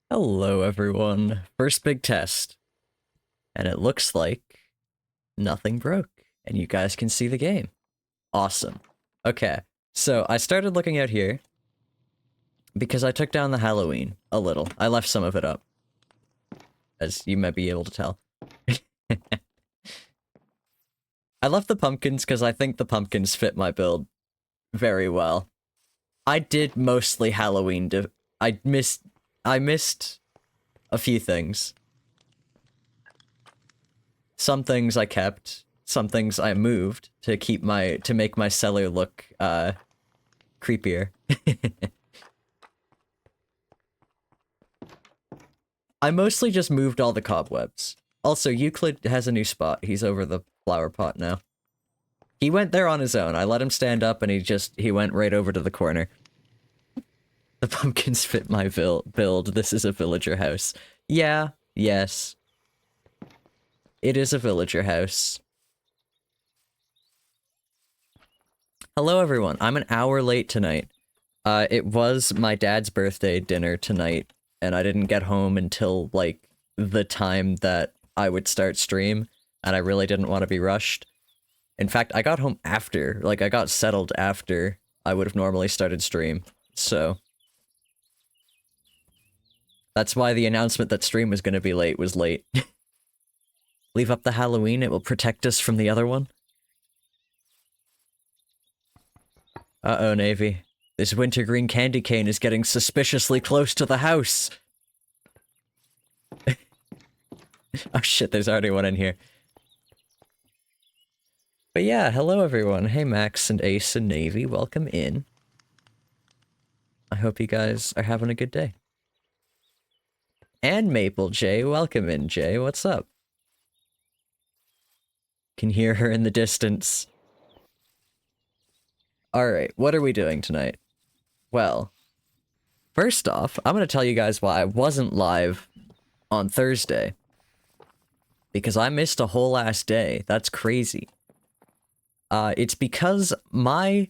Hello everyone. First big test. And it looks like nothing broke. And you guys can see the game. Awesome. Okay, so I started looking out here because I took down the Halloween a little. I left some of it up, as you might be able to tell. I left the pumpkins because I think the pumpkins fit my build very well. I did mostly Halloween. I missed a few things. Some things I kept, some things I moved to make my cellar look creepier. I mostly just moved all the cobwebs. Also, Euclid has a new spot. He's over the flower pot now. He went there on his own. I let him stand up and he went right over to the corner. The pumpkins fit my build. This is a villager house. Yeah, yes. It is a villager house. Hello everyone, I'm an hour late tonight. It was my dad's birthday dinner tonight, and I didn't get home until, like, the time that I would start stream, and I really didn't want to be rushed. In fact, I got home after, like, I got settled after I would have normally started stream, so... That's why the announcement that stream was gonna be late was late. Leave up the Halloween, it will protect us from the other one. Uh-oh, Navy. This wintergreen candy cane is getting suspiciously close to the house! Oh shit, there's already one in here. But yeah, hello everyone. Hey Max and Ace and Navy, welcome in. I hope you guys are having a good day. And Maple J, welcome in, Jay. What's up? Can hear her in the distance. Alright, what are we doing tonight? Well, first off, I'm gonna tell you guys why I wasn't live on Thursday. Because I missed a whole ass day. That's crazy. It's because my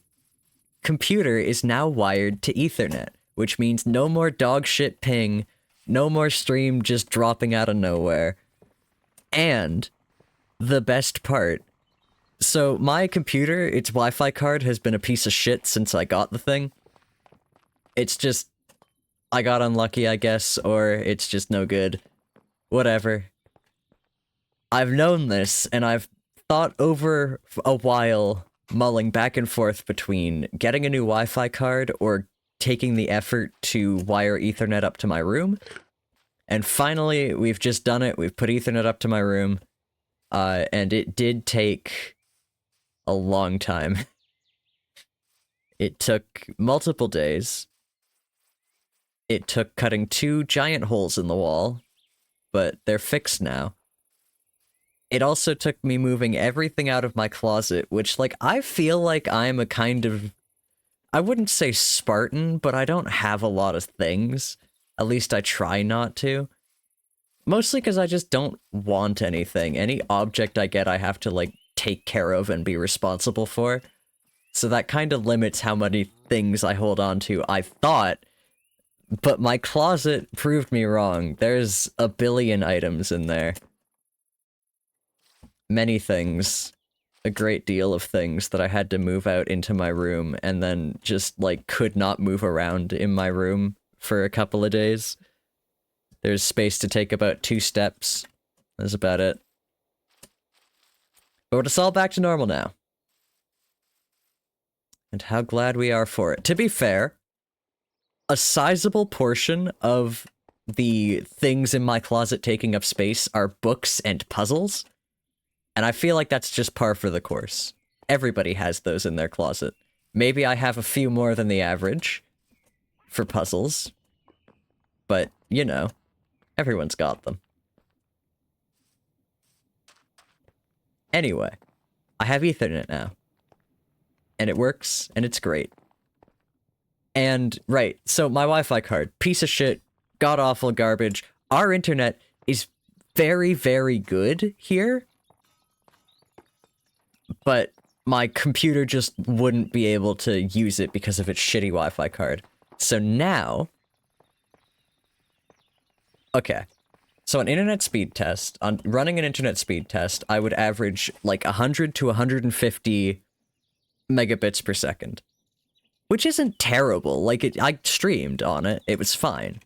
computer is now wired to Ethernet, which means no more dog shit ping, no more stream just dropping out of nowhere. And the best part, so my computer, its Wi-Fi card has been a piece of shit since I got the thing. It's just, I got unlucky, I guess, or it's just no good. Whatever. I've known this, and I've thought over a while, mulling back and forth between getting a new Wi-Fi card or taking the effort to wire Ethernet up to my room. And finally, we've just done it. We've put Ethernet up to my room. And it did take a long time. It took multiple days. It took cutting 2 giant holes in the wall, but they're fixed now. It also took me moving everything out of my closet, which, like, I feel like I'm a kind of... I wouldn't say Spartan, but I don't have a lot of things. At least I try not to. Mostly because I just don't want anything. Any object I get I have to, like, take care of and be responsible for. So that kind of limits how many things I hold on to, I thought. But my closet proved me wrong. There's a billion items in there. Many things. A great deal of things that I had to move out into my room and then just, like, could not move around in my room for a couple of days. There's space to take about 2 steps. That's about it. But it's all back to normal now. And how glad we are for it. To be fair, a sizable portion of the things in my closet taking up space are books and puzzles. And I feel like that's just par for the course. Everybody has those in their closet. Maybe I have a few more than the average for puzzles. But, you know, everyone's got them. Anyway, I have Ethernet now. And it works, and it's great. And, right, so my Wi-Fi card, piece of shit, god-awful garbage. Our internet is very, very good here. But my computer just wouldn't be able to use it because of its shitty Wi-Fi card. So now, Okay. So an internet speed test, on running an internet speed test, I would average like 100 to 150 megabits per second. Which isn't terrible. Like, I streamed on it. It was fine.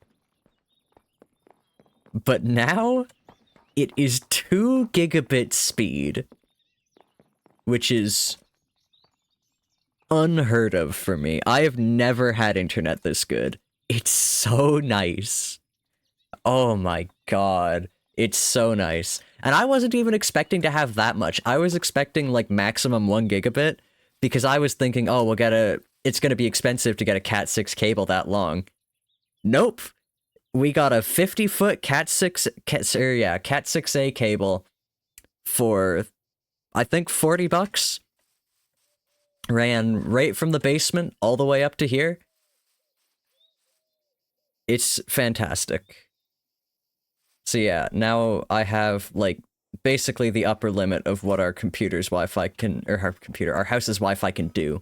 But now, it is 2 gigabit speed. Which is unheard of for me. I have never had internet this good. It's so nice. Oh my god. It's so nice. And I wasn't even expecting to have that much. I was expecting, like, maximum 1 gigabit. Because I was thinking, oh, it's gonna be expensive to get a Cat 6 cable that long. Nope. We got a 50-foot Cat 6A cable for, I think, $40. Ran right from the basement all the way up to here. It's fantastic. So yeah, now I have, like, basically the upper limit of what our computer's Wi-Fi can, or our house's Wi-Fi can do.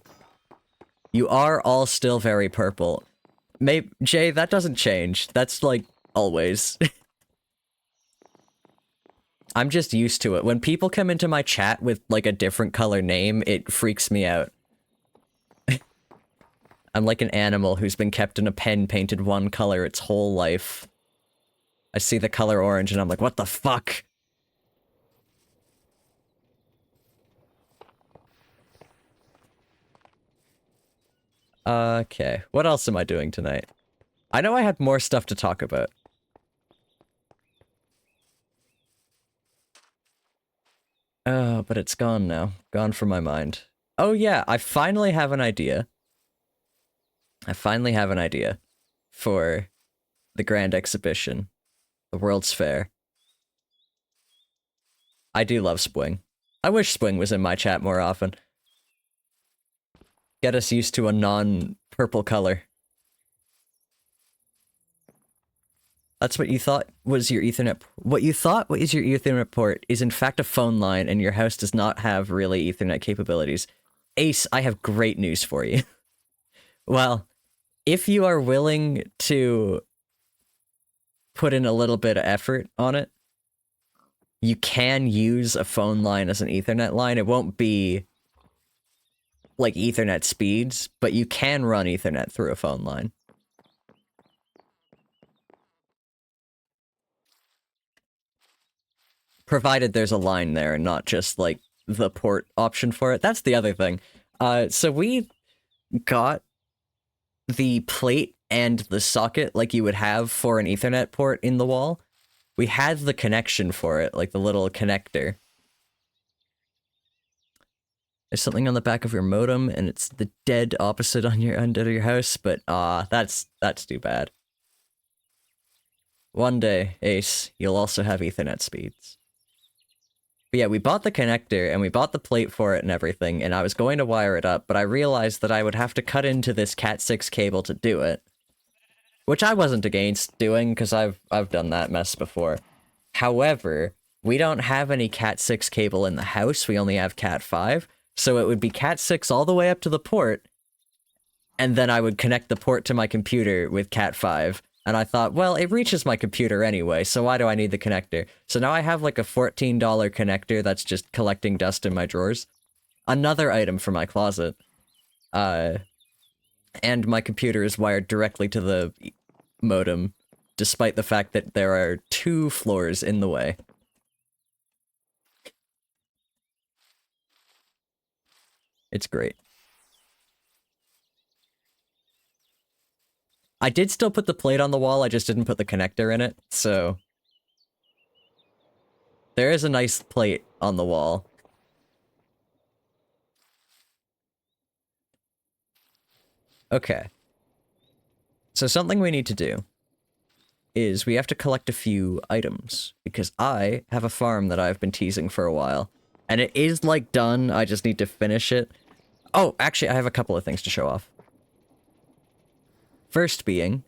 You are all still very purple. Jay, that doesn't change. That's, like, always. I'm just used to it. When people come into my chat with, like, a different color name, it freaks me out. I'm like an animal who's been kept in a pen painted one color its whole life. I see the color orange and I'm like, what the fuck? Okay, what else am I doing tonight? I know I had more stuff to talk about. Oh, but it's gone now. Gone from my mind. Oh yeah, I finally have an idea. For the Grand Exhibition. The World's Fair. I do love Spwing. I wish Spwing was in my chat more often. Get us used to a non-purple color. That's what you thought was your Ethernet... What you thought was your Ethernet port is in fact a phone line, and your house does not have really Ethernet capabilities. Ace, I have great news for you. Well, if you are willing to put in a little bit of effort on it, you can use a phone line as an Ethernet line. It won't be like Ethernet speeds, but you can run Ethernet through a phone line. Provided there's a line there and not just, like, the port option for it. That's the other thing. So we got the plate and the socket like you would have for an Ethernet port in the wall. We had the connection for it, like the little connector. There's something on the back of your modem, and it's the dead opposite on your end of your house, but that's too bad. One day, Ace, you'll also have Ethernet speeds. But yeah, we bought the connector, and we bought the plate for it and everything, and I was going to wire it up, but I realized that I would have to cut into this Cat 6 cable to do it. Which I wasn't against doing, because I've done that mess before. However, we don't have any Cat 6 cable in the house, we only have Cat 5, so it would be Cat 6 all the way up to the port, and then I would connect the port to my computer with Cat 5. And I thought, well, it reaches my computer anyway, so why do I need the connector? So now I have like a $14 connector that's just collecting dust in my drawers. Another item for my closet. And my computer is wired directly to the modem, despite the fact that there are 2 floors in the way. It's great. I did still put the plate on the wall, I just didn't put the connector in it, so... There is a nice plate on the wall. Okay. So something we need to do is we have to collect a few items, because I have a farm that I've been teasing for a while. And it is, like, done, I just need to finish it. Oh, actually, I have a couple of things to show off. First being...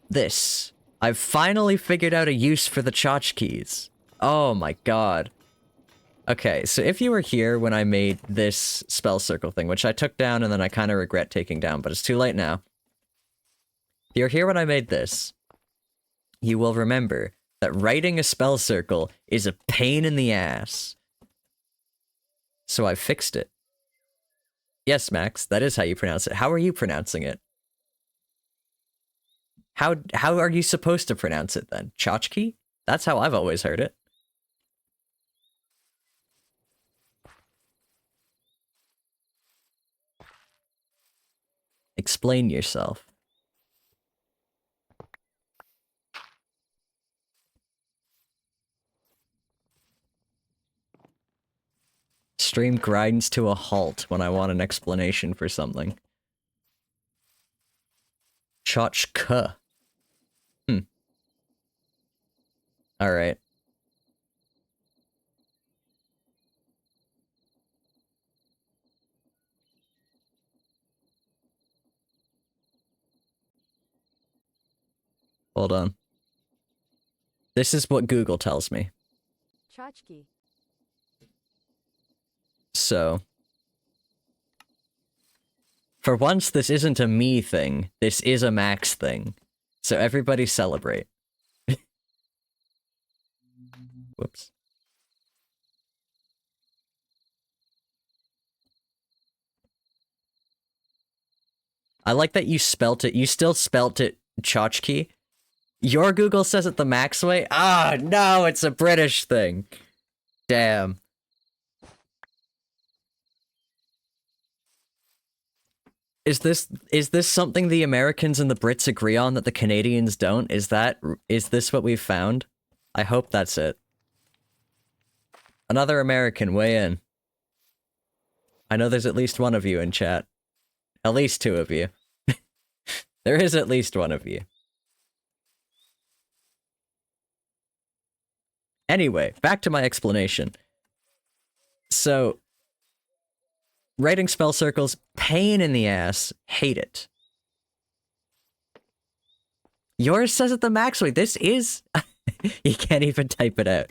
this. I've finally figured out a use for the tchotchkes. Oh my god. Okay, so if you were here when I made this spell circle thing, which I took down and then I kind of regret taking down, but it's too late now. You're here when I made this. you will remember that writing a spell circle is a pain in the ass. So I fixed it. Yes, Max, that is how you pronounce it. How are you pronouncing it? How are you supposed to pronounce it then? Tchotchke? That's how I've always heard it. Explain yourself. Stream grinds to a halt when I want an explanation for something. Tchotchke. Alright. Hold on. This is what Google tells me. Tchotchke. So, for once, this isn't a me thing. This is a Max thing. So everybody celebrate. Whoops. I like that you spelt it. You still spelt it tchotchke. Your Google says it the Max way? Ah, no, it's a British thing. Damn. Is this something the Americans and the Brits agree on that the Canadians don't? Is this what we've found? I hope that's it. Another American, weigh in. I know there's at least one of you in chat. At least two of you. There is at least one of you. Anyway, back to my explanation. So, writing spell circles, pain in the ass, hate it. Yours says it the Max way. This is... You can't even type it out.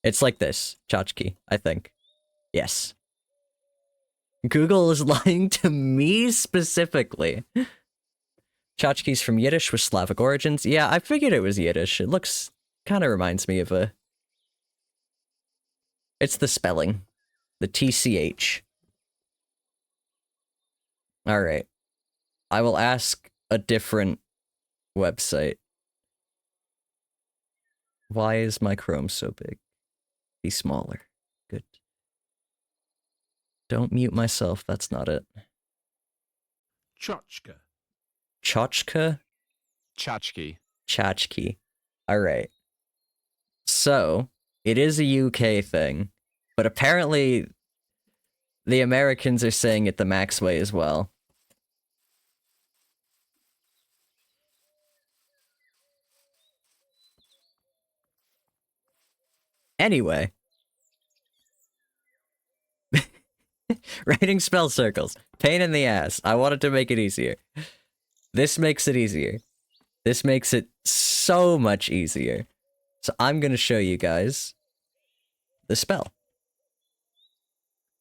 It's like this, tchotchke, I think. Yes. Google is lying to me specifically. Tchotchke's from Yiddish with Slavic origins. Yeah, I figured it was Yiddish. It looks... kind of reminds me of a... It's the spelling. The TCH. Alright. I will ask a different website. Why is my Chrome so big? Be smaller. Good. Don't mute myself, that's not it. Tchotchke. Tchotchke? Tchotchke. Tchotchke. Alright. So, it is a UK thing, but apparently the Americans are saying it the Max way as well. Anyway. Writing spell circles. Pain in the ass. I wanted to make it easier. This makes it easier. This makes it so much easier. So I'm going to show you guys the spell.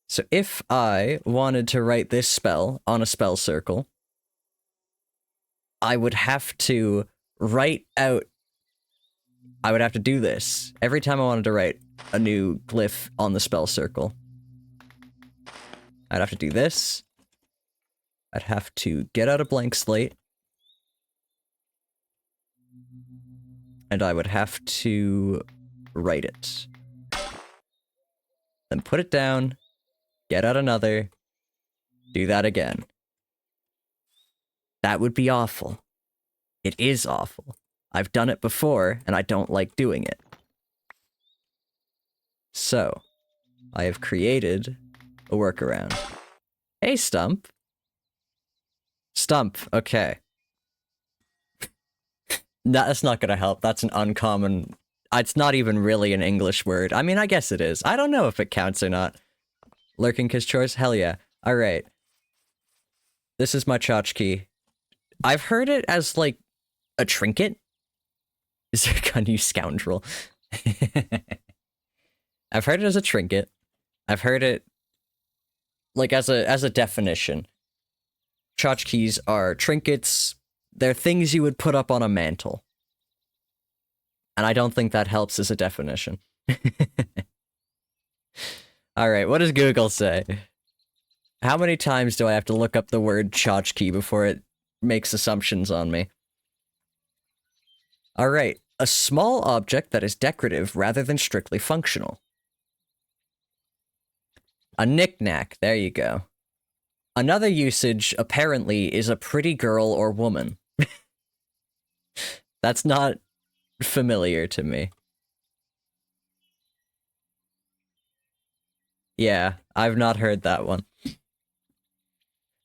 So if I wanted to write this spell on a spell circle, I would have to write out... I would have to do this every time I wanted to write a new glyph on the spell circle. I'd have to do this. I'd have to get out a blank slate. And I would have to write it. Then put it down, get out another, do that again. That would be awful. It is awful. I've done it before, and I don't like doing it. So, I have created a workaround. Hey, Stump. Stump, okay. That's not gonna help. That's an uncommon... It's not even really an English word. I mean, I guess it is. I don't know if it counts or not. Lurking Kiss Chores? Hell yeah. Alright. This is my tchotchke. I've heard it as, like, a trinket. Is there a gun, you scoundrel? I've heard it as a trinket. I've heard it, like, as a definition. Tchotchkes are trinkets They're things you would put up on a mantle. And I don't think that helps as a definition. Alright, what does Google say? How many times do I have to look up the word tchotchke before it makes assumptions on me? Alright, a small object that is decorative rather than strictly functional. A knick-knack, there you go. Another usage, apparently, is a pretty girl or woman. That's not familiar to me. Yeah, I've not heard that one.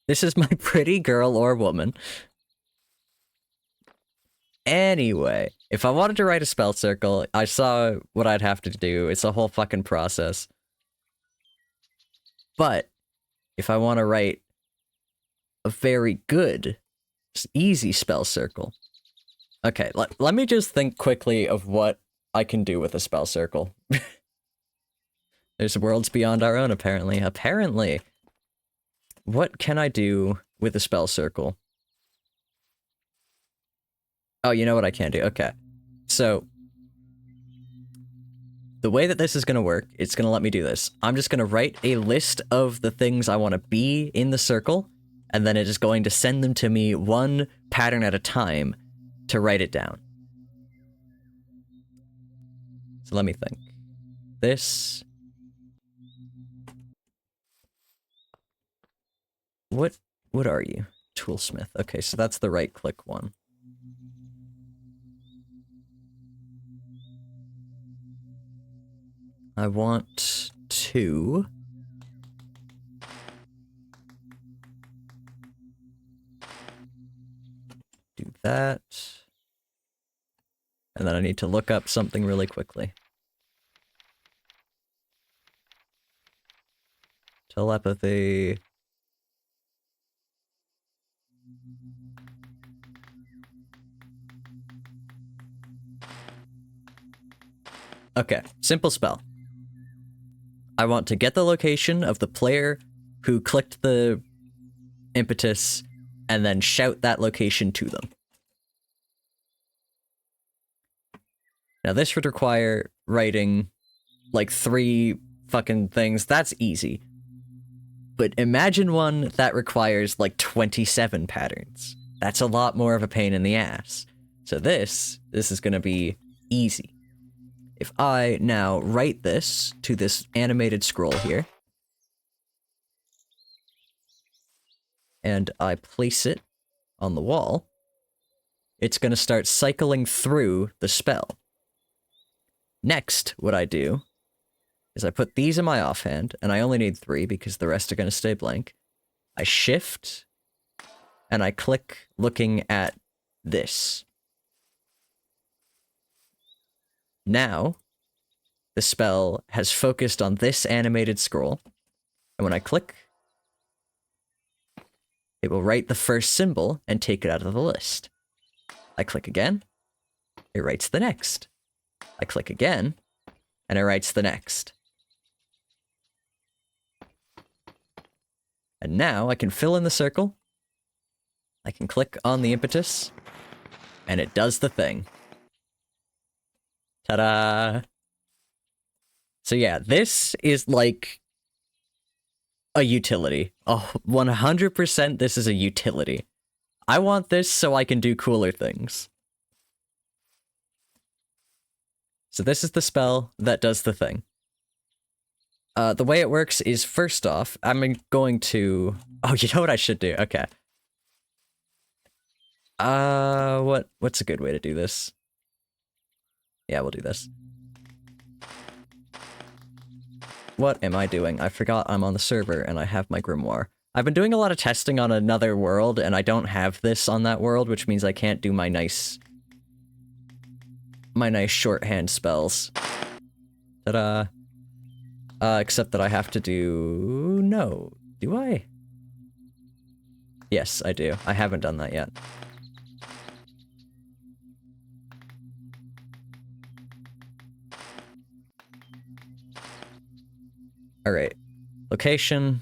This is my pretty girl or woman. Anyway, if I wanted to write a spell circle, I saw what I'd have to do. It's a whole fucking process. But if I want to write a very good, easy spell circle. Okay, let me just think quickly of what I can do with a spell circle. There's worlds beyond our own, apparently. Apparently. What can I do with a spell circle? Oh, you know what I can do? Okay. So, the way that this is going to work, it's going to let me do this. I'm just going to write a list of the things I want to be in the circle, and then it is going to send them to me one pattern at a time to write it down. So let me think. This... What are you? Toolsmith. Okay, so that's the right-click one. I want to... do that. And then I need to look up something really quickly. Telepathy... Okay, simple spell. I want to get the location of the player who clicked the impetus and then shout that location to them. Now this would require writing like 3 fucking things. That's easy. But imagine one that requires like 27 patterns. That's a lot more of a pain in the ass. So this is going to be easy. If I now write this to this animated scroll here, and I place it on the wall, it's going to start cycling through the spell. Next, what I do is I put these in my offhand, and I only need 3 because the rest are going to stay blank. I shift, and I click looking at this. Now, the spell has focused on this animated scroll, and when I click, it will write the first symbol and take it out of the list. I click again, it writes the next. I click again, and it writes the next. And now I can fill in the circle, I can click on the impetus, and it does the thing. Ta-da! So yeah, this is like a utility. Oh, 100% this is a utility. I want this so I can do cooler things. So this is the spell that does the thing. The way it works is, first off, I'm going to... Oh, you know what I should do? Okay. What's a good way to do this? Yeah, we'll do this. What am I doing? I forgot I'm on the server and I have my grimoire. I've been doing a lot of testing on another world and I don't have this on that world, which means I can't do my nice shorthand spells. Ta-da. Except that I have to do... No. Do I? Yes, I do. I haven't done that yet. Alright. Location.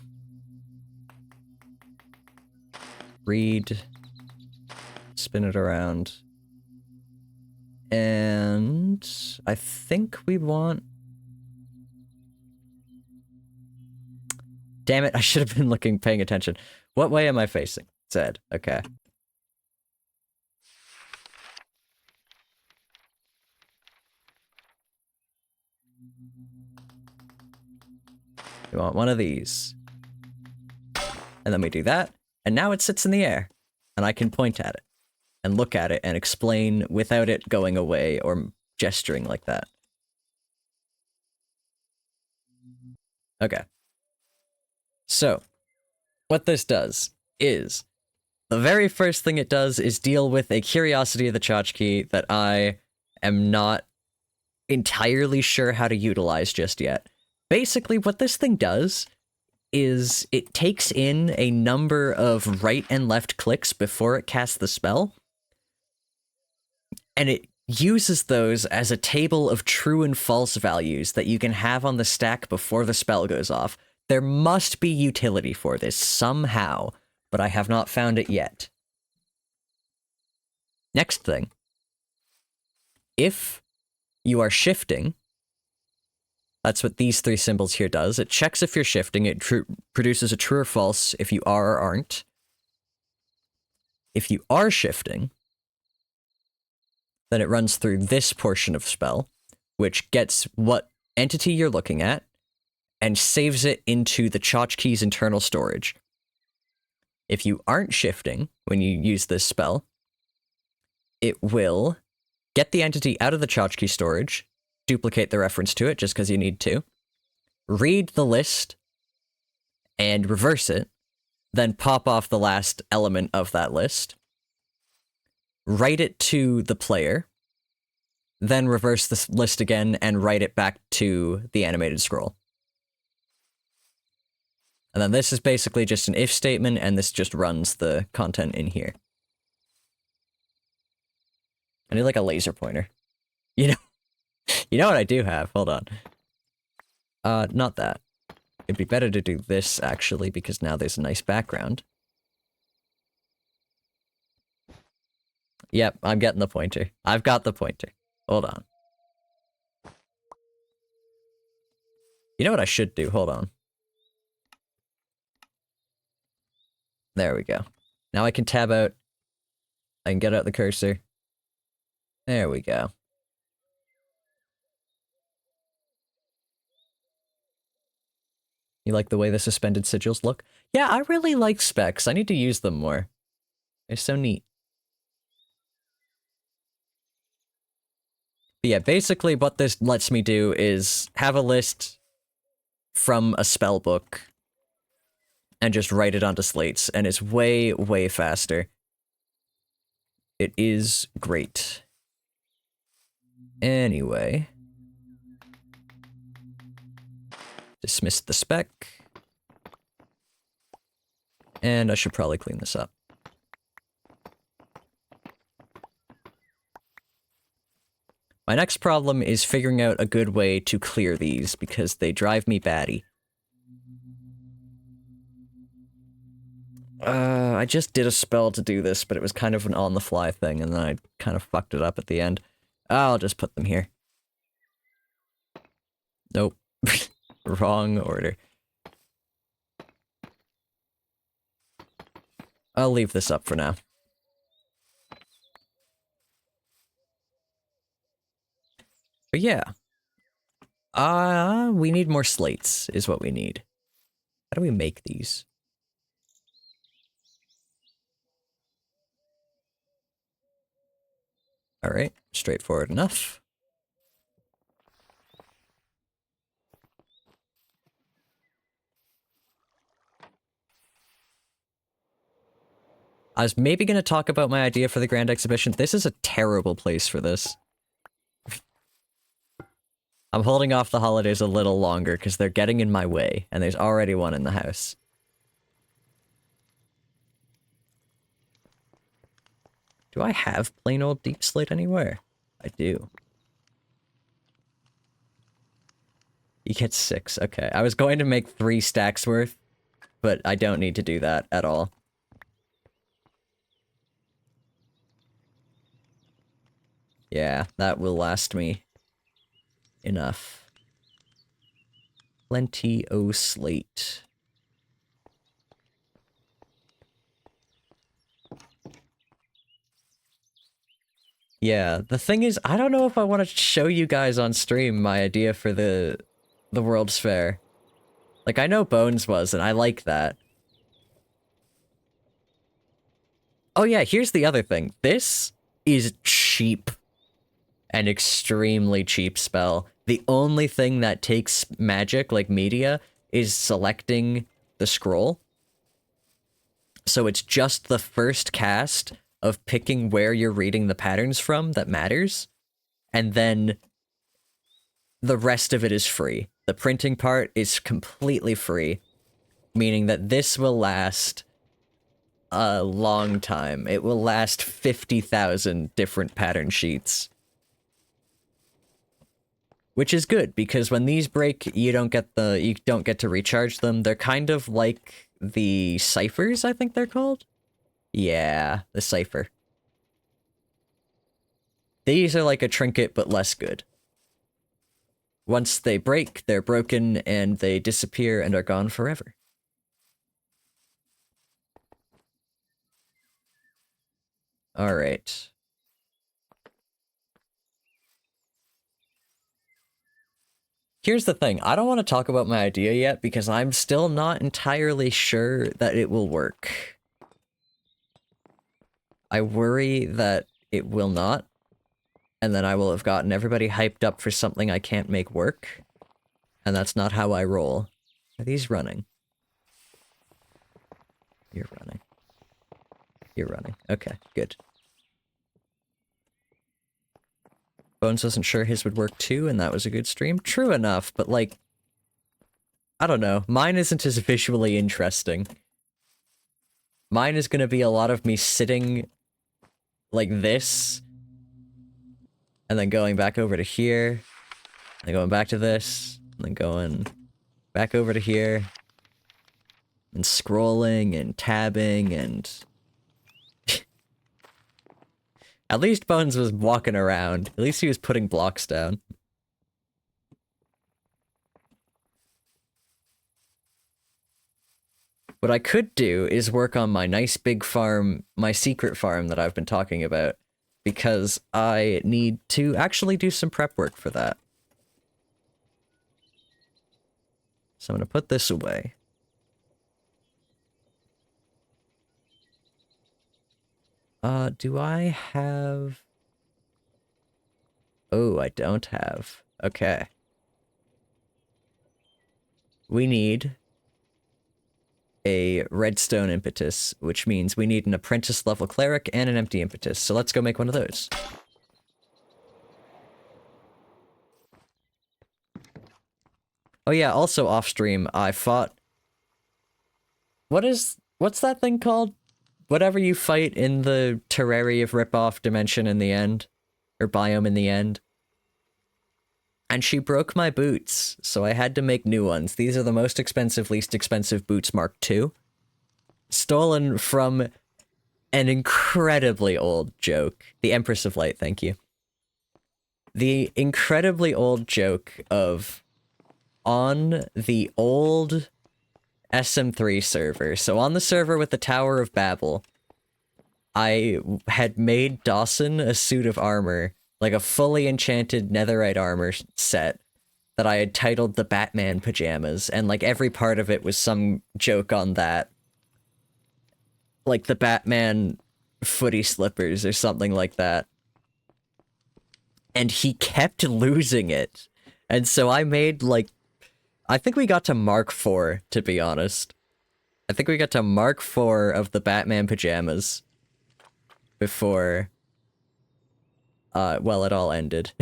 Read. Spin it around. And I think we want... Damn it, I should have been paying attention. What way am I facing? Zed, okay. We want one of these. And then we do that, and now it sits in the air. And I can point at it, and look at it, and explain without it going away or gesturing like that. Okay. So, what this does is, the very first thing it does is deal with a curiosity of the tchotchke that I am not entirely sure how to utilize just yet. Basically, what this thing does is it takes in a number of right and left clicks before it casts the spell, and it uses those as a table of true and false values that you can have on the stack before the spell goes off. There must be utility for this somehow, but I have not found it yet. Next thing. If you are shifting, that's what these three symbols here does. It checks if you're shifting. It produces a true or false if you are or aren't. If you are shifting, then it runs through this portion of spell, which gets what entity you're looking at, and saves it into the tchotchke's internal storage. If you aren't shifting when you use this spell, it will get the entity out of the tchotchke storage, duplicate the reference to it just because you need to, read the list, and reverse it, then pop off the last element of that list, write it to the player, then reverse this list again and write it back to the animated scroll. And then this is basically just an if statement, and this just runs the content in here. I need like a laser pointer. You know what I do have? Hold on. Not that. It'd be better to do this, actually, because now there's a nice background. Yep, I'm getting the pointer. I've got the pointer. Hold on. You know what I should do? Hold on. There we go. Now I can tab out. I can get out the cursor. There we go. You like the way the suspended sigils look? Yeah, I really like specs. I need to use them more. They're so neat. But yeah, basically what this lets me do is have a list from a spell book and just write it onto slates, and it's way, way faster. It is great. Anyway. Dismiss the spec. And I should probably clean this up. My next problem is figuring out a good way to clear these, because they drive me batty. I just did a spell to do this, but it was kind of an on-the-fly thing, and then I kind of fucked it up at the end. I'll just put them here. Nope. Wrong order. I'll leave this up for now. But yeah. We need more slates, is what we need. How do we make these? Alright, straightforward enough. I was maybe going to talk about my idea for the Grand Exhibition. This is a terrible place for this. I'm holding off the holidays a little longer because they're getting in my way, and there's already one in the house. Do I have plain old deep slate anywhere? I do. You get 6. Okay, I was going to make 3 stacks worth, but I don't need to do that at all. Yeah, that will last me enough. Plenty o' slate. Yeah, the thing is, I don't know if I want to show you guys on stream my idea for the World's Fair. Like, I know Bones was, and I like that. Oh yeah, here's the other thing. This is cheap. An extremely cheap spell. The only thing that takes magic, like media, is selecting the scroll. So it's just the first cast of picking where you're reading the patterns from that matters. And then the rest of it is free. The printing part is completely free, meaning that this will last a long time. It will last 50,000 different pattern sheets. Which is good, because when these break, you don't get to recharge them. They're kind of like the ciphers, I think they're called? Yeah, the cipher. These are like a trinket, but less good. Once they break, they're broken, and they disappear and are gone forever. Alright. Here's the thing, I don't want to talk about my idea yet, because I'm still not entirely sure that it will work. I worry that it will not, and then I will have gotten everybody hyped up for something I can't make work, and that's not how I roll. Are these running? You're running. You're running. Okay, good. Bones wasn't sure his would work too, and that was a good stream. True enough, but like, I don't know. Mine isn't as visually interesting. Mine is gonna be a lot of me sitting like this, and then going back over to here, and going back to this, and then going back over to here, and scrolling and tabbing and... At least Bones was walking around. At least he was putting blocks down. What I could do is work on my nice big farm, my secret farm that I've been talking about, because I need to actually do some prep work for that. So I'm gonna put this away. Do I have... Oh, I don't have. Okay. We need a redstone impetus, which means we need an apprentice level cleric and an empty impetus. So let's go make one of those. Oh yeah, also off stream, I fought... What's that thing called? Whatever you fight in the Terraria of Ripoff dimension in the end. Or biome in the end. And she broke my boots, so I had to make new ones. These are the most expensive, least expensive boots Mark II. Stolen from an incredibly old joke. The Empress of Light, thank you. The incredibly old joke of... On the old SM3 server, so on the server with the Tower of Babel, I had made Dawson a suit of armor, like a fully enchanted netherite armor set, that I had titled the Batman Pajamas, and like every part of it was some joke on that. Like the Batman footy slippers or something like that. And he kept losing it. And so I made like... I think we got to Mark IV, to be honest. I think we got to Mark IV of the Batman Pajamas before, well, it all ended.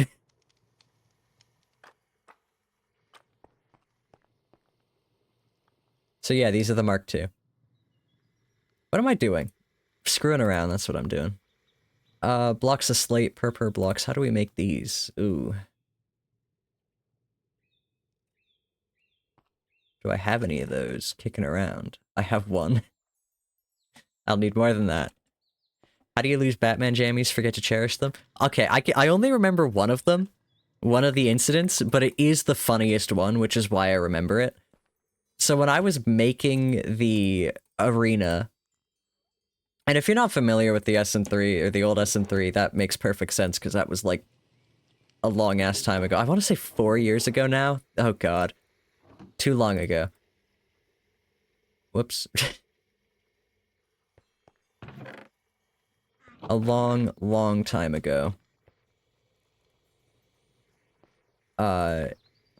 So yeah, these are the Mark II. What am I doing? Screwing around, that's what I'm doing. Blocks of slate per blocks. How do we make these? Ooh. Do I have any of those kicking around? I have one. I'll need more than that. How do you lose Batman jammies? Forget to cherish them? Okay, I only remember one of them. One of the incidents, but it is the funniest one, which is why I remember it. So when I was making the arena, and if you're not familiar with the SM3 or the old SM3, that makes perfect sense because that was like a long ass time ago. I want to say 4 years ago now. Oh god. Too long ago. Whoops. A long, long time ago.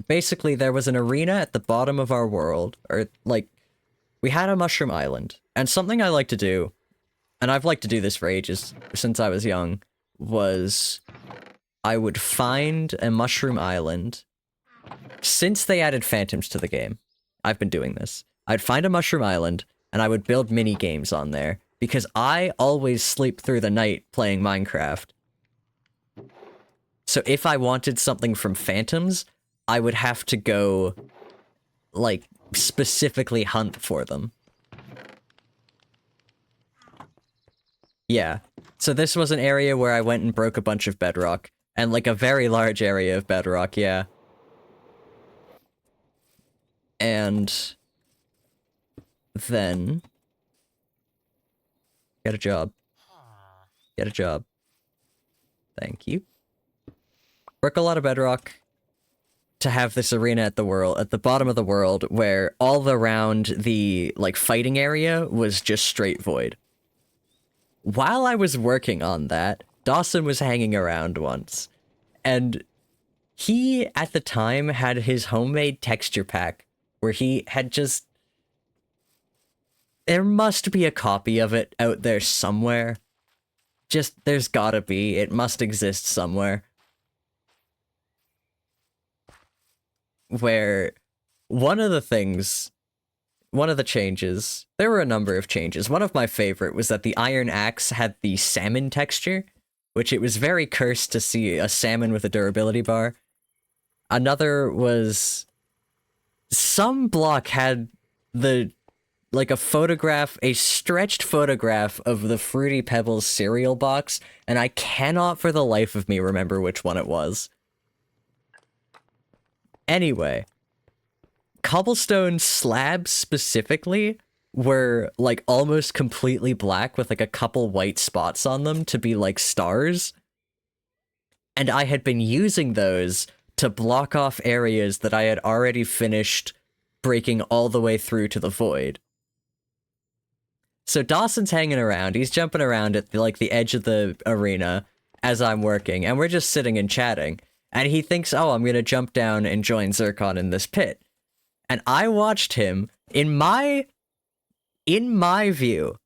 Basically there was an arena at the bottom of our world, or like, we had a mushroom island, and something I like to do, and I've liked to do this for ages, since I was young, was I would find a mushroom island. Since they added phantoms to the game, I've been doing this. I'd find a mushroom island, and I would build mini games on there, because I always sleep through the night playing Minecraft. So if I wanted something from phantoms, I would have to go, like, specifically hunt for them. Yeah. So this was an area where I went and broke a bunch of bedrock. And, like, a very large area of bedrock, yeah. And then get a job. Get a job. Thank you. Broke a lot of bedrock to have this arena at the bottom of the world, where all around the, like, fighting area was just straight void. While I was working on that, Dawson was hanging around once, and he, at the time, had his homemade texture pack, where he had just... There must be a copy of it out there somewhere. Just, there's gotta be. It must exist somewhere. Where one of the changes, there were a number of changes. One of my favorite was that the iron axe had the salmon texture, which it was very cursed to see a salmon with a durability bar. Another was some block had like a stretched photograph of the Fruity Pebbles cereal box, and I cannot for the life of me remember which one it was. Anyway, cobblestone slabs specifically were, like, almost completely black with, like, a couple white spots on them to be, like, stars. And I had been using those to block off areas that I had already finished breaking all the way through to the void. So Dawson's hanging around, he's jumping around at, the edge of the arena as I'm working, and we're just sitting and chatting. And he thinks, oh, I'm gonna jump down and join Zircon in this pit. And I watched him, in my view,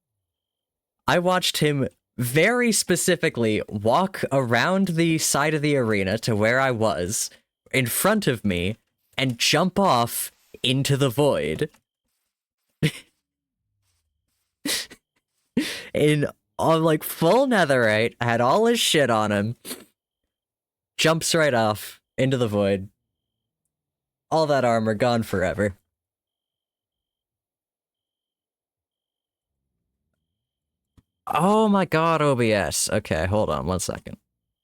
I watched him very specifically walk around the side of the arena to where I was, in front of me, and jump off into the void. On, like, full netherite, had all his shit on him. Jumps right off into the void. All that armor gone forever. Oh my god, OBS. Okay, hold on 1 second.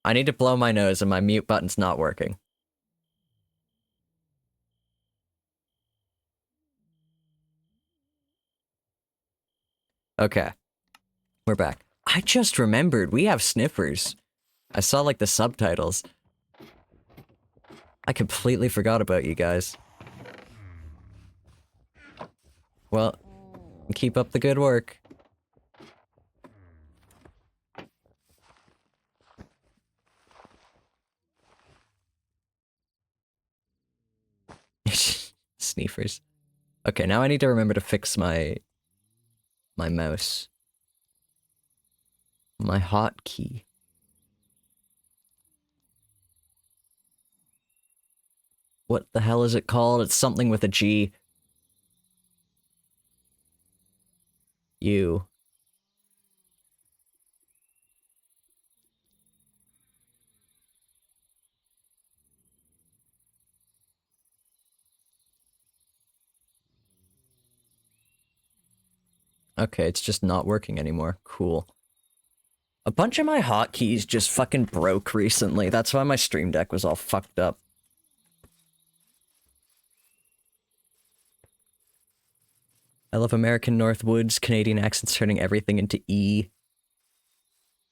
I need to blow my nose and my mute button's not working. Okay. We're back. I just remembered, we have sniffers. I saw, like, the subtitles. I completely forgot about you guys. Well, keep up the good work. Sneefers. Okay, now I need to remember to fix my mouse. My hotkey. What the hell is it called? It's something with a G. U. Okay, it's just not working anymore. Cool. A bunch of my hotkeys just fucking broke recently. That's why my stream deck was all fucked up. I love American Northwoods, Canadian accents turning everything into E.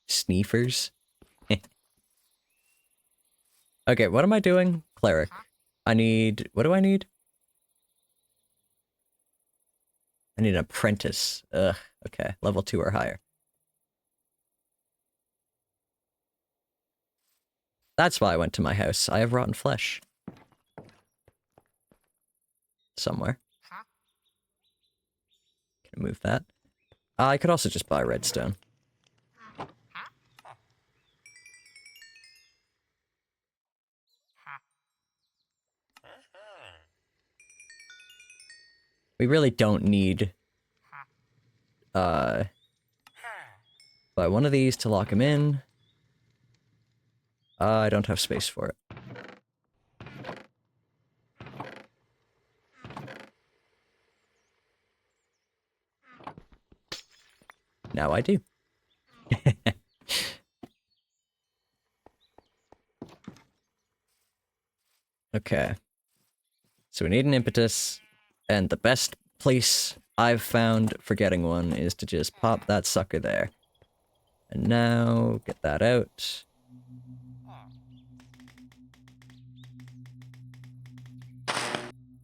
Sneefers. Okay, what am I doing? Cleric. I need... What do I need? I need an apprentice. Ugh, okay. Level 2 or higher. That's why I went to my house. I have rotten flesh. Somewhere. Can I move that? I could also just buy redstone. We really don't need... buy one of these to lock him in. I don't have space for it. Now I do. Okay. So we need an impetus, and the best place I've found for getting one is to just pop that sucker there. And now, get that out.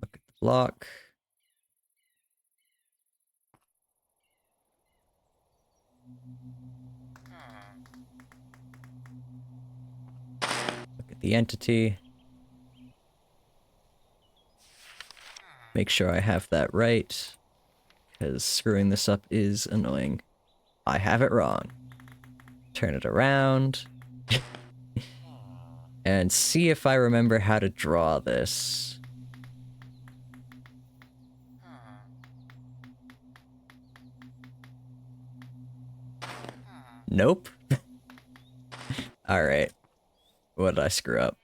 Look at the block. Look at the entity. Make sure I have that right, because screwing this up is annoying. I have it wrong. Turn it around. And see if I remember how to draw this. Nope. Alright. What did I screw up?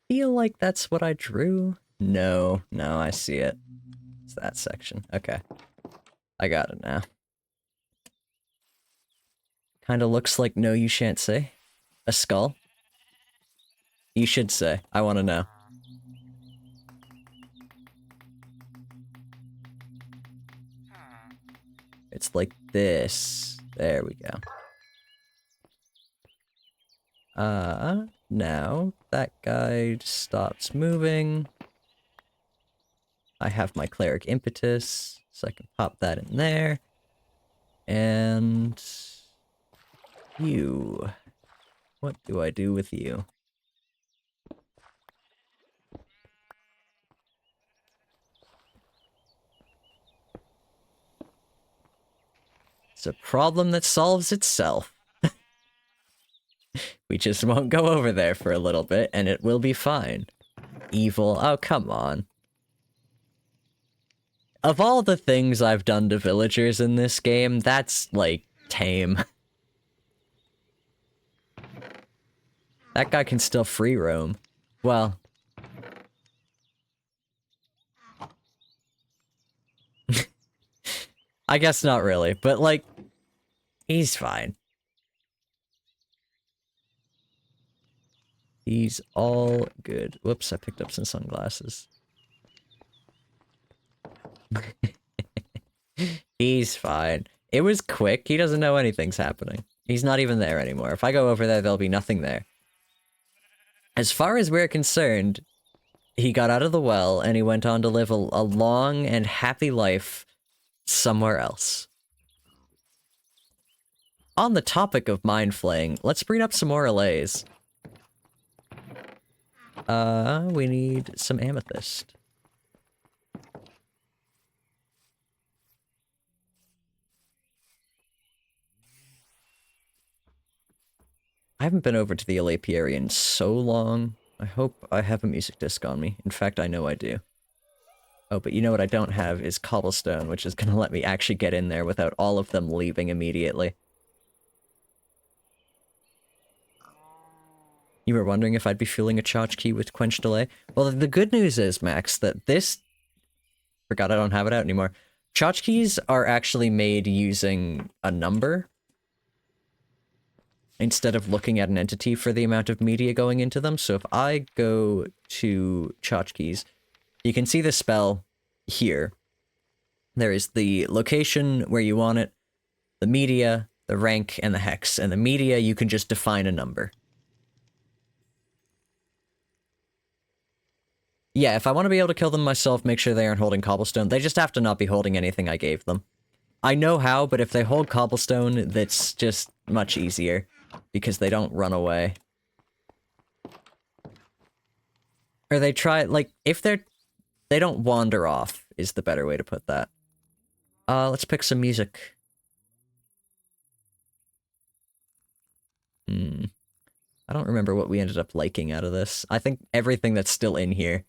Feel like that's what I drew? No, I see it. It's that section. Okay. I got it now. Kinda looks like no you shan't say. A skull? You should say. I wanna know. It's like this. There we go. Now that guy stops moving. I have my cleric impetus, so I can pop that in there. And you. What do I do with you? It's a problem that solves itself. We just won't go over there for a little bit, and it will be fine. Evil, oh come on. Of all the things I've done to villagers in this game, that's, like, tame. That guy can still free roam. Well... I guess not really, but, like, he's fine. He's all good. Whoops, I picked up some sunglasses. He's fine. It was quick. He doesn't know anything's happening. He's not even there anymore. If I go over there, there'll be nothing there. As far as we're concerned, he got out of the well and he went on to live a long and happy life somewhere else. On the topic of mind flaying, let's bring up some more allays. We need some amethyst. I haven't been over to the Apiary in so long. I hope I have a music disc on me. In fact, I know I do. Oh, but you know what I don't have is cobblestone, which is gonna let me actually get in there without all of them leaving immediately. You were wondering if I'd be fueling a tchotchke with quench delay? Well, the good news is, Max, that this... Forgot I don't have it out anymore. Tchotchkes are actually made using a number instead of looking at an entity for the amount of media going into them. So if I go to tchotchkes, you can see the spell here. There is the location where you want it, the media, the rank, and the hex. And the media, you can just define a number. Yeah, if I want to be able to kill them myself, make sure they aren't holding cobblestone. They just have to not be holding anything I gave them. I know how, but if they hold cobblestone, that's just much easier. Because they don't run away. Or they try, like, if they're... They don't wander off, is the better way to put that. Let's pick some music. I don't remember what we ended up liking out of this. I think everything that's still in here.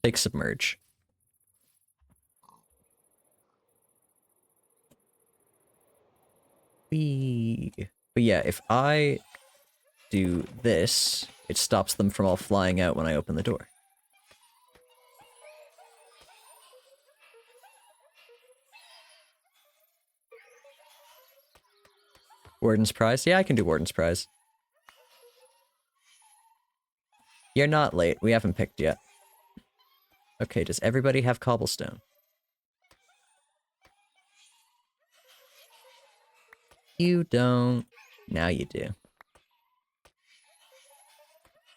Take submerge. But yeah, if I do this, it stops them from all flying out when I open the door. Warden's Prize? Yeah, I can do Warden's Prize. You're not late. We haven't picked yet. Okay, does everybody have cobblestone? You don't. Now you do.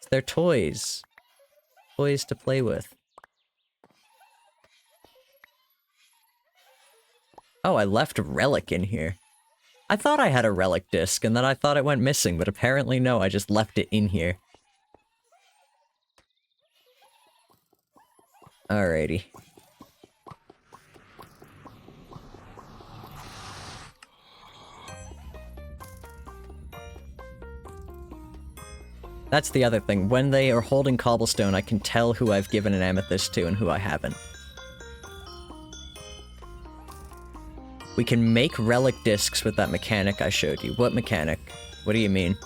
They're toys. Toys to play with. Oh, I left relic in here. I thought I had a relic disc, and then I thought it went missing, but apparently no, I just left it in here. Alrighty. That's the other thing. When they are holding cobblestone, I can tell who I've given an amethyst to and who I haven't. We can make relic discs with that mechanic I showed you. What mechanic? What do you mean?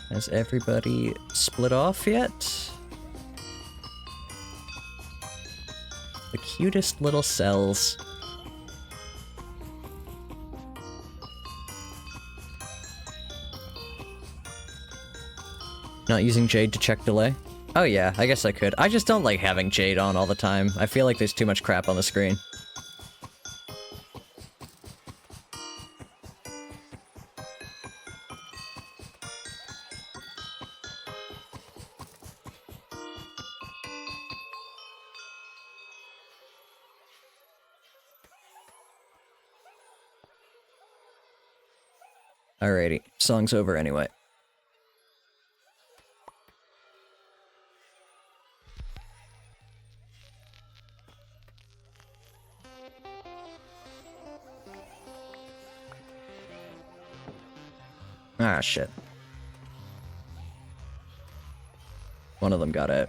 Has everybody split off yet? The cutest little cells. Not using Jade to check delay? Oh yeah, I guess I could. I just don't like having Jade on all the time. I feel like there's too much crap on the screen. Alrighty, song's over anyway. Ah, shit. One of them got out.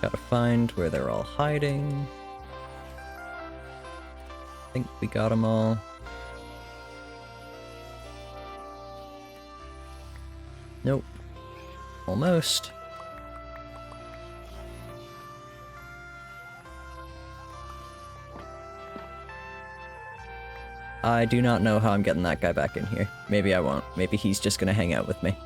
Gotta find where they're all hiding. I think we got them all. Nope. Almost. I do not know how I'm getting that guy back in here. Maybe I won't. Maybe he's just gonna hang out with me.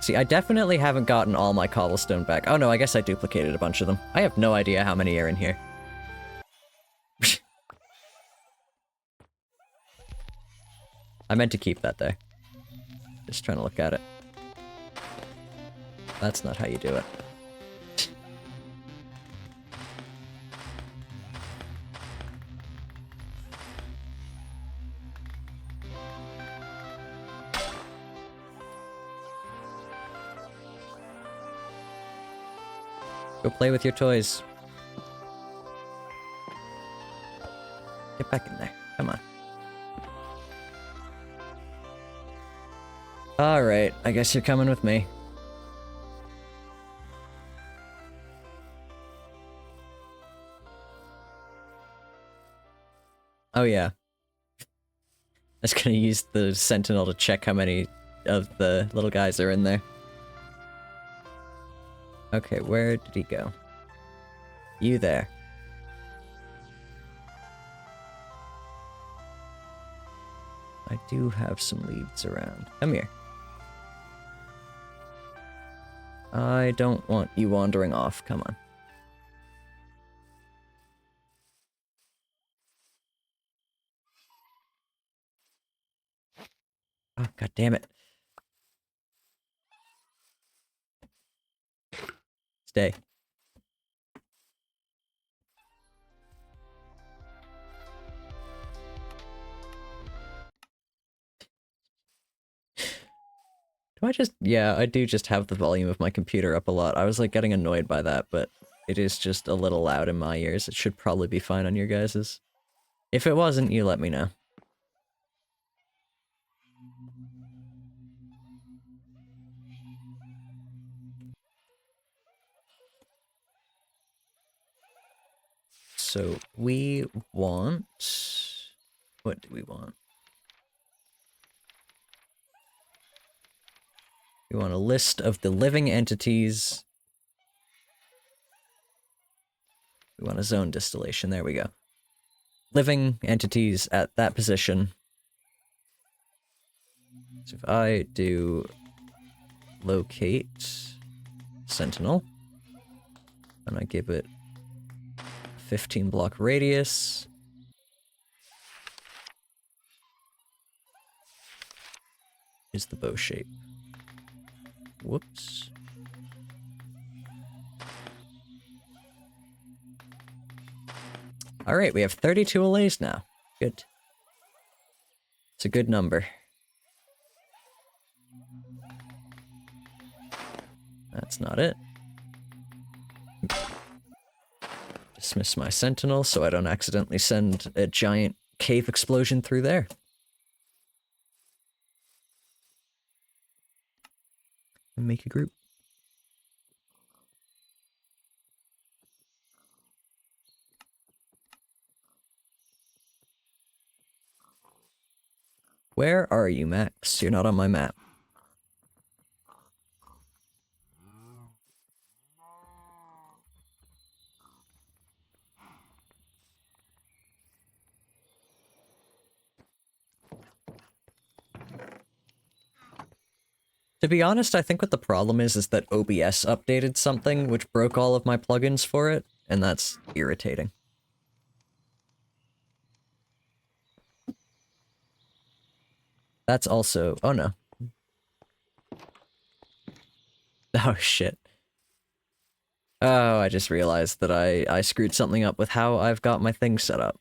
See, I definitely haven't gotten all my cobblestone back. Oh no, I guess I duplicated a bunch of them. I have no idea how many are in here. I meant to keep that there. Just trying to look at it. That's not how you do it. Go play with your toys. Get back in there. Come on. Alright, I guess you're coming with me. Oh yeah. I was gonna use the sentinel to check how many of the little guys are in there. Okay, where did he go? You there. I do have some leads around. Come here. I don't want you wandering off. Come on. Oh, god damn it. Stay. Do I just... Yeah, I do just have the volume of my computer up a lot. I was like getting annoyed by that, but it is just a little loud in my ears. It should probably be fine on your guys's. If it wasn't, you let me know. So we want... What do we want? We want a list of the living entities. We want a zone distillation. There we go. Living entities at that position. So if I do locate sentinel, and I give it 15 block radius. Is the bow shape. Whoops. Alright, we have 32 allays now. Good. It's a good number. That's not it. Dismiss my sentinel so I don't accidentally send a giant cave explosion through there. And make a group. Where are you, Max? You're not on my map. To be honest, I think what the problem is that OBS updated something which broke all of my plugins for it, and that's irritating. That's also... oh no. Oh shit. Oh, I just realized that I screwed something up with how I've got my thing set up.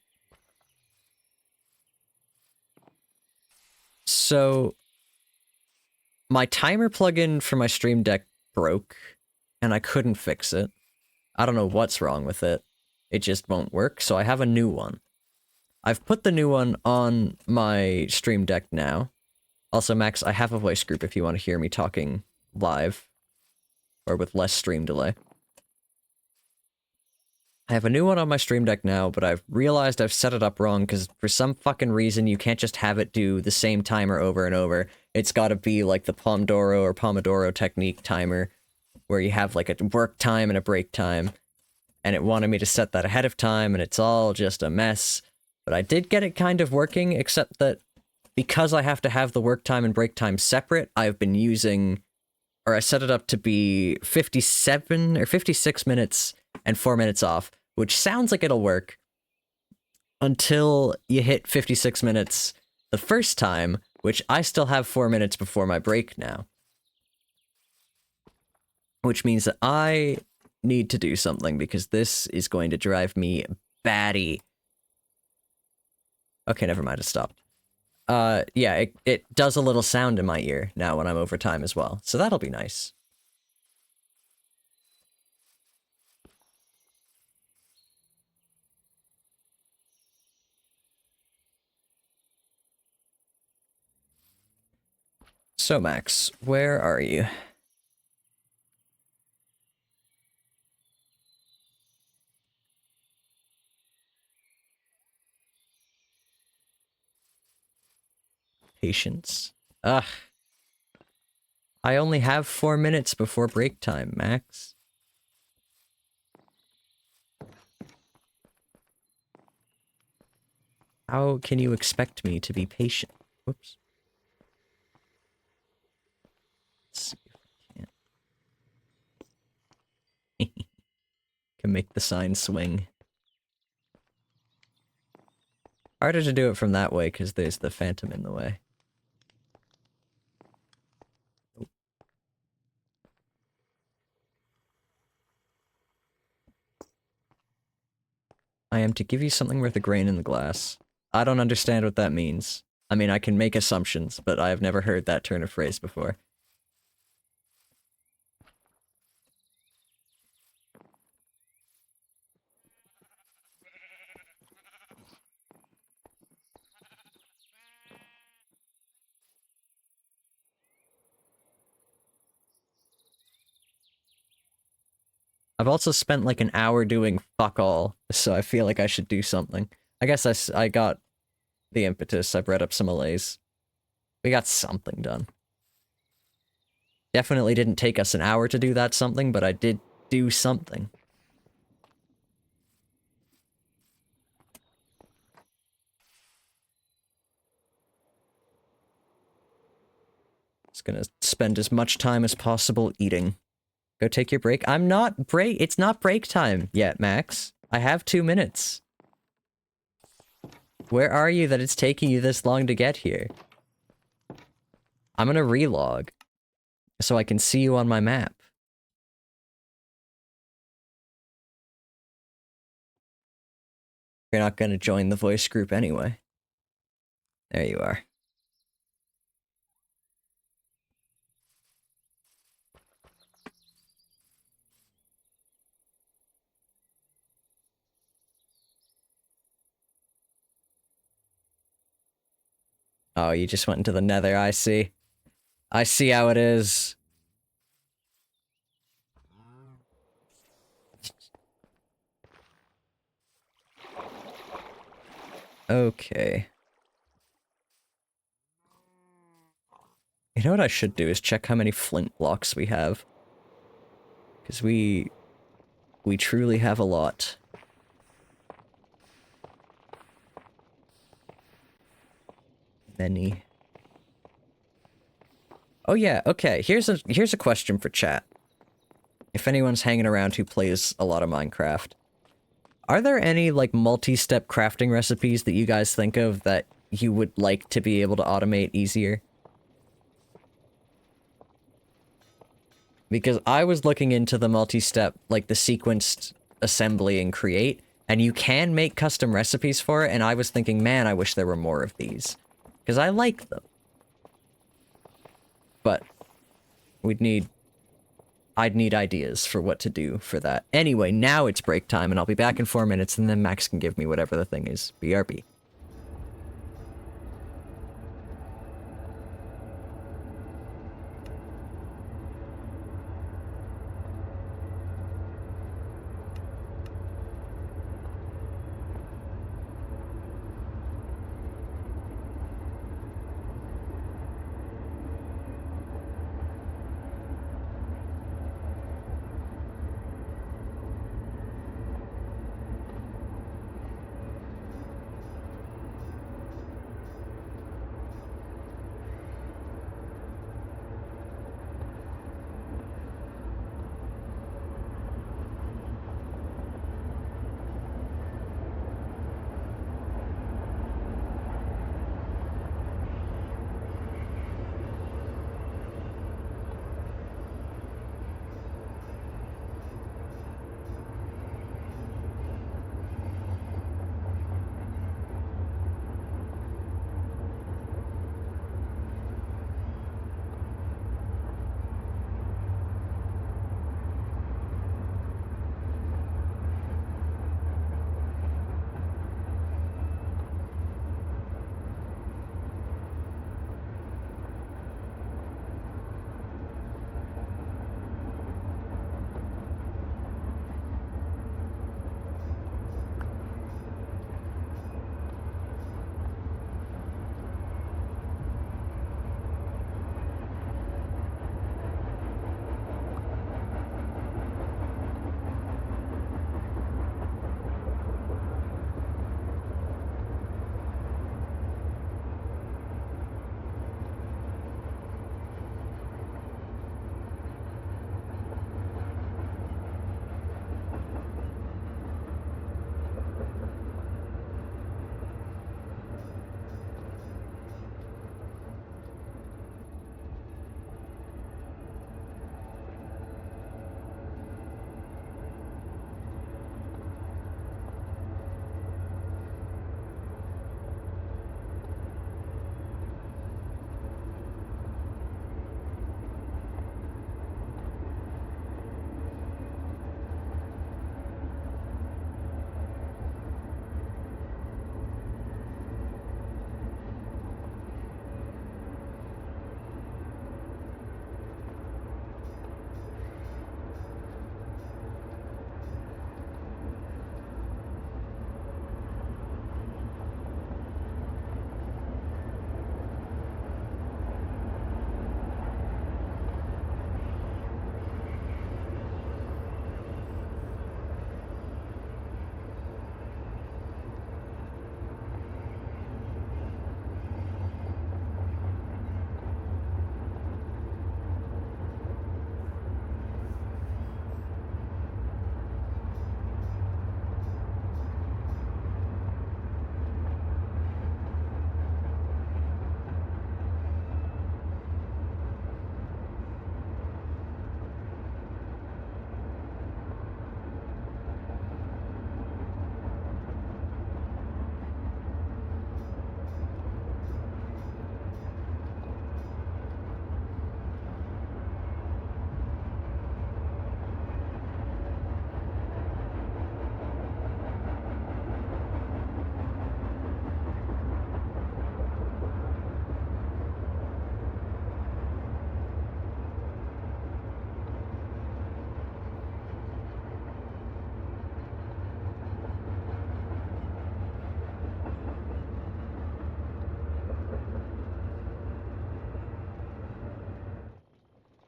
So... my timer plugin for my Stream Deck broke, and I couldn't fix it. I don't know what's wrong with it. It just won't work, so I have a new one. I've put the new one on my Stream Deck now. Also, Max, I have a voice group if you want to hear me talking live, or with less stream delay. I have a new one on my Stream Deck now, but I've realized I've set it up wrong, because for some fucking reason you can't just have it do the same timer over and over. It's gotta be like the Pomodoro or Pomodoro technique timer, where you have like a work time and a break time, and it wanted me to set that ahead of time, and it's all just a mess. But I did get it kind of working, except that because I have to have the work time and break time separate, I've been using or I set it up to be 57 or 56 minutes and 4 minutes off, which sounds like it'll work until you hit 56 minutes the first time, which I still have 4 minutes before my break now. Which means that I need to do something because this is going to drive me batty. Okay, never mind, it stopped. Yeah, it does a little sound in my ear now when I'm over time as well, so that'll be nice. So, Max, where are you? Patience. Ugh. I only have 4 minutes before break time, Max. How can you expect me to be patient? Whoops. Let's see if I can. Can make the sign swing. Harder to do it from that way because there's the phantom in the way. Oh. I am to give you something worth a grain in the glass. I don't understand what that means. I mean, I can make assumptions, but I have never heard that turn of phrase before. I've also spent like an hour doing fuck all, so I feel like I should do something. I guess I got the impetus. I've read up some allays. We got something done. Definitely didn't take us an hour to do that something, but I did do something. Just gonna spend as much time as possible eating. Go take your break. I'm not break. It's not break time yet, Max. I have 2 minutes. Where are you that it's taking you this long to get here? I'm gonna relog so I can see you on my map. You're not gonna join the voice group anyway. There you are. Oh, you just went into the nether, I see. I see how it is. Okay. You know what I should do is check how many flint blocks we have. Because we truly have a lot. Many. Oh yeah, okay, here's a question for chat. If anyone's hanging around who plays a lot of Minecraft. Are there any, like, multi-step crafting recipes that you guys think of that you would like to be able to automate easier? Because I was looking into the multi-step, like, the sequenced assembly and create, and you can make custom recipes for it, and I was thinking, man, I wish there were more of these. Because I like them. But I'd need ideas for what to do for that. Anyway, now it's break time, and I'll be back in 4 minutes, and then Max can give me whatever the thing is. BRB.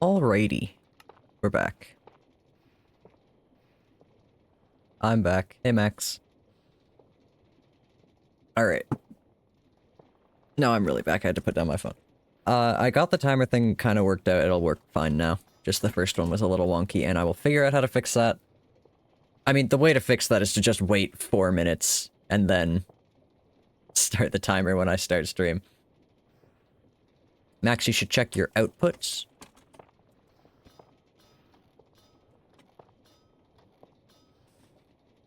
Alrighty. We're back. I'm back. Hey, Max. Alright. No, I'm really back. I had to put down my phone. I got the timer thing kind of worked out. It'll work fine now. Just the first one was a little wonky, and I will figure out how to fix that. I mean, the way to fix that is to just wait 4 minutes, and then start the timer when I start stream. Max, you should check your outputs.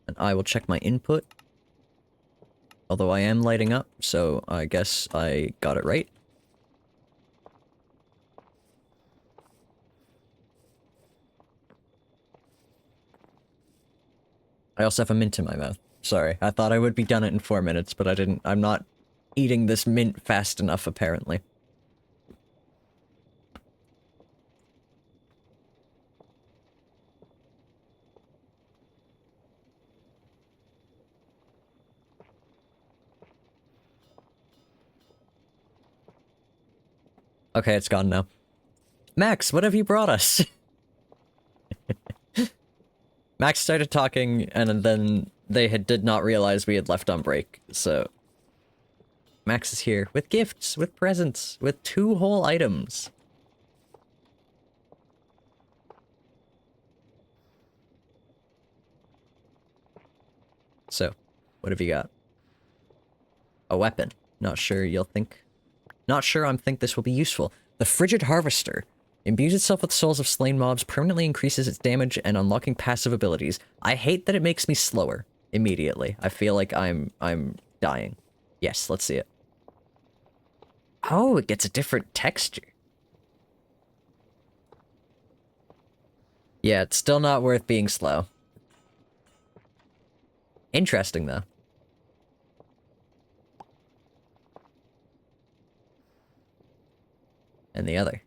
And I will check my input. Although I am lighting up, so I guess I got it right. I also have a mint in my mouth. Sorry, I thought I would be done it in 4 minutes, but I didn't. I'm not eating this mint fast enough, apparently. Okay, it's gone now. Max, what have you brought us? Max started talking, and then they did not realize we had left on break, so... Max is here, with gifts, with presents, with 2 whole items. So, what have you got? A weapon. Not sure you'll think... Not sure I think this will be useful. The Frigid Harvester. Imbues itself with souls of slain mobs, permanently increases its damage, and unlocking passive abilities. I hate that it makes me slower immediately. I feel like I'm dying. Yes, let's see it. Oh, it gets a different texture. Yeah, it's still not worth being slow. Interesting, though. And the other.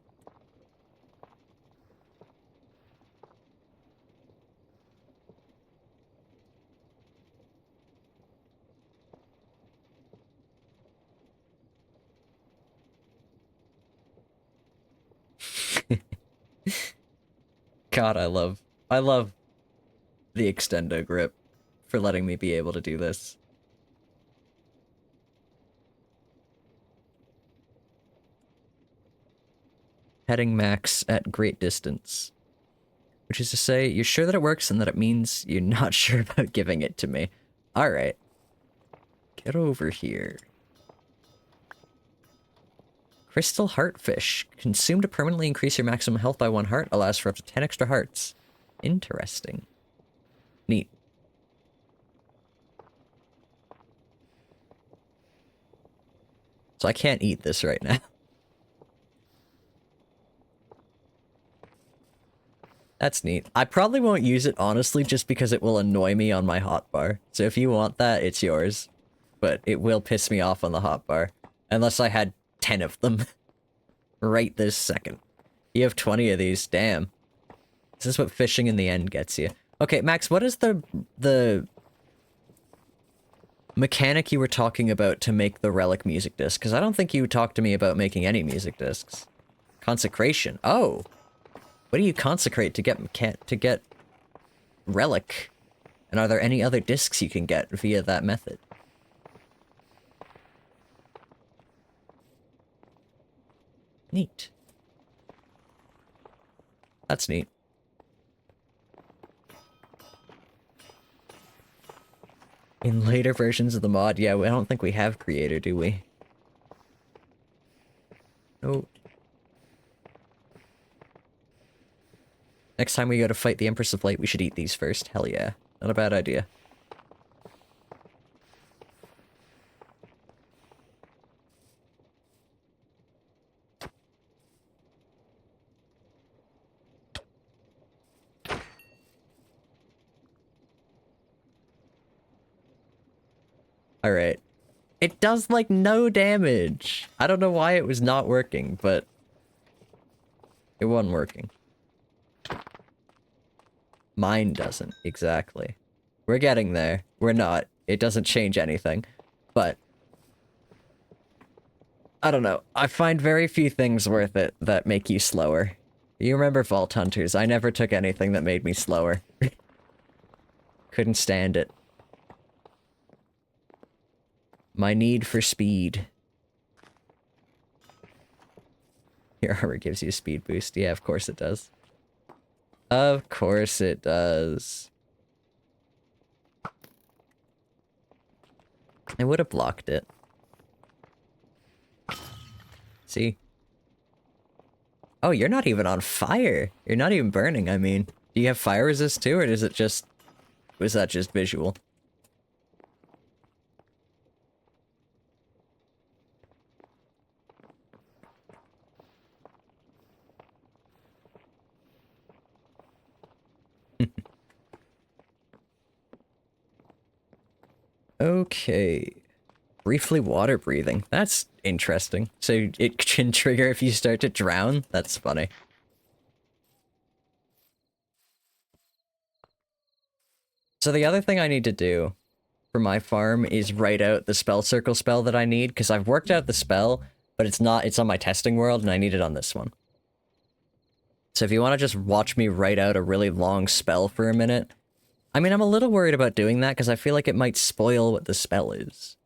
God, I love the extendo grip for letting me be able to do this. Heading max at great distance. Which is to say, you're sure that it works and that it means you're not sure about giving it to me. Alright. Get over here. Crystal Heartfish. Consumed to permanently increase your maximum health by 1 heart. Allows for up to 10 extra hearts. Interesting. Neat. So I can't eat this right now. That's neat. I probably won't use it, honestly, just because it will annoy me on my hotbar. So if you want that, it's yours. But it will piss me off on the hotbar. Unless I had 10 of them. Right this second. You have 20 of these, damn. This is what fishing in the end gets you. Okay, Max, what is the mechanic you were talking about to make the relic music disc? Because I don't think you talked to me about making any music discs. Consecration. Oh! What do you consecrate to get relic? And are there any other discs you can get via that method? Neat. That's neat. In later versions of the mod, yeah, I don't think we have creator, do we? No. Next time we go to fight the Empress of Light, we should eat these first. Hell yeah. Not a bad idea. Alright. It does, like, no damage. I don't know why it was not working, but... it wasn't working. Mine doesn't, exactly. We're getting there. We're not. It doesn't change anything. But... I don't know. I find very few things worth it that make you slower. You remember Vault Hunters. I never took anything that made me slower. Couldn't stand it. My need for speed. Your armor gives you a speed boost. Yeah, of course it does. Of course it does. I would have blocked it. See? Oh, you're not even on fire. You're not even burning, I mean. Do you have fire resist too, or is it just... was that just visual? Okay. Briefly water breathing. That's interesting. So it can trigger if you start to drown? That's funny. So the other thing I need to do for my farm is write out the spell circle spell that I need, because I've worked out the spell, but it's on my testing world, and I need it on this one. So if you want to just watch me write out a really long spell for a minute... I mean, I'm a little worried about doing that, because I feel like it might spoil what the spell is.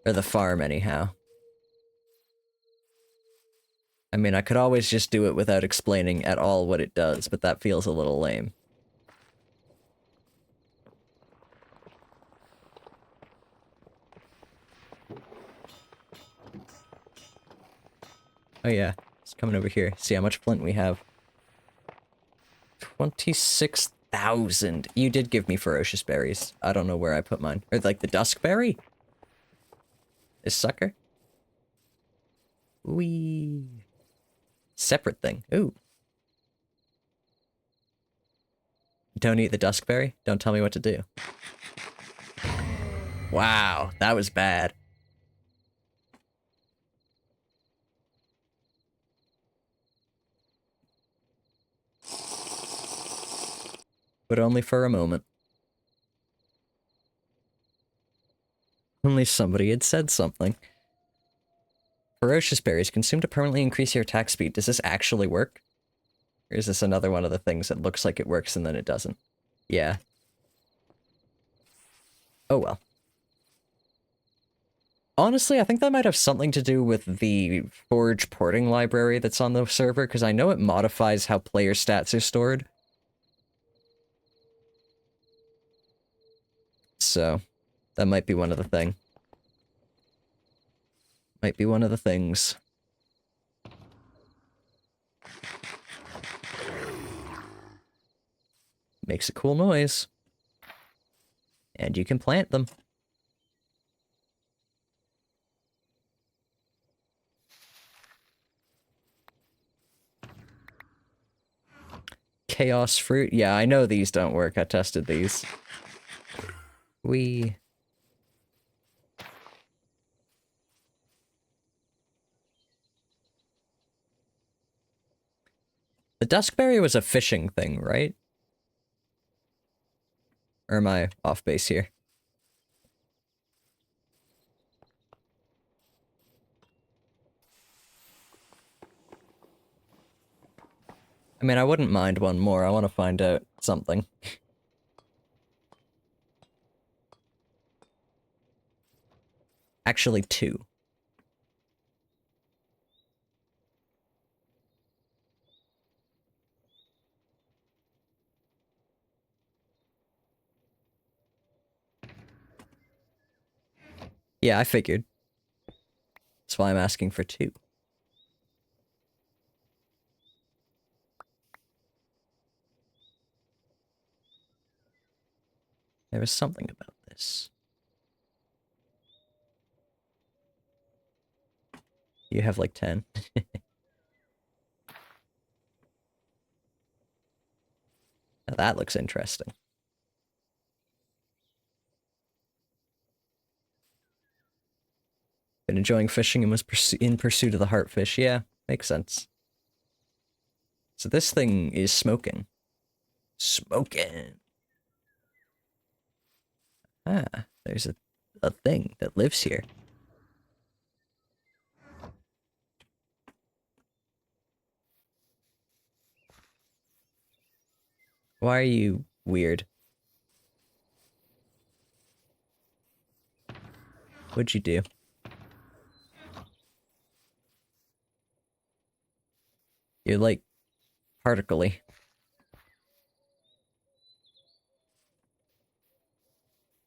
Or the farm, anyhow. I mean, I could always just do it without explaining at all what it does, but that feels a little lame. Oh yeah, it's coming over here. See how much flint we have. 26,000. You did give me ferocious berries. I don't know where I put mine. Or like the duskberry? This sucker? Wee. Separate thing. Ooh. Don't eat the duskberry? Don't tell me what to do. Wow, that was bad. But only for a moment. Only somebody had said something. Ferocious berries consumed to permanently increase your attack speed. Does this actually work? Or is this another one of the things that looks like it works and then it doesn't? Yeah. Oh well. Honestly, I think that might have something to do with the Forge porting library that's on the server, because I know it modifies how player stats are stored. So, that might be one of the thing. Might be one of the things. Makes a cool noise. And you can plant them. Chaos fruit. Yeah, I know these don't work. I tested these. The duskberry was a fishing thing, right? Or am I off base here? I mean, I wouldn't mind one more. I want to find out something. Actually, two. Yeah, I figured. That's why I'm asking for two. There was something about this. You have like 10. Now that looks interesting. Been enjoying fishing and was in pursuit of the heartfish. Yeah, makes sense. So this thing is smoking. Smoking. Ah, there's a thing that lives here. Why are you weird? What'd you do? You're like particle-y.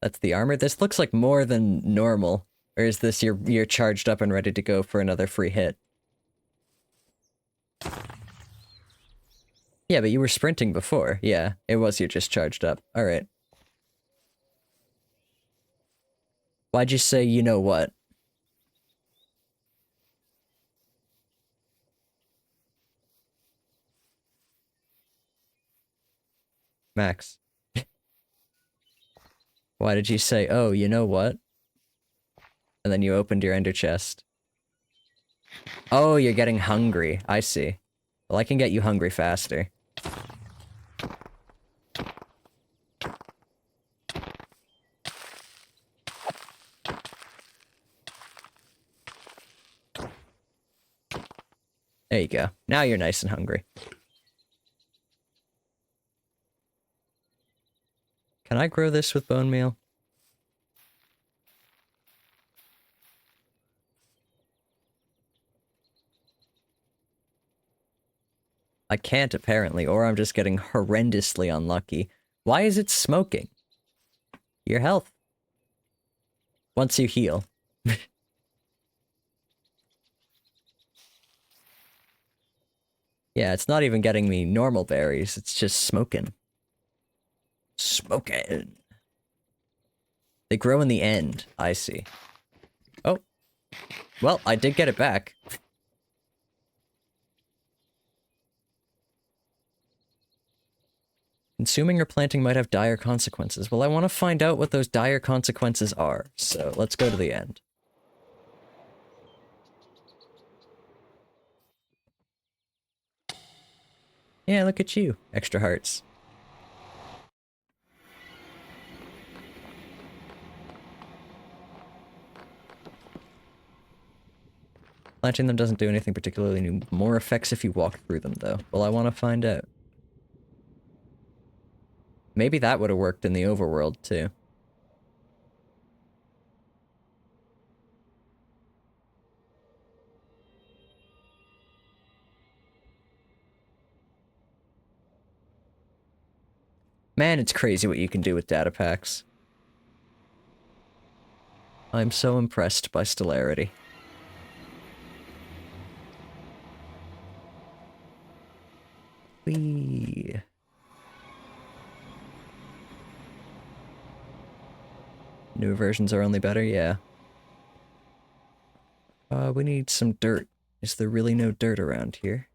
That's the armor? This looks like more than normal. Or is this you're charged up and ready to go for another free hit? Yeah, but you were sprinting before. Yeah, it was you're just charged up. Alright. Why'd you say you know what? Max. Why did you say, oh, you know what? And then you opened your ender chest. Oh, you're getting hungry. I see. Well, I can get you hungry faster. There you go. Now you're nice and hungry. Can I grow this with bone meal? I can't, apparently, or I'm just getting horrendously unlucky. Why is it smoking? Your health. Once you heal. Yeah, it's not even getting me normal berries, it's just smoking. Smoking. They grow in the end, I see. Oh. Well, I did get it back. Consuming or planting might have dire consequences. Well, I want to find out what those dire consequences are, so let's go to the end. Yeah, look at you. Extra hearts. Planting them doesn't do anything particularly new. More effects if you walk through them, though. Well, I want to find out. Maybe that would have worked in the overworld, too. Man, it's crazy what you can do with data packs. I'm so impressed by Stellarity. Whee. Newer versions are only better, yeah. We need some dirt. Is there really no dirt around here?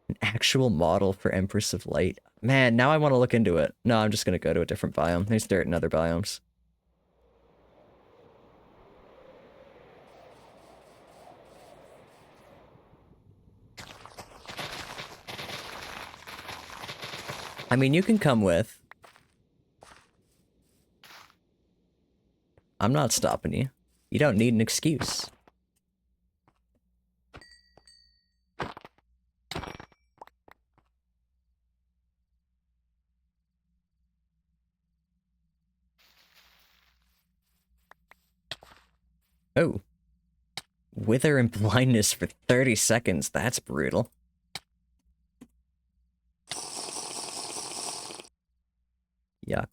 An actual model for Empress of Light? Man, now I want to look into it. No, I'm just gonna go to a different biome. There's dirt in other biomes. I mean, you can come with. I'm not stopping you. You don't need an excuse. Oh. Wither and blindness for 30 seconds. That's brutal. Yuck.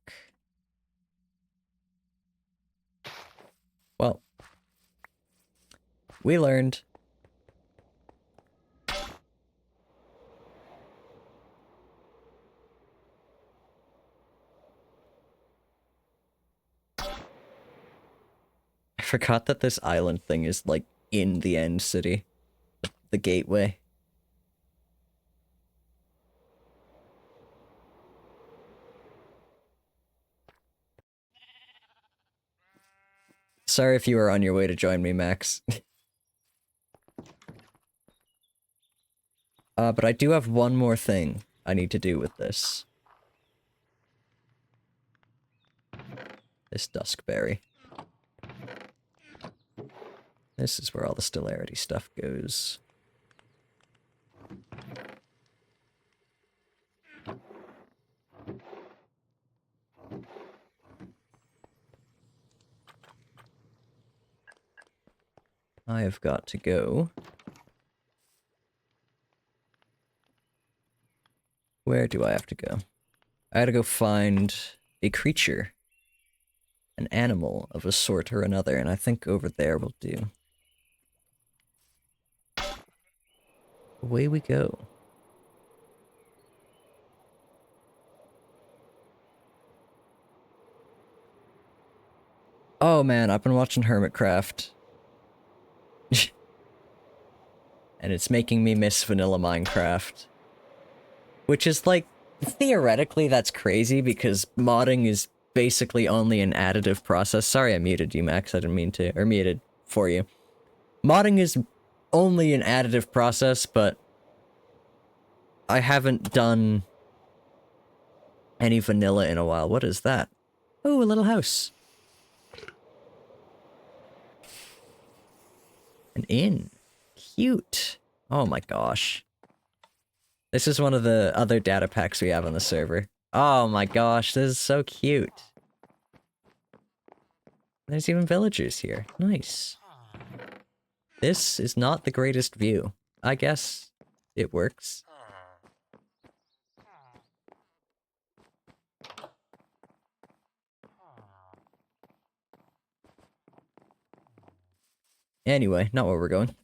Well. We learned. I forgot that this island thing is, like, in the end city. The gateway. Sorry if you were on your way to join me, Max. But I do have one more thing I need to do with this. This duskberry. This is where all the Stellarity stuff goes. I have got to go. Where do I have to go? I gotta go find a creature. An animal of a sort or another, and I think over there will do. Away we go. Oh man, I've been watching Hermitcraft. And it's making me miss vanilla Minecraft. Which is like, theoretically that's crazy because modding is basically only an additive process. Sorry I muted you, Max, I didn't mean to. Or muted for you. Modding is only an additive process, but I haven't done any vanilla in a while. What is that? Oh, a little house. An inn. Cute. Oh my gosh. This is one of the other data packs we have on the server. Oh my gosh, this is so cute. There's even villagers here. Nice. This is not the greatest view. I guess it works. Anyway, not where we're going.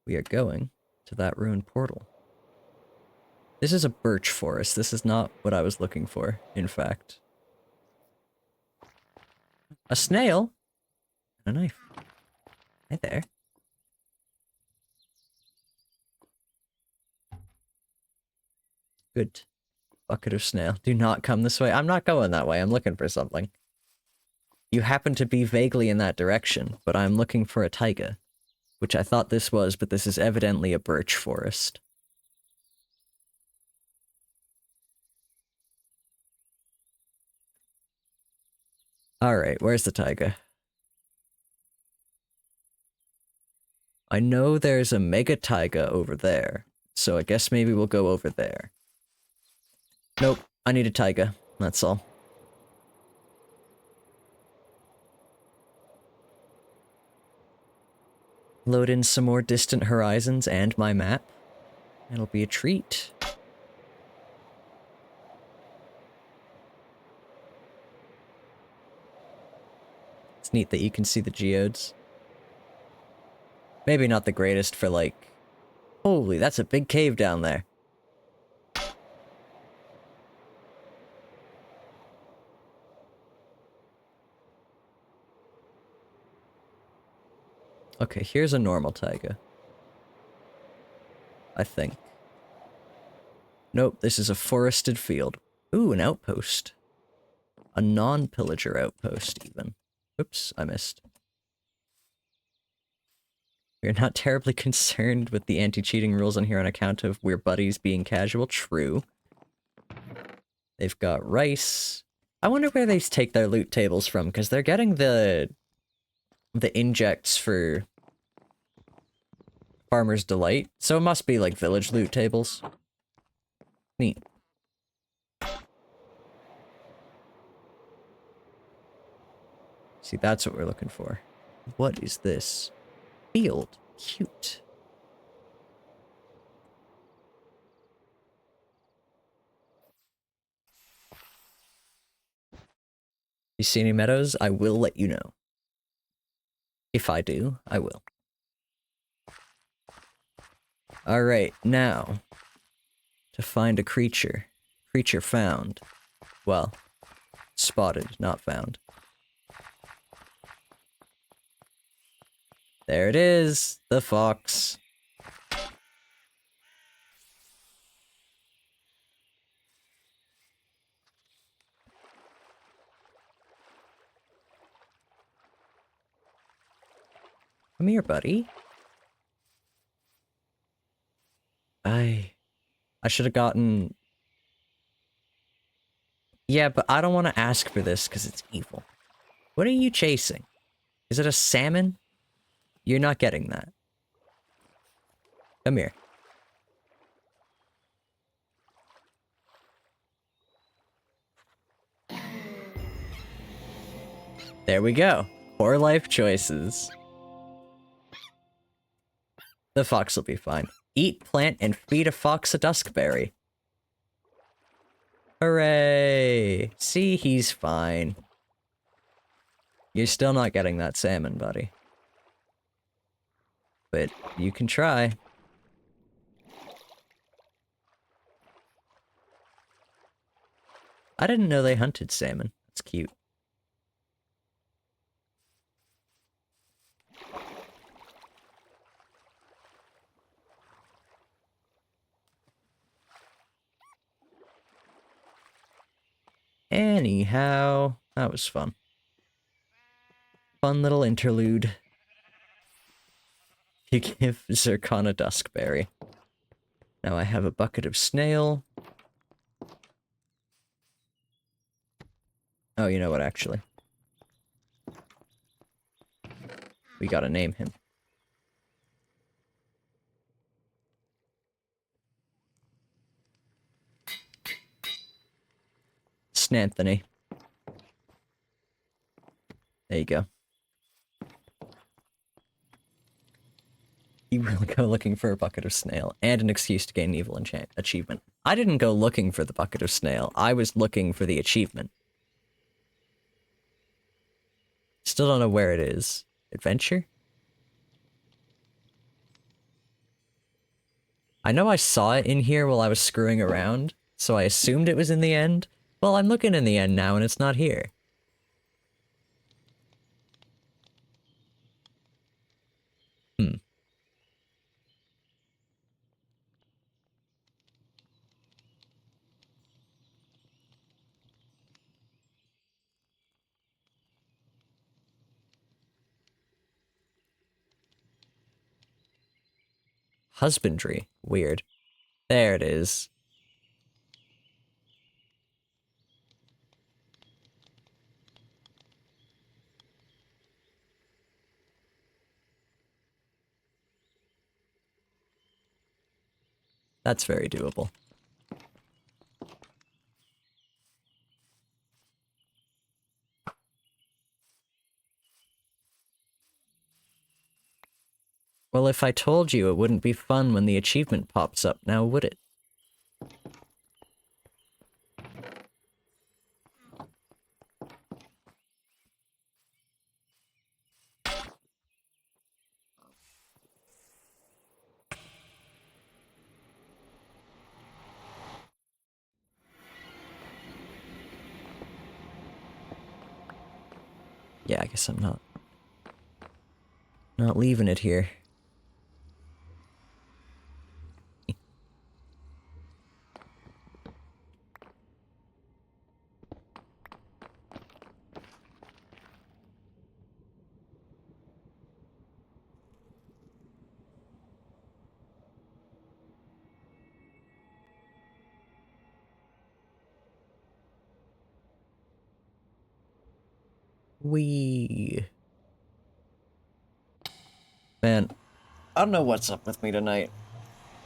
We are going to that ruined portal. This is a birch forest. This is not what I was looking for, in fact. A snail? And a knife. Hi there. Good. Bucket of snail. Do not come this way. I'm not going that way. I'm looking for something. You happen to be vaguely in that direction, but I'm looking for a taiga. Which I thought this was, but this is evidently a birch forest. Alright, where's the taiga? I know there's a mega taiga over there, so I guess maybe we'll go over there. Nope, I need a taiga, that's all. Load in some more distant horizons and my map. It'll be a treat. It's neat that you can see the geodes. Maybe not the greatest for like... Holy, that's a big cave down there. Okay, here's a normal taiga. I think. Nope, this is a forested field. Ooh, an outpost. A non-pillager outpost, even. Oops, I missed. We're not terribly concerned with the anti-cheating rules on here on account of we're buddies being casual. True. They've got rice. I wonder where they take their loot tables from, because they're getting the injects for Farmer's Delight, so it must be like village loot tables. Neat. See, that's what we're looking for. What is this? Field. Cute. You see any meadows? I will let you know. If I do, I will. Alright, now, to find a creature. Creature found. Well, spotted, not found. There it is, the fox. Come here, buddy. I should have gotten... Yeah, but I don't want to ask for this because it's evil. What are you chasing? Is it a salmon? You're not getting that. Come here. There we go. Poor life choices. The fox will be fine. Eat, plant, and feed a fox a duskberry. Hooray! See, he's fine. You're still not getting that salmon, buddy. But you can try. I didn't know they hunted salmon. That's cute. Anyhow, that was fun. Fun little interlude. You give Zircon a duskberry. Now I have a bucket of snail. Oh, you know what, actually. We gotta name him. Snanthony. There you go. You will go looking for a bucket of snail, and an excuse to gain an evil achievement. I didn't go looking for the bucket of snail, I was looking for the achievement. Still don't know where it is. Adventure? I know I saw it in here while I was screwing around, so I assumed it was in the end. Well, I'm looking in the end now and it's not here. Husbandry. Weird. There it is. That's very doable. Well, if I told you it wouldn't be fun when the achievement pops up, now would it? Yeah, I guess I'm not leaving it here. Man, I don't know what's up with me tonight.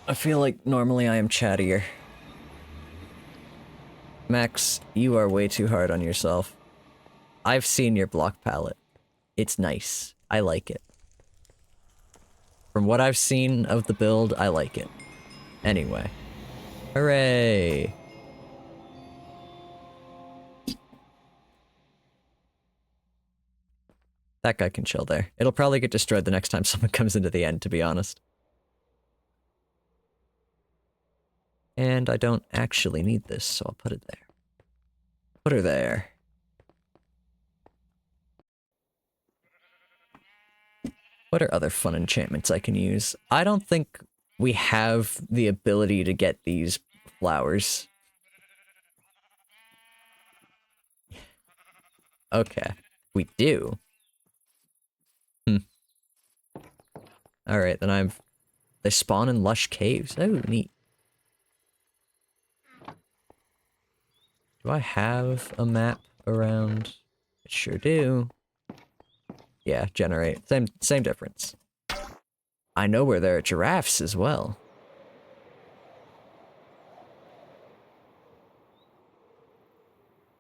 I feel like normally I am chattier. Max, you are way too hard on yourself. I've seen your block palette. It's nice. I like it. From what I've seen of the build, I like it. Anyway. Hooray! That guy can chill there. It'll probably get destroyed the next time someone comes into the end, to be honest. And I don't actually need this, so I'll put it there. Put her there. What are other fun enchantments I can use? I don't think we have the ability to get these flowers. Okay. We do. Alright, then they spawn in lush caves. Oh, neat. Do I have a map around? I sure do. Yeah, generate. Same difference. I know where there are giraffes as well.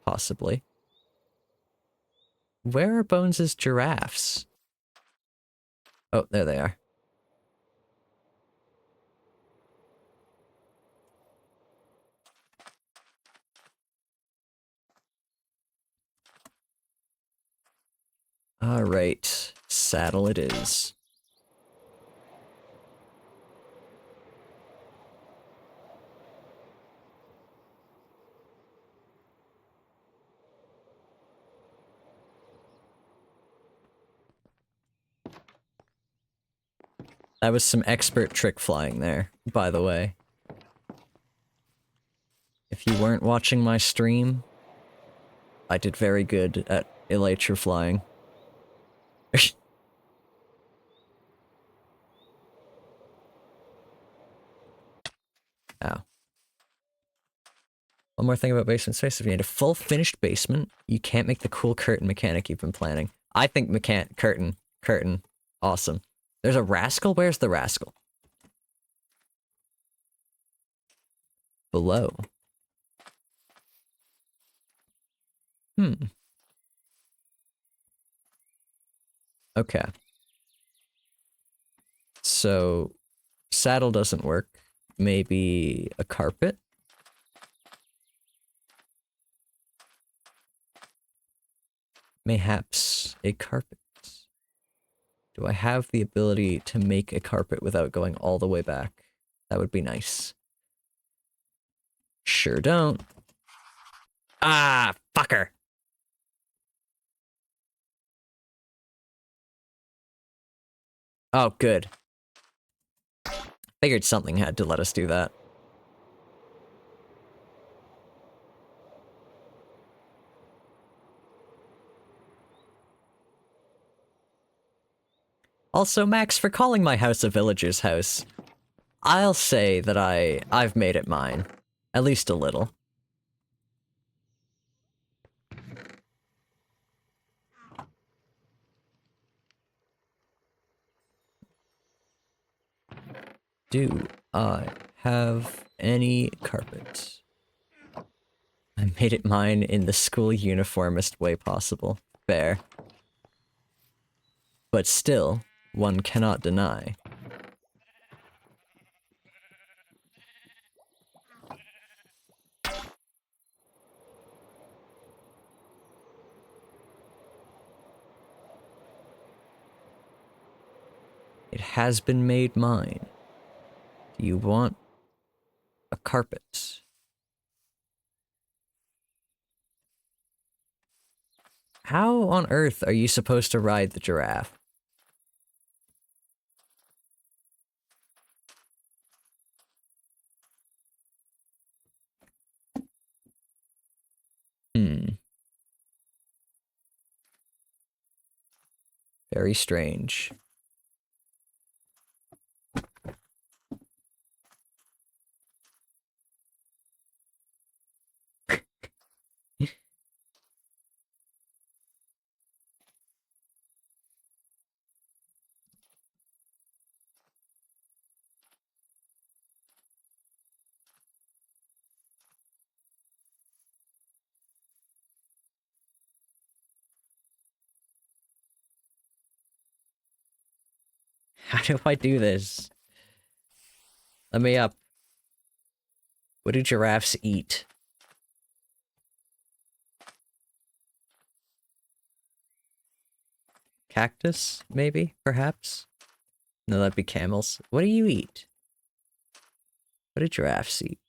Possibly. Where are Bones's giraffes? Oh, there they are. Alright, saddle it is. That was some expert trick flying there, by the way. If you weren't watching my stream, I did very good at elytra flying. Ow. One more thing about basement space. If you need a full finished basement, you can't make the cool curtain mechanic you've been planning. I think curtain, awesome. There's a rascal? Where's the rascal? Below. Okay. So, saddle doesn't work. Maybe a carpet? Mayhaps a carpet. Do I have the ability to make a carpet without going all the way back? That would be nice. Sure don't. Ah, fucker! Oh, good. Figured something had to let us do that. Also, Max, for calling my house a villager's house, I'll say that I've made it mine. At least a little. Do I have any carpet? I made it mine in the school uniformist way possible. Fair. But still, one cannot deny. It has been made mine. Do you want a carpet? How on earth are you supposed to ride the giraffe? Very strange. How do I do this? Let me up. What do giraffes eat? Cactus, maybe? Perhaps? No, that'd be camels. What do you eat? What do giraffes eat?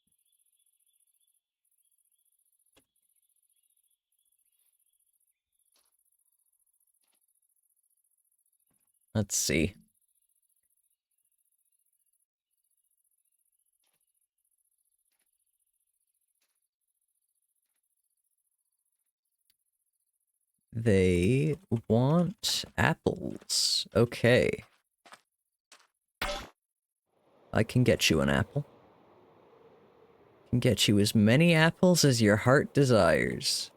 Let's see. They want apples. Okay. I can get you an apple. I can get you as many apples as your heart desires.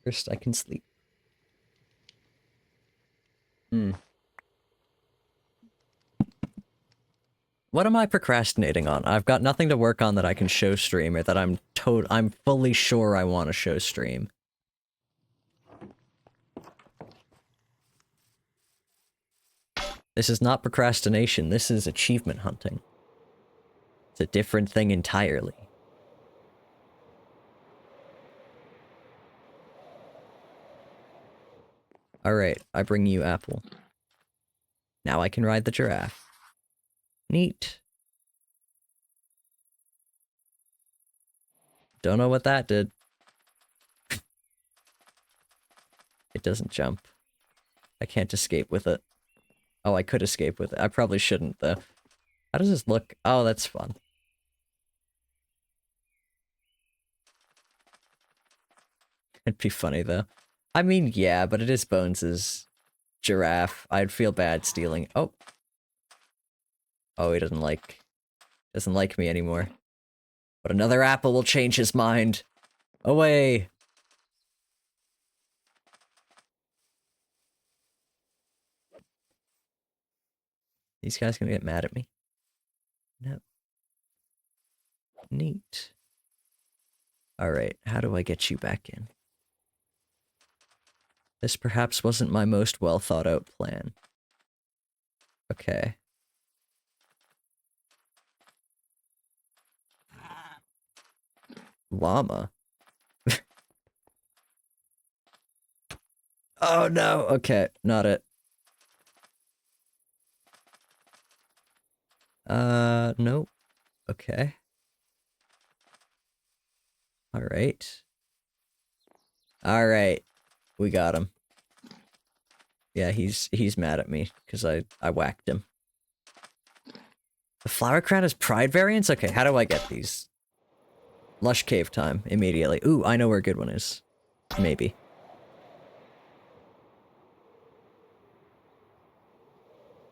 First, I can sleep. What am I procrastinating on? I've got nothing to work on that I can show stream or that I'm fully sure I want to show stream. This is not procrastination, this is achievement hunting. It's a different thing entirely. Alright, I bring you Apple. Now I can ride the giraffe. Neat. Don't know what that did. It doesn't jump. I can't escape with it. Oh, I could escape with it. I probably shouldn't, though. How does this look? Oh, that's fun. It'd be funny, though. I mean, yeah, but it is Bones' giraffe. I'd feel bad stealing. Oh. Oh, he doesn't like me anymore. But another apple will change his mind. Away! These guys gonna get mad at me? No. Neat. Alright, how do I get you back in? This perhaps wasn't my most well thought out plan. Okay. Llama? Oh no, okay, not it. Nope. Okay. Alright. Alright. We got him. Yeah, he's mad at me, because I whacked him. The flower crown is pride variants? Okay, how do I get these? Lush cave time, immediately. Ooh, I know where a good one is. Maybe.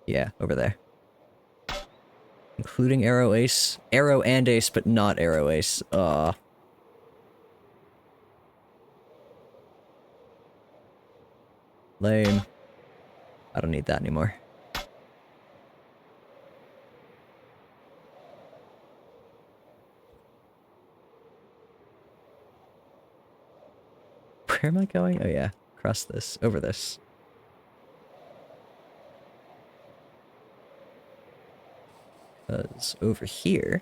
Yeah, over there. Including Arrow Ace. Arrow and Ace, but not Arrow Ace. Lame. I don't need that anymore. Where am I going? Oh yeah, across this, over this. Because over here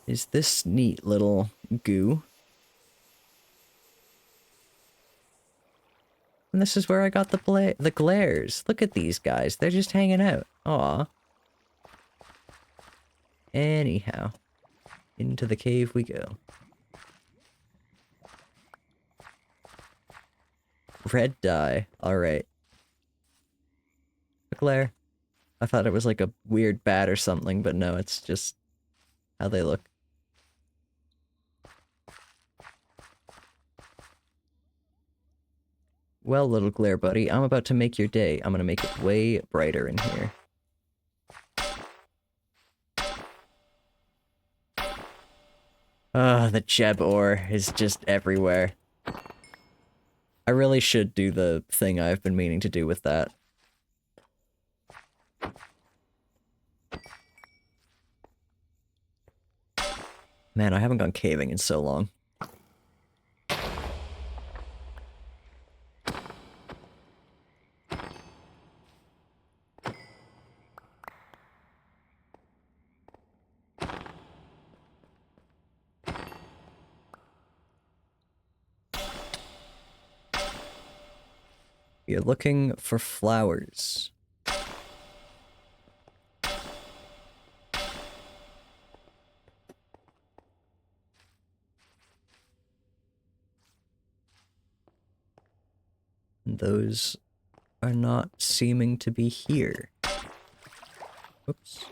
is this neat little goo. And this is where I got the glares. Look at these guys. They're just hanging out. Aw. Anyhow. Into the cave we go. Red dye. Alright. A glare. I thought it was like a weird bat or something, but no, it's just how they look. Well, little glare buddy, I'm about to make your day. I'm gonna make it way brighter in here. The Jeb ore is just everywhere. I really should do the thing I've been meaning to do with that. Man, I haven't gone caving in so long. You're looking for flowers. Those are not seeming to be here. Oops.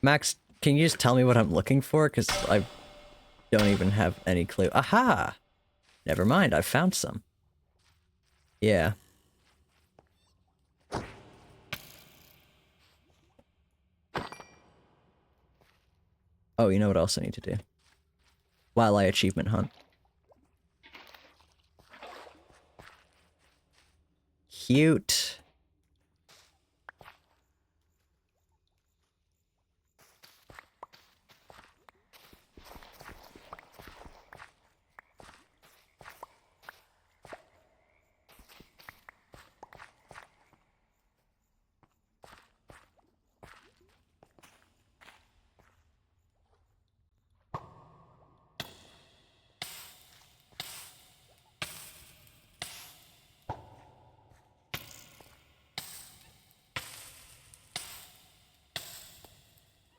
Max, can you just tell me what I'm looking for? Because I don't even have any clue. Aha! Never mind, I found some. Yeah. Oh, you know what else I need to do? While I achievement hunt. cute.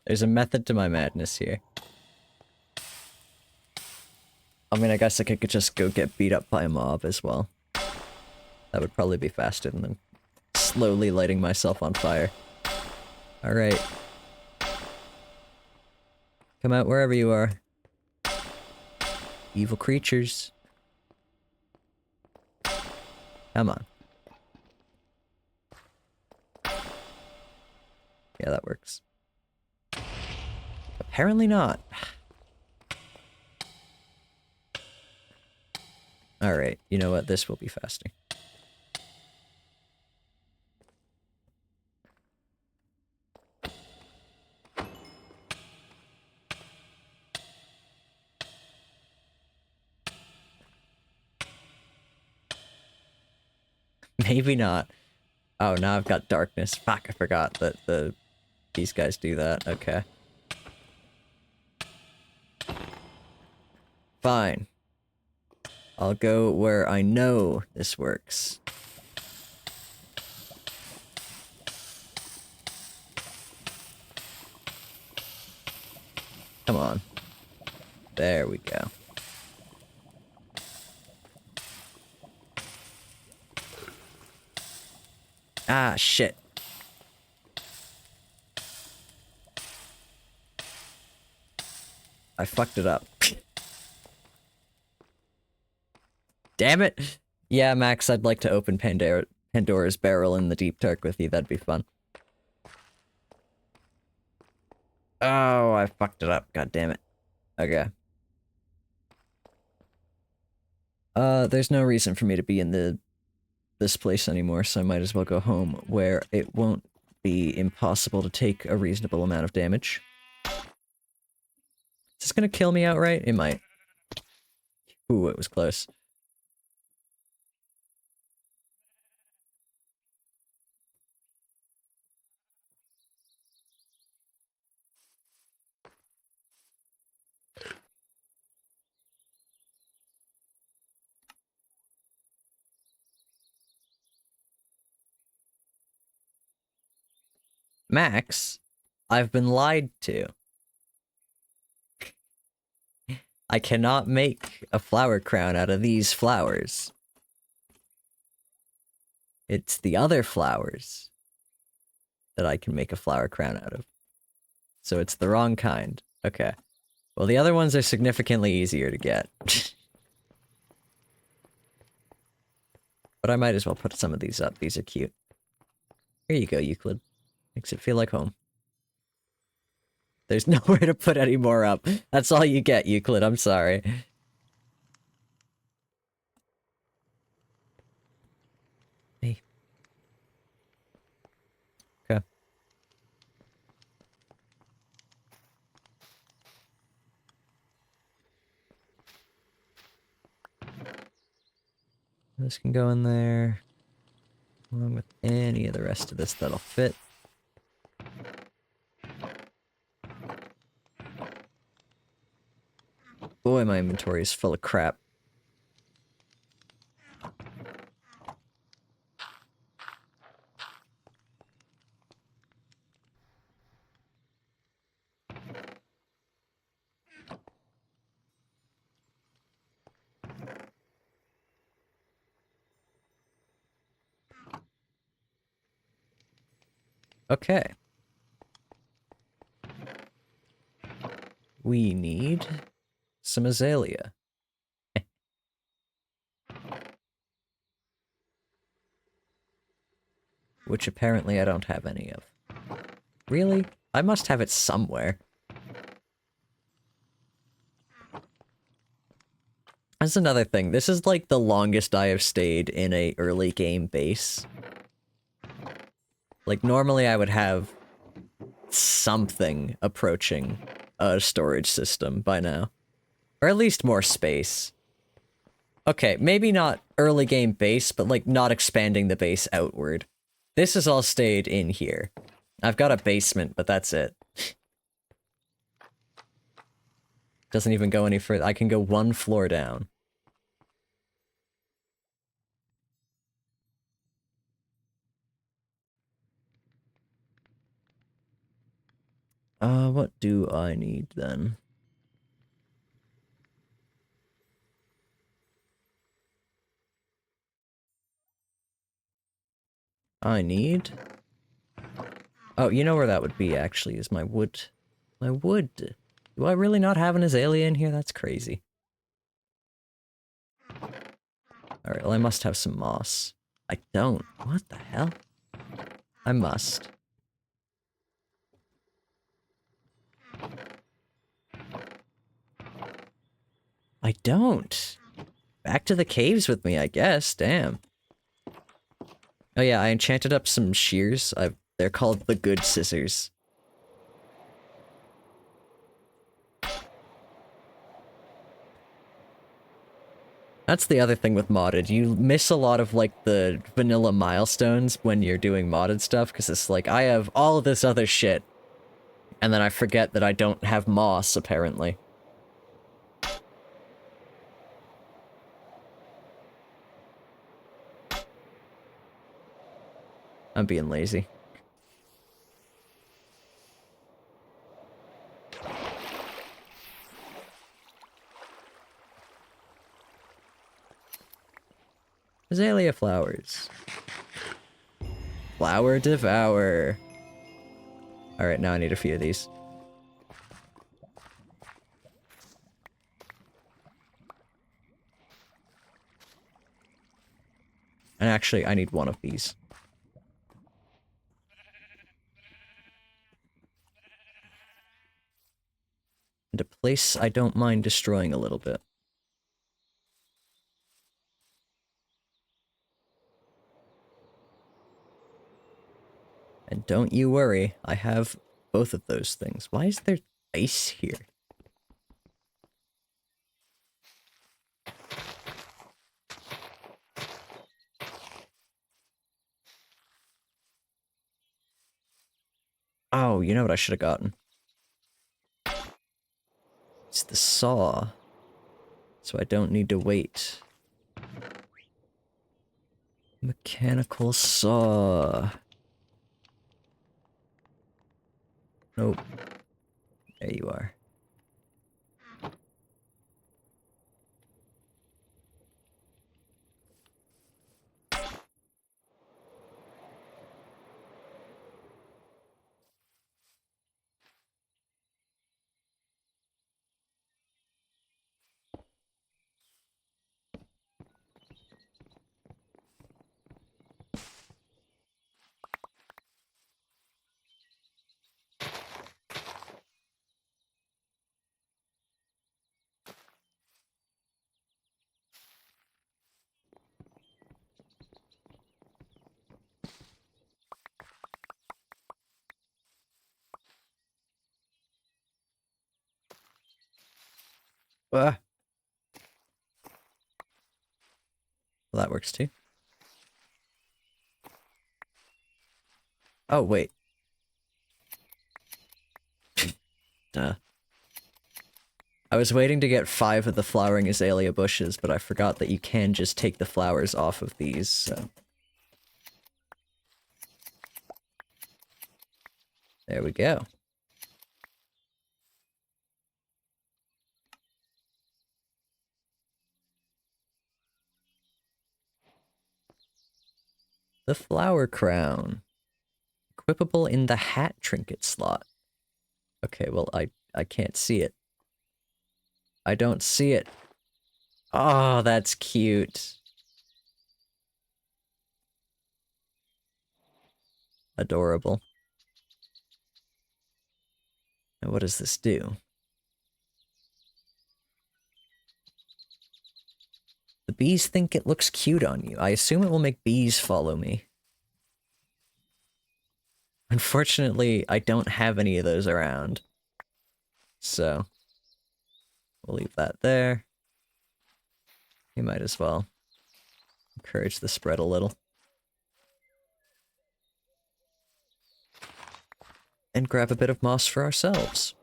There's a method to my madness here. I mean, I guess I could just go get beat up by a mob as well. That would probably be faster than slowly lighting myself on fire. Alright. Come out wherever you are. Evil creatures. Come on. Yeah, that works. Apparently not. Alright, you know what? This will be faster. Maybe not. Oh, now I've got darkness. Fuck, I forgot that these guys do that. Okay. Fine. I'll go where I know this works. Come on. There we go. Ah, shit. I fucked it up. Damn it! Yeah, Max, I'd like to open Pandora's barrel in the Deep Dark with you. That'd be fun. Oh, I fucked it up. God damn it. Okay. There's no reason for me to be in this place anymore, so I might as well go home, where it won't be impossible to take a reasonable amount of damage. Is this gonna kill me outright? It might. Ooh, it was close. Max, I've been lied to. I cannot make a flower crown out of these flowers. It's the other flowers that I can make a flower crown out of. So it's the wrong kind. Okay. Well, the other ones are significantly easier to get. But I might as well put some of these up. These are cute. Here you go, Euclid. Makes it feel like home. There's nowhere to put any more up. That's all you get, Euclid. I'm sorry. Hey. Okay. This can go in there. Along with any of the rest of this that'll fit. Boy, my inventory is full of crap. Okay. We need some azalea. Which apparently I don't have any of. Really? I must have it somewhere. That's another thing. This is like the longest I have stayed in a early game base. Like, normally I would have something approaching a storage system by now. Or at least more space. Okay, maybe not early game base, but like not expanding the base outward. This has all stayed in here. I've got a basement, but that's it. Doesn't even go any further. I can go one floor down. What do I need then? I need... Oh, you know where that would be, actually, is my wood. My wood. Do I really not have an azalea in here? That's crazy. Alright, well, I must have some moss. I don't. What the hell? I must. I don't. Back to the caves with me, I guess. Damn. Oh yeah, I enchanted up some shears. They're called the good scissors. That's the other thing with modded. You miss a lot of, like, the vanilla milestones when you're doing modded stuff, because it's like, I have all of this other shit, and then I forget that I don't have moss, apparently. I'm being lazy. Azalea flowers. Flower devour. Alright, now I need a few of these. And actually, I need one of these. And a place I don't mind destroying a little bit. And don't you worry, I have both of those things. Why is there ice here? Oh, you know what I should have gotten? It's the saw. So I don't need to wait. Mechanical saw. Nope. There you are. Ah. Well, that works too. Oh, wait. Duh. I was waiting to get 5 of the flowering azalea bushes, but I forgot that you can just take the flowers off of these, so... There we go. The flower crown. Equipable in the hat trinket slot. Okay, well, I can't see it. I don't see it. Oh, that's cute. Adorable. And what does this do? The bees think it looks cute on you. I assume it will make bees follow me. Unfortunately, I don't have any of those around. So, we'll leave that there. You might as well encourage the spread a little. And grab a bit of moss for ourselves.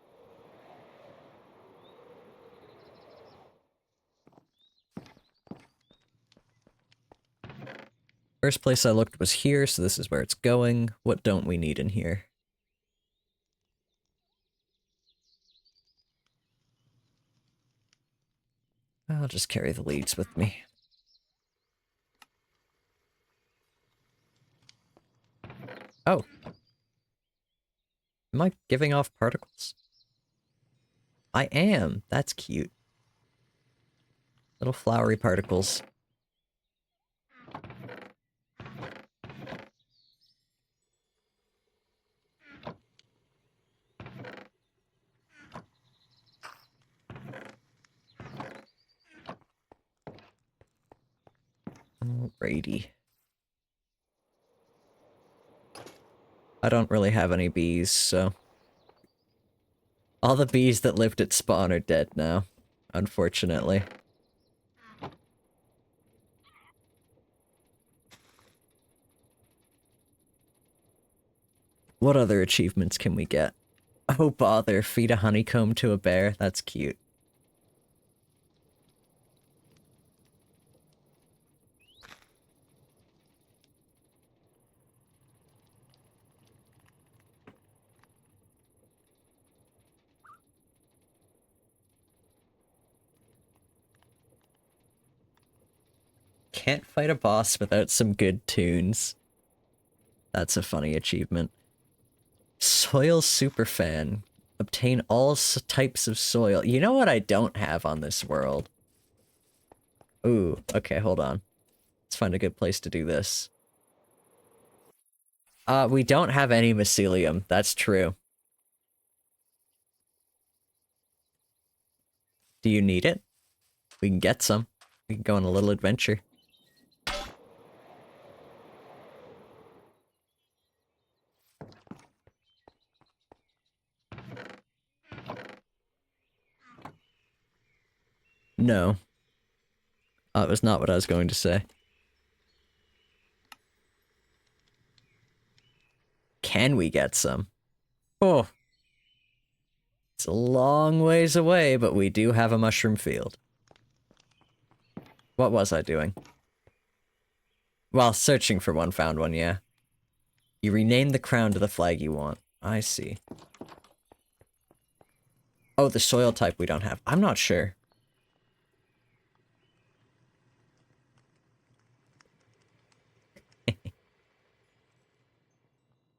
First place I looked was here, so this is where it's going. What don't we need in here? I'll just carry the leads with me. Oh. Am I giving off particles? I am. That's cute. Little flowery particles. Alrighty. I don't really have any bees, so... all the bees that lived at spawn are dead now, unfortunately. What other achievements can we get? Oh bother, feed a honeycomb to a bear? That's cute. Can't fight a boss without some good tunes. That's a funny achievement. Soil Superfan. Obtain all types of soil. You know what I don't have on this world? Ooh, okay, hold on. Let's find a good place to do this. We don't have any mycelium. That's true. Do you need it? We can get some. We can go on a little adventure. No. That was not what I was going to say. Can we get some? Oh. It's a long ways away, but we do have a mushroom field. What was I doing? Well, searching for one, found one, yeah. You rename the crown to the flag you want. I see. Oh, the soil type we don't have. I'm not sure.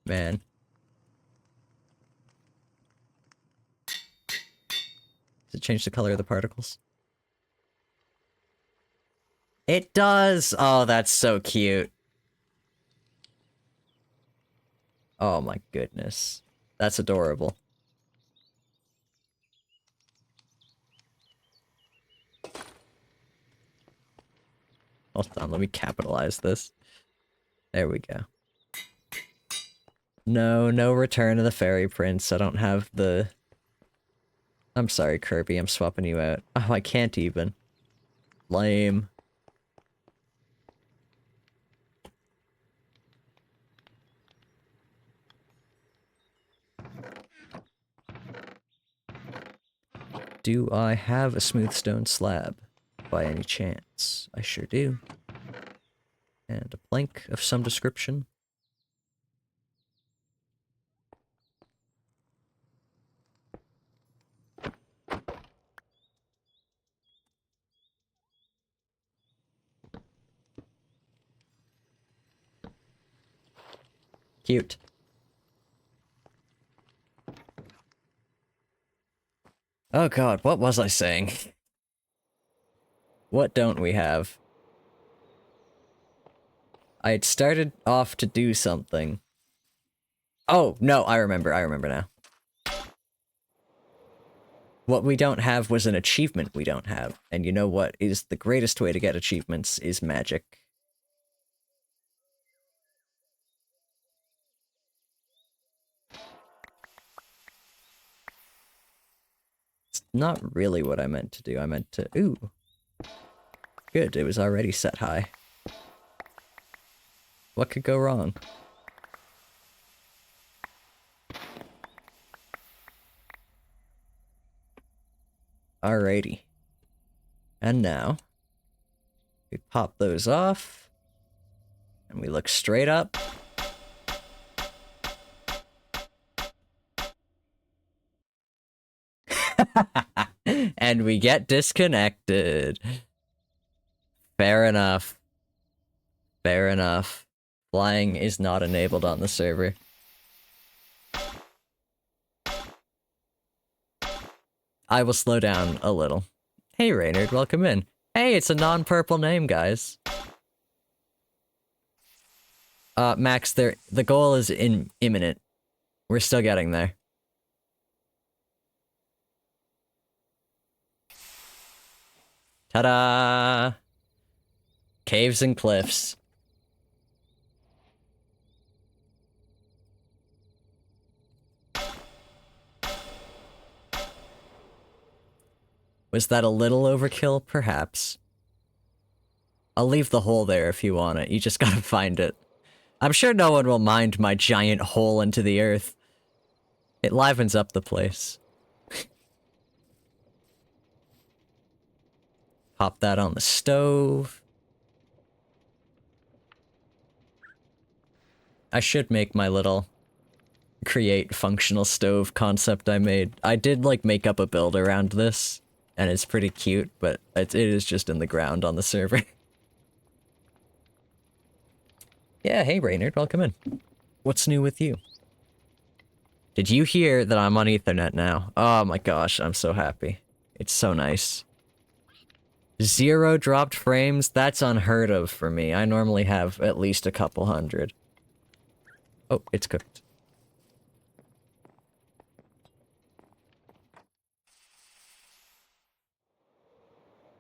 Man. Does it change the color of the particles? It does! Oh, that's so cute. Oh my goodness. That's adorable. Hold on, let me capitalize this. There we go. No, no return of the fairy prince. I don't have the... I'm sorry, Kirby, I'm swapping you out. Oh, I can't even. Lame. Do I have a smooth stone slab? By any chance? I sure do. And a plank of some description. Cute. Oh god, what was I saying? What don't we have? I had started off to do something. Oh, no, I remember now. What we don't have was an achievement we don't have. And you know what is the greatest way to get achievements is magic. It's not really what I meant to do. I meant to... Ooh. Good, it was already set high. What could go wrong? Alrighty. And now, we pop those off, and we look straight up. And we get disconnected. Fair enough. Fair enough. Flying is not enabled on the server. I will slow down a little. Hey, Reynard, welcome in. Hey, it's a non-purple name, guys. Max, the goal is imminent. We're still getting there. Ta-da! Caves and cliffs. Was that a little overkill? Perhaps. I'll leave the hole there if you want it. You just gotta find it. I'm sure no one will mind my giant hole into the earth. It livens up the place. Pop that on the stove. I should make my little create functional stove concept I made. I did like make up a build around this, and it's pretty cute, but it is just in the ground on the server. Yeah, hey Reynard, welcome in. What's new with you? Did you hear that I'm on Ethernet now? Oh my gosh, I'm so happy. It's so nice. 0 dropped frames? That's unheard of for me. I normally have at least a couple hundred. Oh, it's cooked.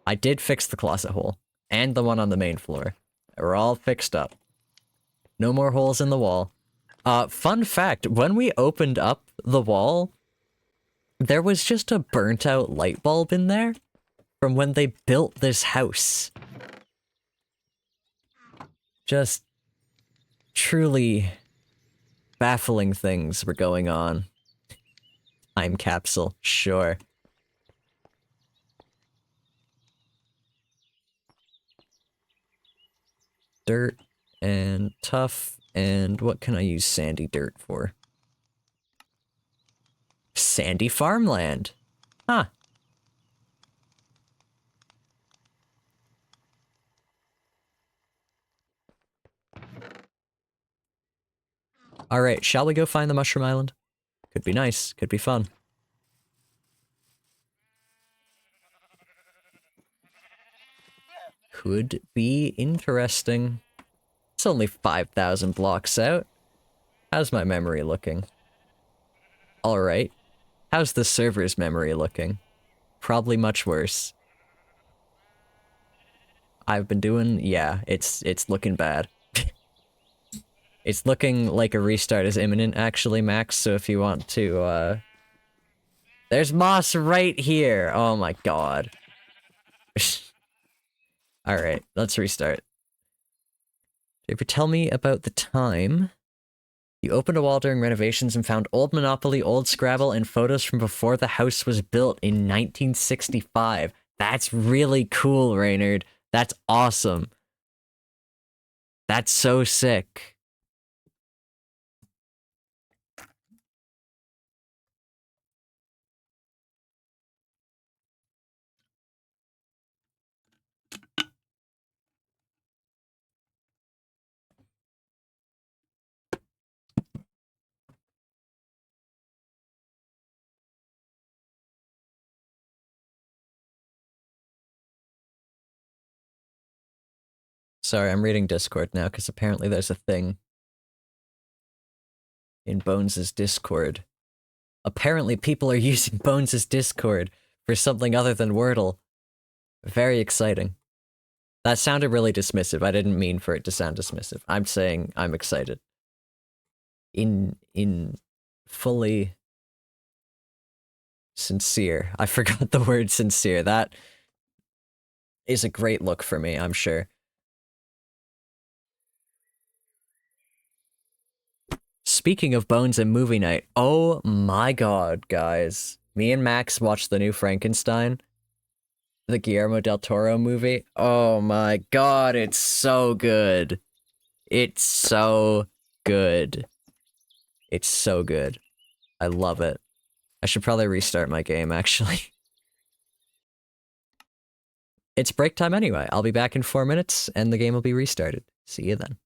I did fix the closet hole. And the one on the main floor. We're all fixed up. No more holes in the wall. Fun fact, when we opened up the wall, there was just a burnt out light bulb in there from when they built this house. Just truly baffling things were going on. Time capsule, sure. Dirt and tough, and what can I use sandy dirt for? Sandy farmland. Huh. Alright, shall we go find the Mushroom Island? Could be nice, could be fun. Could be interesting. It's only 5,000 blocks out. How's my memory looking? Alright. How's the server's memory looking? Probably much worse. I've been doing... yeah, it's looking bad. It's looking like a restart is imminent, actually, Max, so if you want to, there's moss right here! Oh my god. Alright, let's restart. Did you tell me about the time you opened a wall during renovations and found old Monopoly, old Scrabble, and photos from before the house was built in 1965? That's really cool, Reynard. That's awesome. That's so sick. Sorry, I'm reading Discord now, because apparently there's a thing in Bones' Discord Apparently people are using Bones' Discord for something other than Wordle. Very exciting. That sounded really dismissive. I didn't mean for it to sound dismissive. I'm saying I'm excited. In fully sincere. I forgot the word sincere. That is a great look for me, I'm sure. Speaking of Bones and movie night, oh my god, guys. Me and Max watched the new Frankenstein, the Guillermo del Toro movie. Oh my god, it's so good. It's so good. It's so good. I love it. I should probably restart my game, actually. It's break time anyway. I'll be back in 4 minutes, and the game will be restarted. See you then.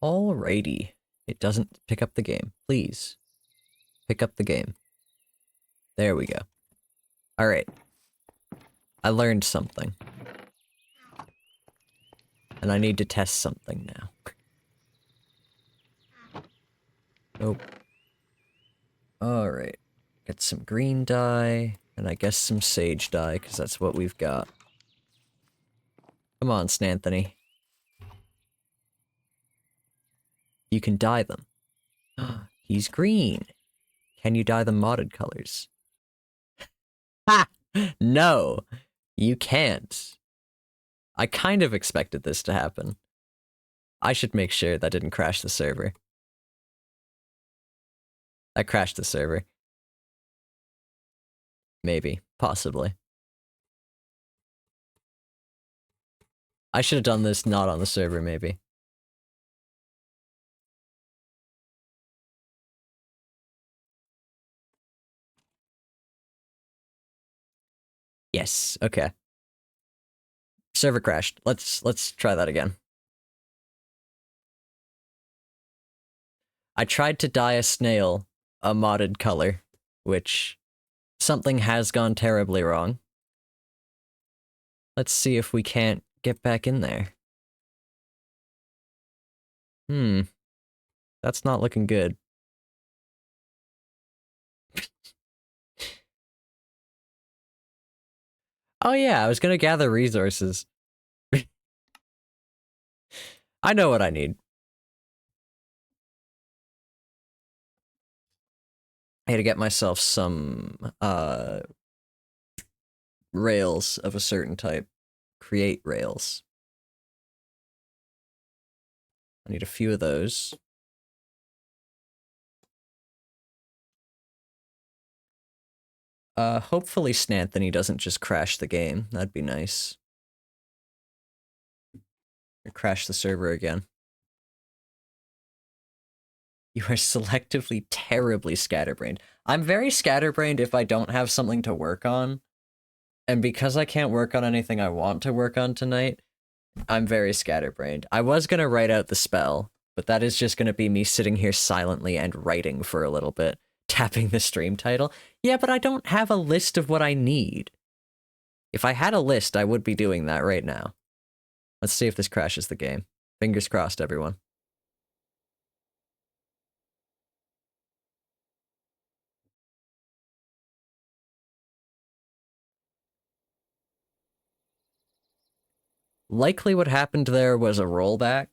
Alrighty. It doesn't pick up the game. Please. Pick up the game. There we go. Alright. I learned something. And I need to test something now. Nope. Alright. Get some green dye, and I guess some sage dye, because that's what we've got. Come on, Snanthony. You can dye them. He's green. Can you dye them modded colors? Ha! No! You can't. I kind of expected this to happen. I should make sure that didn't crash the server. That crashed the server. Maybe. Possibly. I should have done this not on the server, maybe. Yes, okay. Server crashed. Let's try that again. I tried to dye a snail a modded color, which something has gone terribly wrong. Let's see if we can't get back in there. That's not looking good. Oh yeah, I was gonna gather resources. I know what I need. I had to get myself some, rails of a certain type. Create rails. I need a few of those. Hopefully Snanthony doesn't just crash the game. That'd be nice. Or crash the server again. You are selectively terribly scatterbrained. I'm very scatterbrained if I don't have something to work on. And because I can't work on anything I want to work on tonight, I'm very scatterbrained. I was gonna write out the spell, but that is just gonna be me sitting here silently and writing for a little bit, tapping the stream title. Yeah, but I don't have a list of what I need. If I had a list, I would be doing that right now. Let's see if this crashes the game. Fingers crossed, everyone. Likely what happened there was a rollback.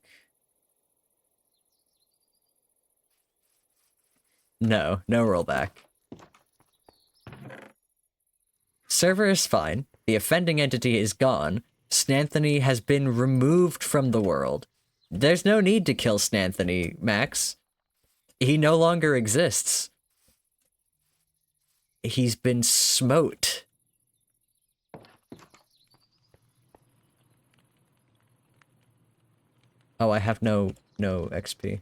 No rollback. Server is fine. The offending entity is gone. Snanthony has been removed from the world. There's no need to kill Snanthony, Max. He no longer exists. He's been smote. Oh, I have no XP.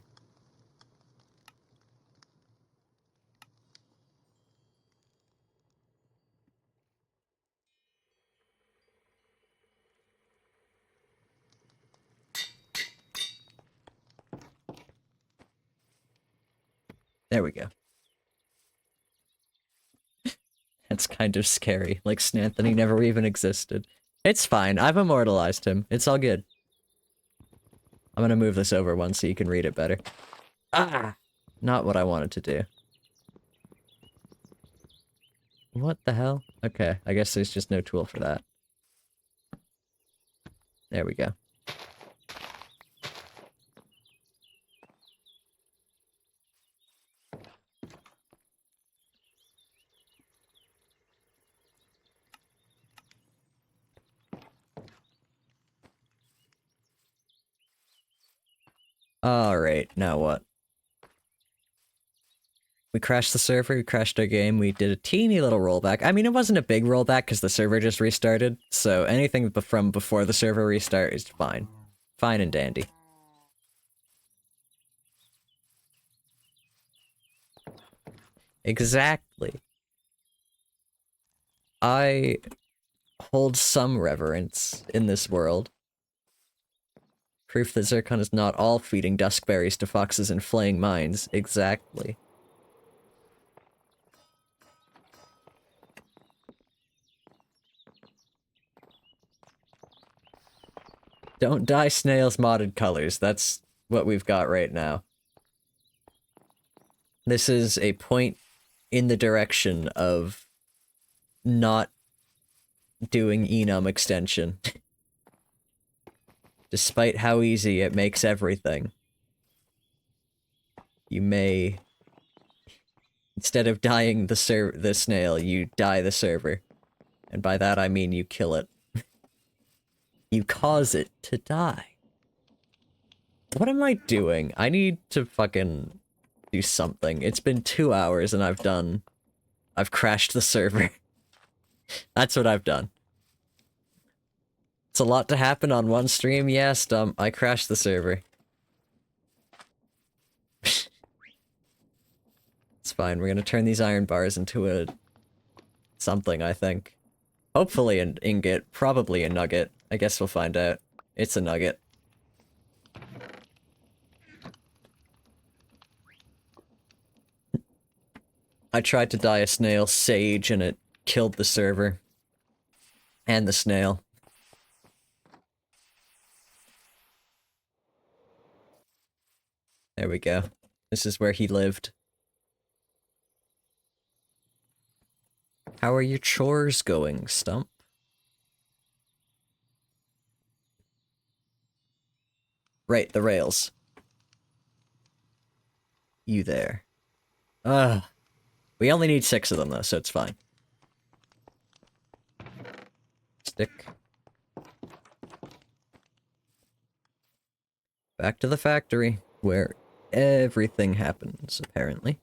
There we go. That's kind of scary. Like Snanthony never even existed. It's fine. I've immortalized him. It's all good. I'm gonna move this over one so you can read it better. Ah! Not what I wanted to do. What the hell? Okay, I guess there's just no tool for that. There we go. Alright, now what? We crashed the server, we crashed our game, we did a teeny little rollback. I mean, it wasn't a big rollback because the server just restarted, so anything from before the server restart is fine. Fine and dandy. Exactly. I hold some reverence in this world Proof that Zircon is not all feeding duskberries to foxes and flaying mines. Exactly. Don't dye snails modded colors. That's what we've got right now. This is a point in the direction of not doing enum extension. Despite how easy it makes everything. You may... Instead of dyeing the snail, you dye the server. And by that I mean you kill it. You cause it to die. What am I doing? I need to fucking do something. It's been 2 hours and I've crashed the server. That's what I've done. It's a lot to happen on one stream. Yeah, Stump, I crashed the server. It's fine, we're gonna turn these iron bars into a... something, I think. Hopefully an ingot, probably a nugget. I guess we'll find out. It's a nugget. I tried to dye a snail sage and it killed the server. And the snail. There we go. This is where he lived. How are your chores going, Stump? Right, the rails. You there. Ugh. We only need 6 of them, though, so it's fine. Stick. Back to the factory, where everything happens, apparently.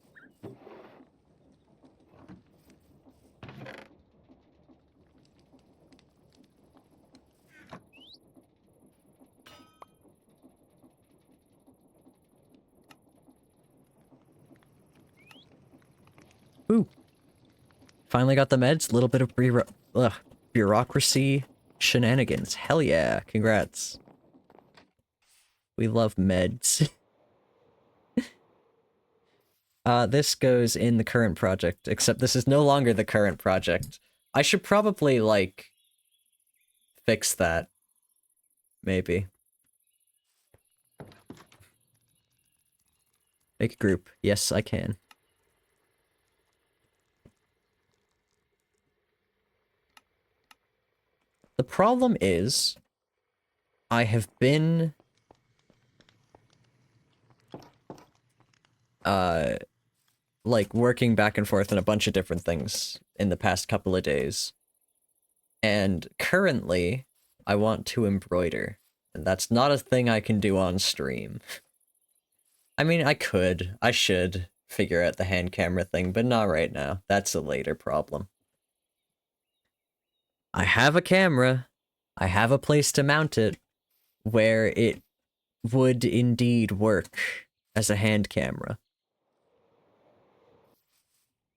Ooh. Finally got the meds. A little bit of bureaucracy shenanigans. Hell yeah. Congrats. We love meds. This goes in the current project, except this is no longer the current project. I should probably, like, fix that. Maybe. Make a group. Yes, I can. The problem is, I have been... like, working back and forth on a bunch of different things in the past couple of days. And currently, I want to embroider. And that's not a thing I can do on stream. I mean, I could. I should figure out the hand camera thing, but not right now. That's a later problem. I have a camera. I have a place to mount it where it would indeed work as a hand camera.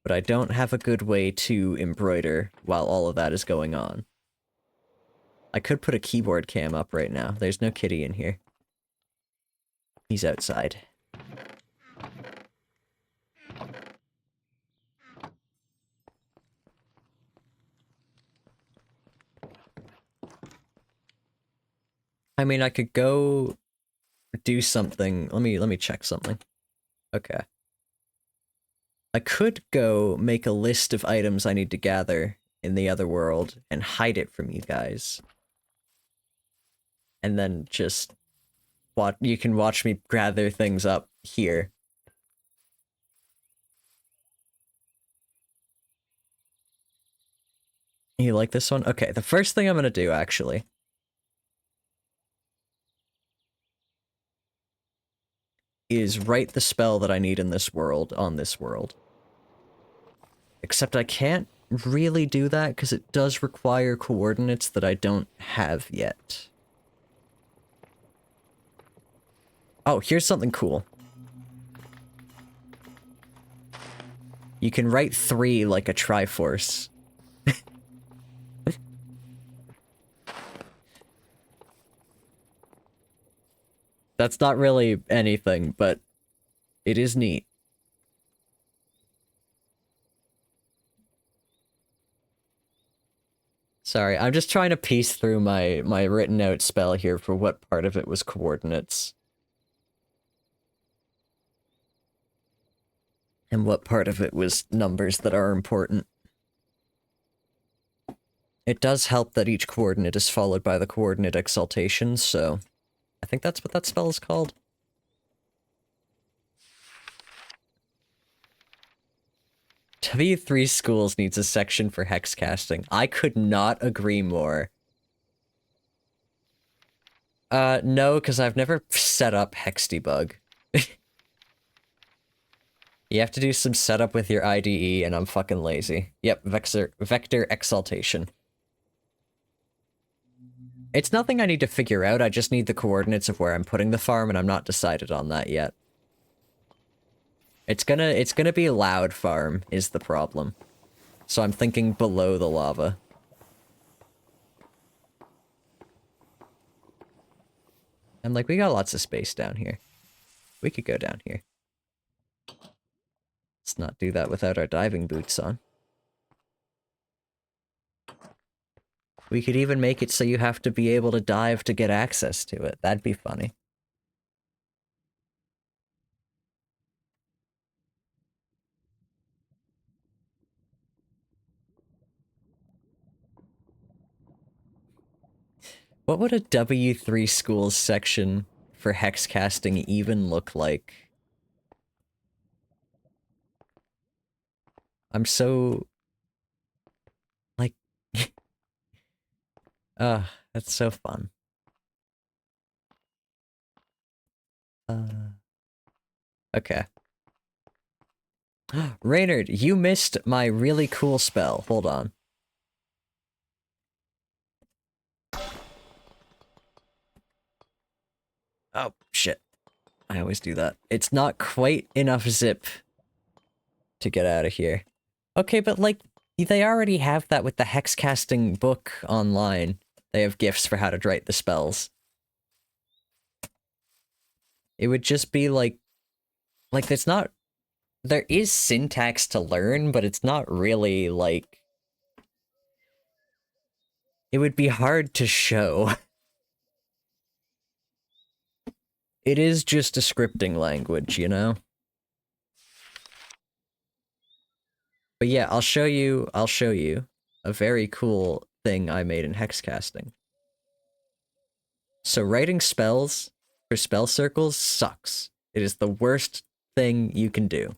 But I don't have a good way to embroider while all of that is going on. I could put a keyboard cam up right now. There's no kitty in here. He's outside. I mean, I could go do something. Let me check something. Okay. I could go make a list of items I need to gather in the other world and hide it from you guys. And then just you can watch me gather things up here. You like this one? Okay, the first thing I'm gonna do, actually, is write the spell that I need in this world, on this world. Except I can't really do that, because it does require coordinates that I don't have yet. Oh, here's something cool. You can write 3 like a Triforce. That's not really anything, but it is neat. Sorry, I'm just trying to piece through my written out spell here for what part of it was coordinates. And what part of it was numbers that are important. It does help that each coordinate is followed by the coordinate exaltation, so I think that's what that spell is called. W3 Schools needs a section for hex casting. I could not agree more. No, because I've never set up hex debug. You have to do some setup with your IDE, and I'm fucking lazy. Yep, vector exaltation. It's nothing I need to figure out, I just need the coordinates of where I'm putting the farm, and I'm not decided on that yet. It's gonna be loud farm, is the problem. So I'm thinking below the lava. And like, we got lots of space down here. We could go down here. Let's not do that without our diving boots on. We could even make it so you have to be able to dive to get access to it. That'd be funny. What would a W3 schools section for hex casting even look like? I'm so... like... that's so fun. Okay. Reynard, you missed my really cool spell. Hold on. Oh, shit. I always do that. It's not quite enough zip to get out of here. Okay, but like, they already have that with the hex casting book online. They have gifts for how to write the spells. It would just be like it's not... There is syntax to learn, but it's not really, like... It would be hard to show. It is just a scripting language, you know? But yeah, I'll show you a very cool thing I made in hexcasting. So writing spells for spell circles sucks. It is the worst thing you can do.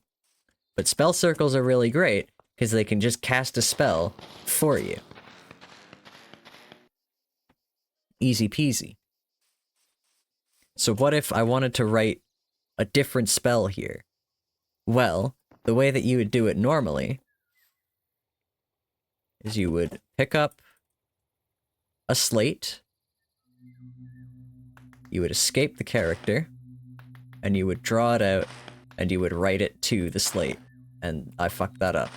But spell circles are really great, because they can just cast a spell for you. Easy peasy. So what if I wanted to write a different spell here? Well, the way that you would do it normally is you would pick up a slate, you would escape the character, and you would draw it out, and you would write it to the slate. And I fucked that up.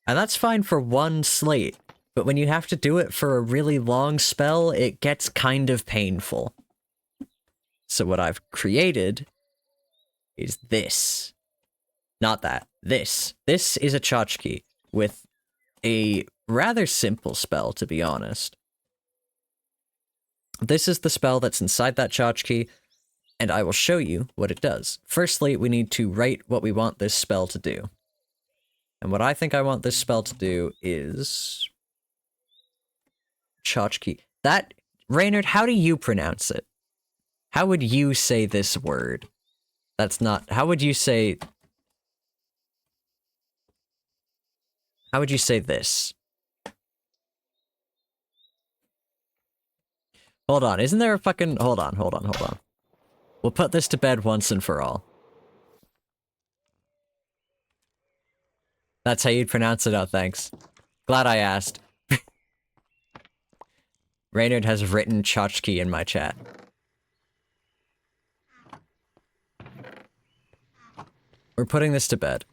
And that's fine for one slate, but when you have to do it for a really long spell, it gets kind of painful. So what I've created is this. Not that. This. This is a tchotchke with a rather simple spell, to be honest. This is the spell that's inside that tchotchke, and I will show you what it does. Firstly, we need to write what we want this spell to do. And what I think I want this spell to do is... tchotchke. That... Reynard, how do you pronounce it? How would you say this word? That's not... How would you say... How would you say this? Hold on, isn't there a fucking... Hold on. We'll put this to bed once and for all. That's how you'd pronounce it, oh thanks. Glad I asked. Reynard has written tchotchke in my chat. We're putting this to bed.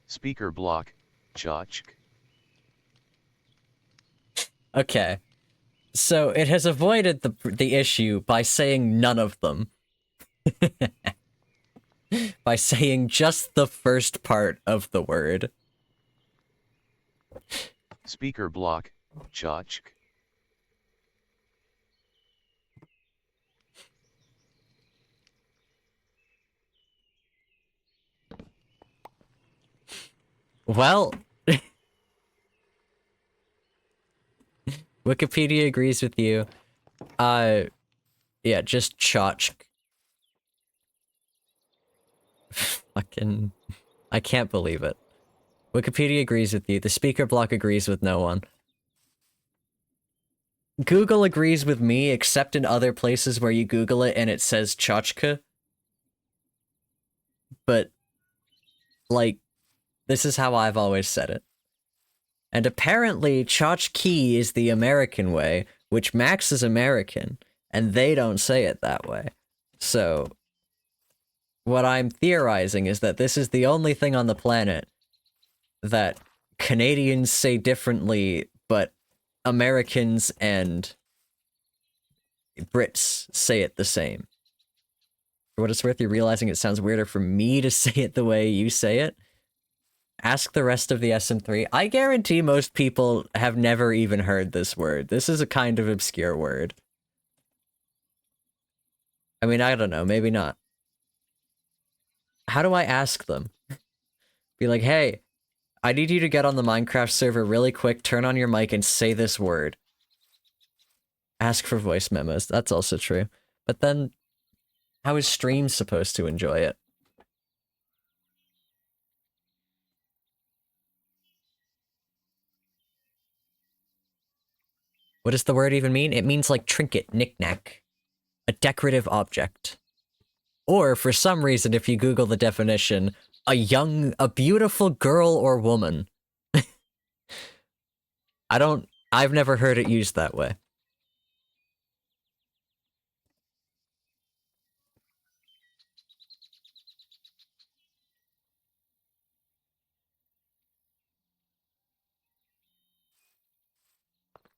Speaker block, Chachk. Okay. So it has avoided the issue by saying none of them. By saying just the first part of the word. Speaker block, Chachk. Well, Wikipedia agrees with you. Yeah, just Chachk. Fucking... I can't believe it. Wikipedia agrees with you. The speaker block agrees with no one. Google agrees with me, except in other places where you Google it and it says Chachka. But, like, this is how I've always said it. And apparently, tchotchke is the American way, which Max is American, and they don't say it that way. So, what I'm theorizing is that this is the only thing on the planet that Canadians say differently, but Americans and Brits say it the same. For what it's worth, you're realizing it sounds weirder for me to say it the way you say it. Ask the rest of the SM3. I guarantee most people have never even heard this word. This is a kind of obscure word. I mean, I don't know, maybe not. How do I ask them? Be like, hey, I need you to get on the Minecraft server really quick, turn on your mic, and say this word. Ask for voice memos, that's also true. But then, how is stream supposed to enjoy it? What does the word even mean? It means like trinket, knickknack. A decorative object. Or, for some reason, if you Google the definition, a beautiful girl or woman. I've never heard it used that way.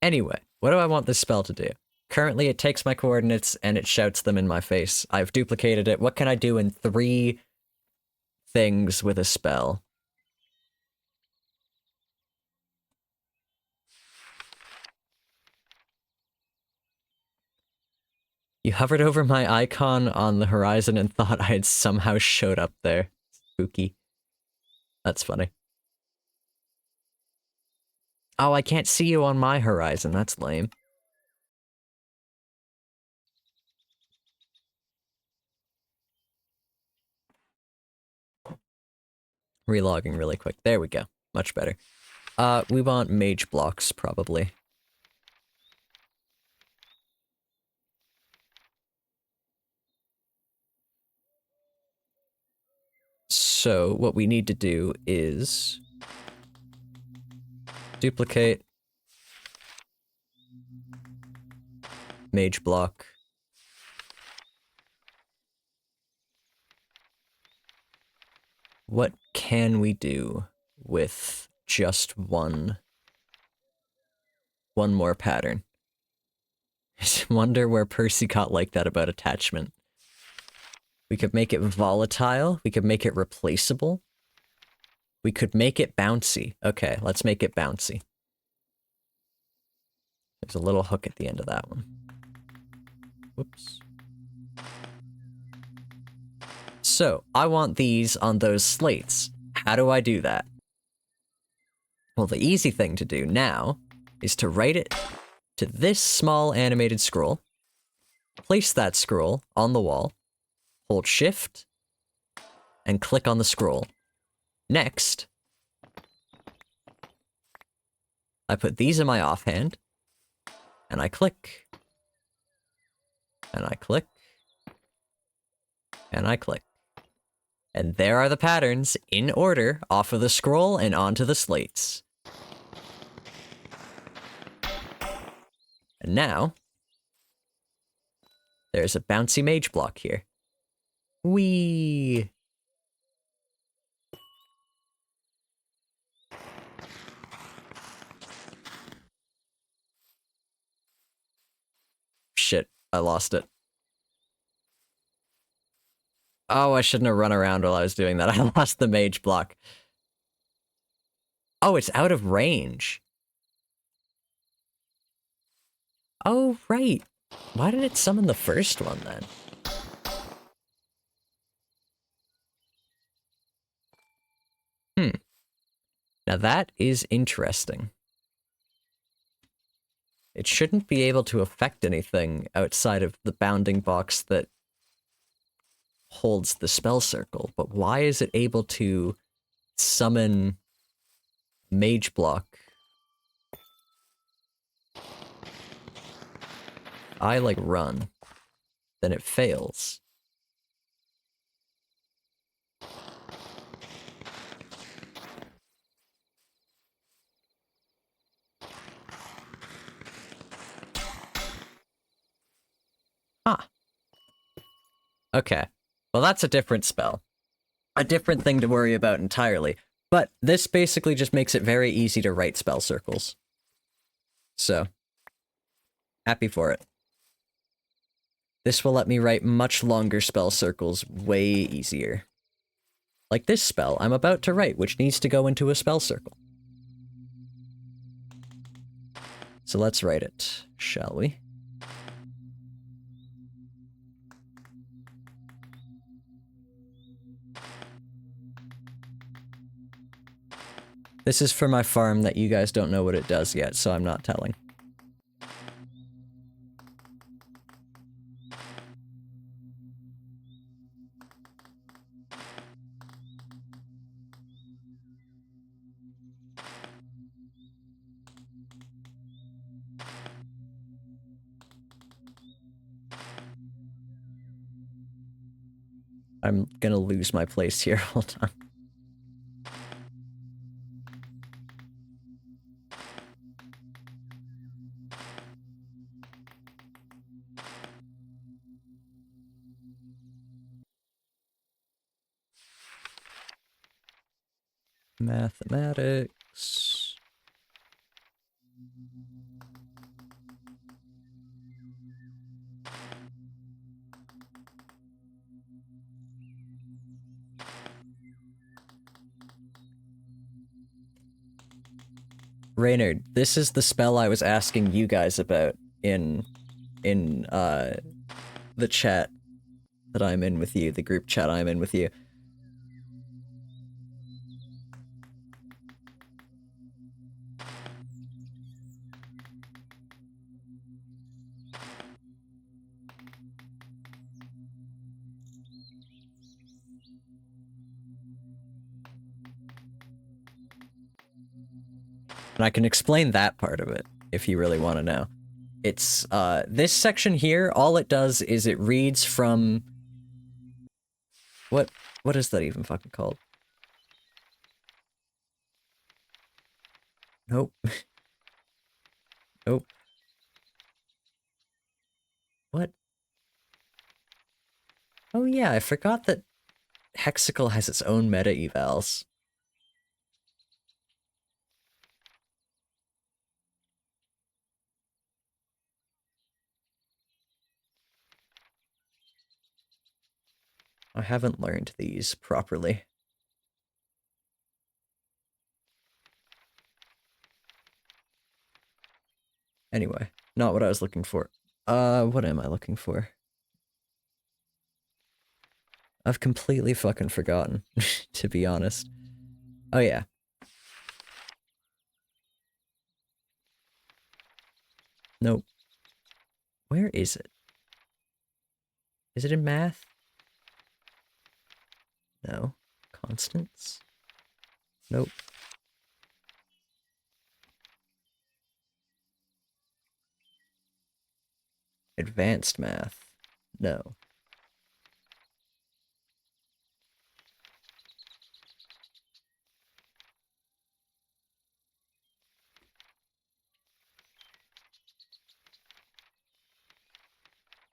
Anyway, what do I want this spell to do? Currently, it takes my coordinates and it shouts them in my face. I've duplicated it. What can I do in 3 things with a spell? You hovered over my icon on the horizon and thought I had somehow showed up there. Spooky. That's funny. Oh, I can't see you on my horizon. That's lame. Relogging really quick. There we go. Much better. We want mage blocks, probably. So, what we need to do is... duplicate. Mage block. What can we do with just one more pattern? I just wonder where Percy got like that about attachment. We could make it volatile. We could make it replaceable. We could make it bouncy. Okay, let's make it bouncy. There's a little hook at the end of that one. Whoops. So, I want these on those slates. How do I do that? Well, the easy thing to do now is to write it to this small animated scroll, place that scroll on the wall, hold shift, and click on the scroll. Next, I put these in my offhand, and I click, and I click, and I click. And there are the patterns, in order, off of the scroll and onto the slates. And now, there's a bouncy mage block here. Whee! I lost it. Oh, I shouldn't have run around while I was doing that. I lost the mage block. Oh, it's out of range. Oh, right. Why did it summon the first one, then? Now that is interesting. It shouldn't be able to affect anything outside of the bounding box that holds the spell circle, but why is it able to summon mage block? I, like, run. Then it fails. Huh. Okay. Well, that's a different spell. A different thing to worry about entirely. But this basically just makes it very easy to write spell circles. So, happy for it. This will let me write much longer spell circles way easier. Like this spell I'm about to write, which needs to go into a spell circle. So let's write it, shall we? This is for my farm that you guys don't know what it does yet, so I'm not telling. I'm gonna lose my place here, hold on. Mathematics. Reynard, this is the spell I was asking you guys about in the chat that I'm in with you, the group chat I'm in with you. And I can explain that part of it, if you really want to know. It's, this section here, all it does is it reads from... What is that even fucking called? Nope. Nope. What? Oh yeah, I forgot that Hexical has its own meta evals. I haven't learned these properly. Anyway, not what I was looking for. What am I looking for? I've completely fucking forgotten, to be honest. Oh yeah. Nope. Where is it? Is it in math? No. Constants? Nope. Advanced math? No.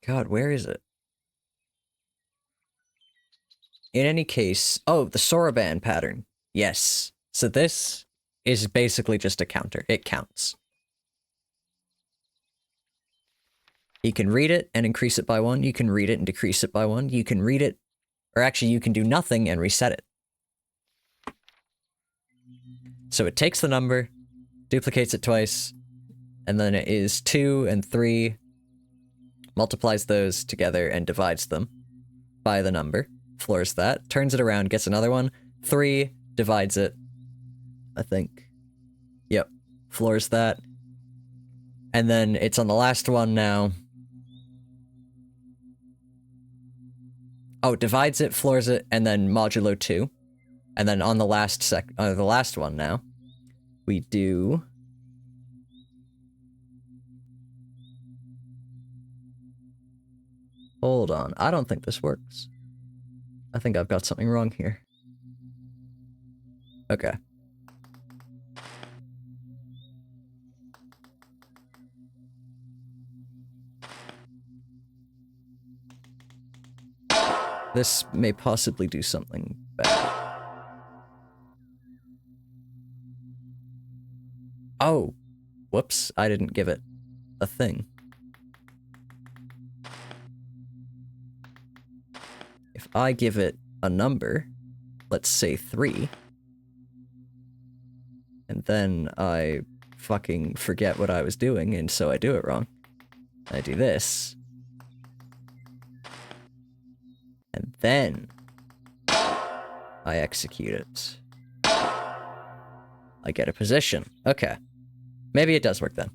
God, where is it? In any case, oh, the Soroban pattern. Yes. So this is basically just a counter. It counts. You can read it and increase it by 1. You can read it and decrease it by 1. You can read it, or actually you can do nothing and reset it. So it takes the number, duplicates it twice, and then it is 2 and 3, multiplies those together and divides them by the number, floors that, turns it around, gets another one, 3, divides it, I think. Yep, floors that. And then it's on the last one now. Oh, divides it, floors it, and then modulo 2. And then on the last the last one now, we do... Hold on, I don't think this works. I think I've got something wrong here. Okay. This may possibly do something bad. Oh! Whoops, I didn't give it a thing. If I give it a number, let's say 3, and then I fucking forget what I was doing, and so I do it wrong. I do this. And then I execute it. I get a position. Okay. Maybe it does work then.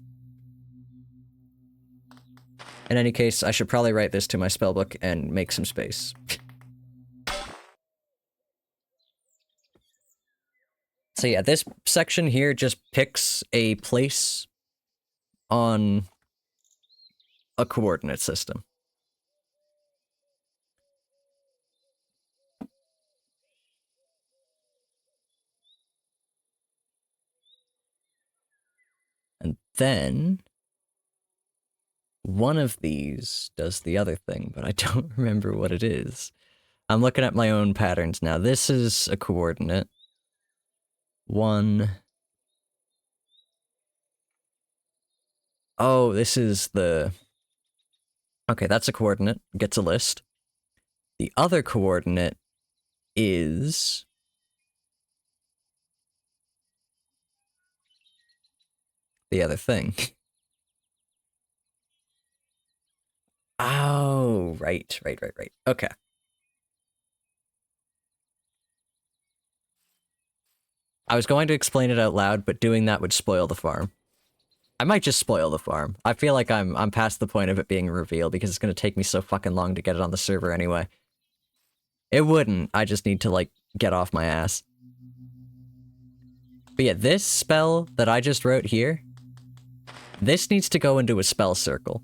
In any case, I should probably write this to my spellbook and make some space. So yeah, this section here just picks a place on a coordinate system. And then one of these does the other thing, but I don't remember what it is. I'm looking at my own patterns now. This is a coordinate. 1. Oh, this is the... Okay, that's a coordinate. Gets a list. The other coordinate is... the other thing. Oh, right. Okay. I was going to explain it out loud, but doing that would spoil the farm. I might just spoil the farm. I feel like I'm past the point of it being a reveal because it's going to take me so fucking long to get it on the server anyway. It wouldn't. I just need to, like, get off my ass. But yeah, this spell that I just wrote here, this needs to go into a spell circle.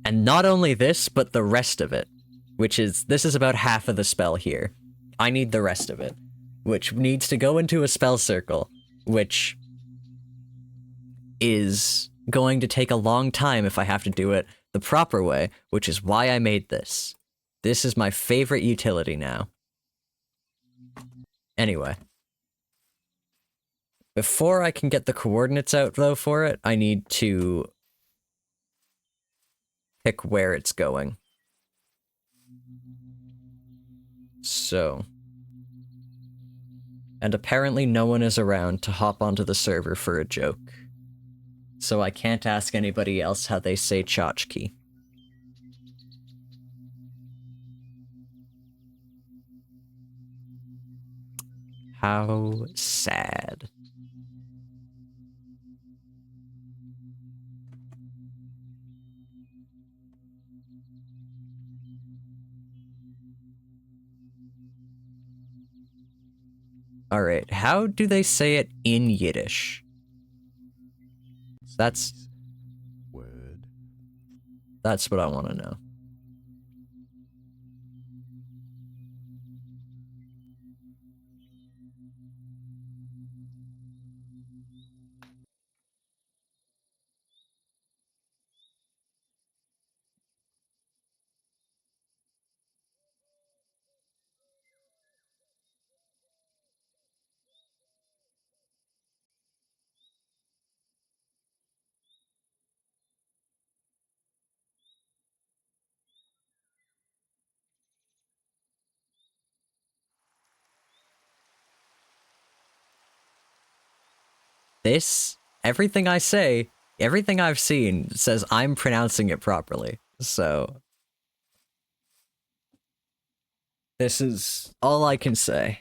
And not only this, but the rest of it. Which is, this is about half of the spell here. I need the rest of it. Which needs to go into a spell circle. Which is going to take a long time if I have to do it the proper way, which is why I made this. This is my favorite utility now. Anyway. Before I can get the coordinates out, though, for it, I need to pick where it's going. So. And apparently no one is around to hop onto the server for a joke. So I can't ask anybody else how they say tchotchke. How sad. Alright, how do they say it in Yiddish? That's what I want to know. This, everything I say, everything I've seen says I'm pronouncing it properly. So, this is all I can say.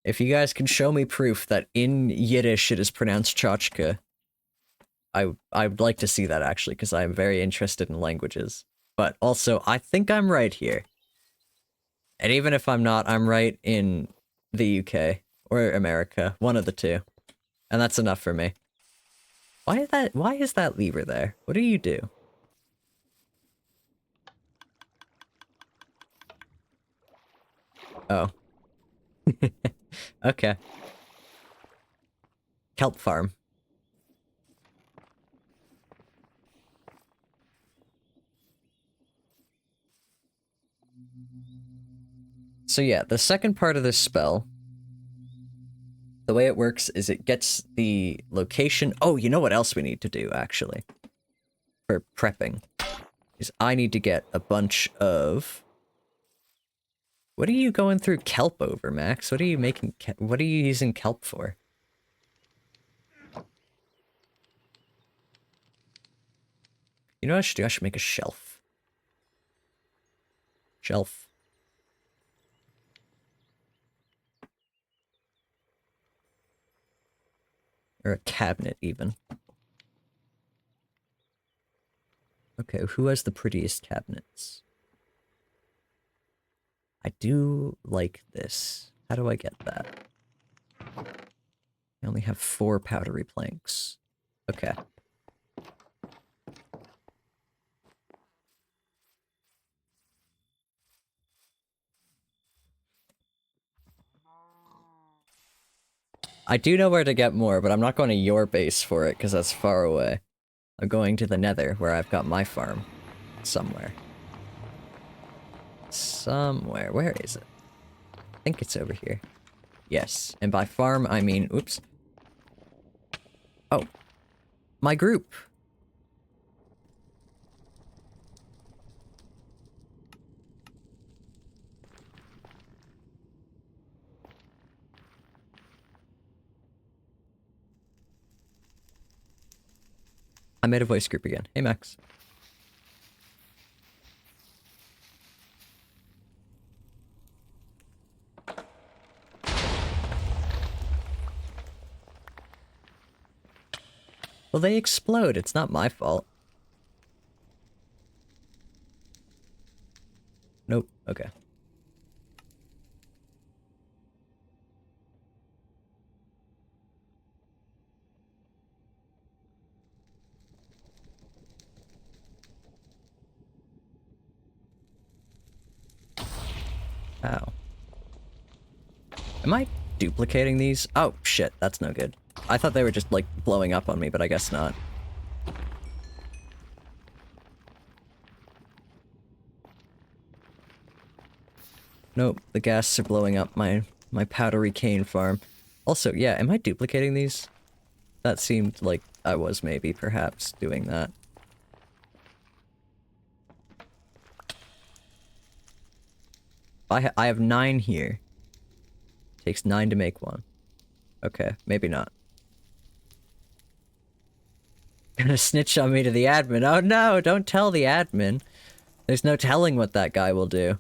If you guys can show me proof that in Yiddish it is pronounced tchotchke, I would like to see that actually, because I am very interested in languages. But also, I think I'm right here. And even if I'm not, I'm right in the UK or America, one of the two. And that's enough for me. Why is that lever there? What do you do? Oh. Okay. Kelp farm. So yeah, the second part of this spell, the way it works is it gets the location. Oh, you know what else we need to do, actually, for prepping, is I need to get a bunch of... What are you going through kelp over, Max? What are you making... What are you using kelp for? You know what I should do? I should make a shelf. Shelf. Or a cabinet, even. Okay, who has the prettiest cabinets? I do like this. How do I get that? I only have 4 powdery planks. Okay. I do know where to get more, but I'm not going to your base for it, because that's far away. I'm going to the nether, where I've got my farm. Somewhere. Somewhere. Where is it? I think it's over here. Yes. And by farm, I mean... Oops. Oh. My group. I made a voice group again. Hey, Max. Well, they explode. It's not my fault. Nope. Okay. Ow. Am I duplicating these? Oh, shit. That's no good. I thought they were just, like, blowing up on me, but I guess not. Nope, the ghasts are blowing up my powdery cane farm. Also, yeah, am I duplicating these? That seemed like I was maybe, perhaps, doing that. I have 9 here. Takes 9 to make one. Okay, maybe not. Gonna snitch on me to the admin. Oh no, don't tell the admin. There's no telling what that guy will do.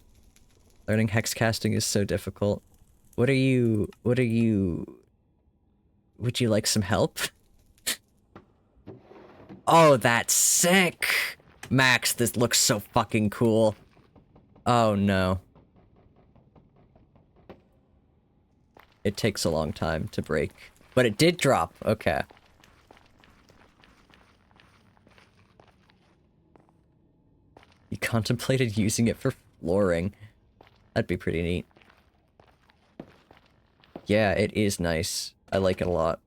Learning hex casting is so difficult. What are you... Would you like some help? Oh, that's sick! Max, this looks so fucking cool. Oh no. It takes a long time to break. But it did drop, okay. You contemplated using it for flooring. That'd be pretty neat. Yeah, it is nice. I like it a lot.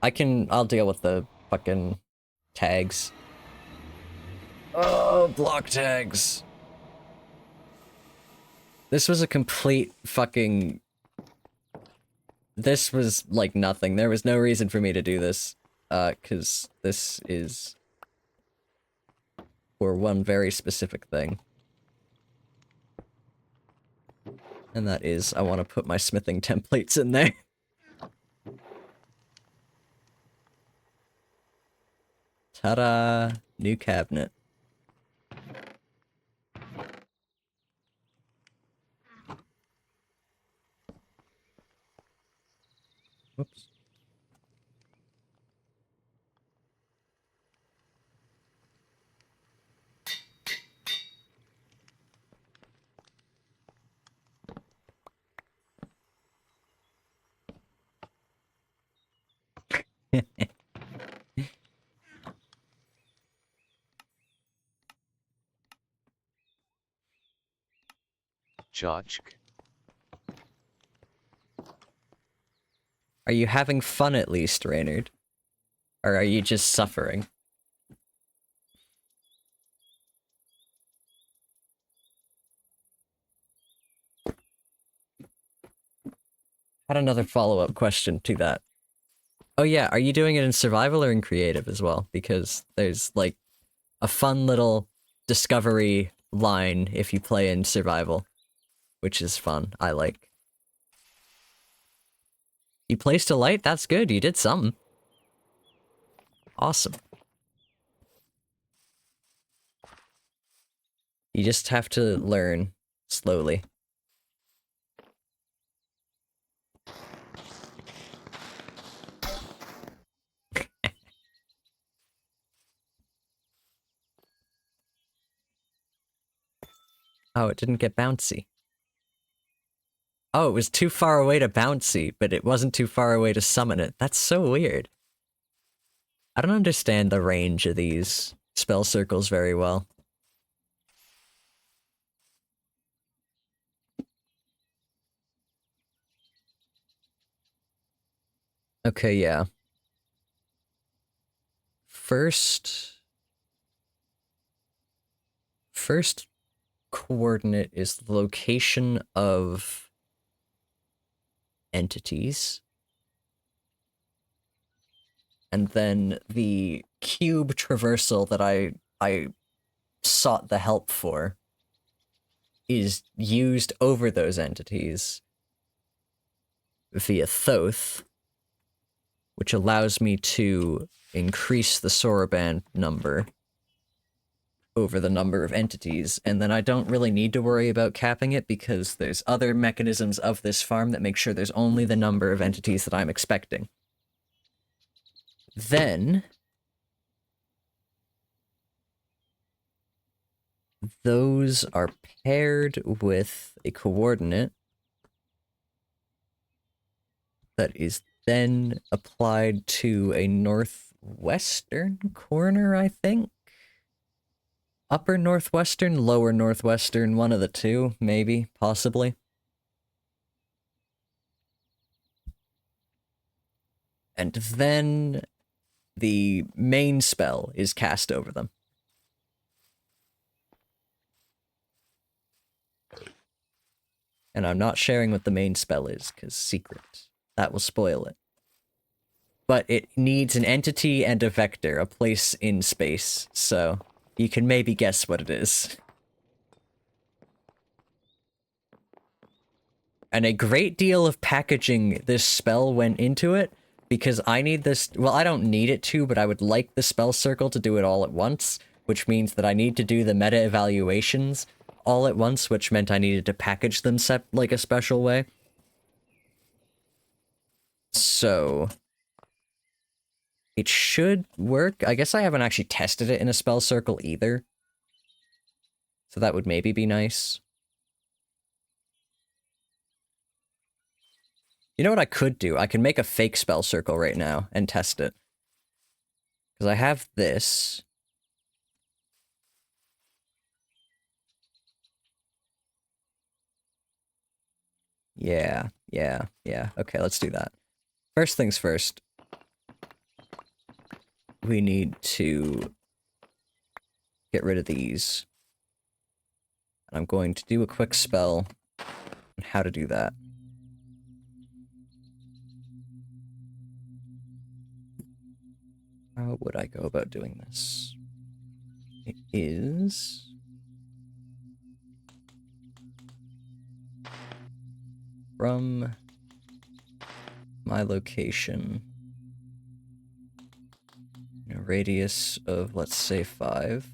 I'll deal with the fucking tags. Oh, block tags. This was a complete fucking... This was, like, nothing. There was no reason for me to do this. 'Cause this is... for one very specific thing. And that is, I want to put my smithing templates in there. Ta-da! New cabinet. Whoops. Chachk. Are you having fun at least, Reynard? Or are you just suffering? Had another follow-up question to that. Oh yeah, are you doing it in survival or in creative as well? Because there's, like, a fun little discovery line if you play in survival, which is fun. I like. You placed a light? That's good. You did something. Awesome. You just have to learn slowly. Oh, it didn't get bouncy. Oh, it was too far away to bouncy, but it wasn't too far away to summon it. That's so weird. I don't understand the range of these spell circles very well. Okay, yeah. First coordinate is the location of entities. And then the cube traversal that I sought the help for is used over those entities via Thoth, which allows me to increase the Soroban number over the number of entities, and then I don't really need to worry about capping it because there's other mechanisms of this farm that make sure there's only the number of entities that I'm expecting. Then those are paired with a coordinate that is then applied to a northwestern corner, I think? Upper northwestern, lower northwestern, one of the two, maybe, possibly. And then the main spell is cast over them. And I'm not sharing what the main spell is, because secret. That will spoil it. But it needs an entity and a vector, a place in space, so you can maybe guess what it is. And a great deal of packaging this spell went into it, because I need this... Well, I don't need it to, but I would like the spell circle to do it all at once, which means that I need to do the meta evaluations all at once, which meant I needed to package them like a special way. So it should work. I guess I haven't actually tested it in a spell circle either. So that would maybe be nice. You know what I could do? I can make a fake spell circle right now and test it. Because I have this. Yeah. Okay, let's do that. First things first. We need to get rid of these. And I'm going to do a quick spell on how to do that. How would I go about doing this? It is... from my location, a radius of, let's say, 5.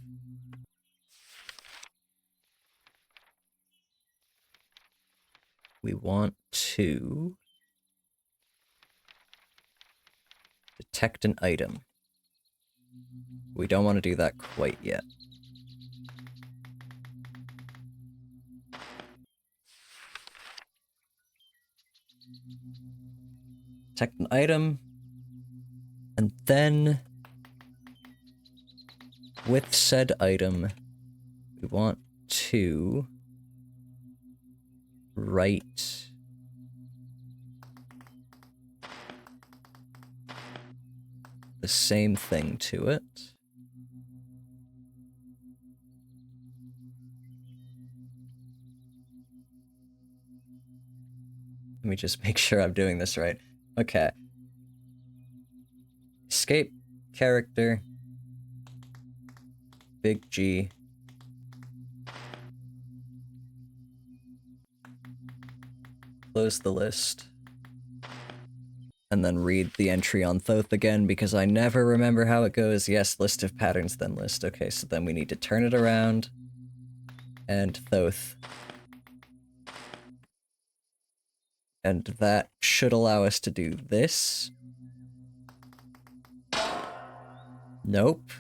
We want to detect an item. We don't want to do that quite yet. Detect an item, and then with said item, we want to write the same thing to it. Let me just make sure I'm doing this right. Okay. Escape character, big G. Close the list. And then read the entry on Thoth again, because I never remember how it goes. Yes, list of patterns, then list. Okay, so then we need to turn it around. And Thoth. And that should allow us to do this. Nope.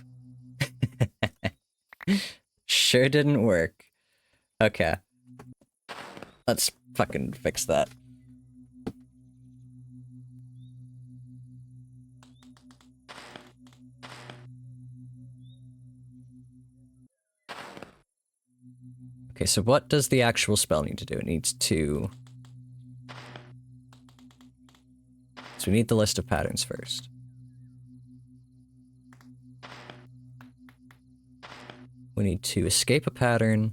Sure didn't work. Okay. Let's fucking fix that. Okay, so what does the actual spell need to do? It needs to... So we need the list of patterns first. We need to escape a pattern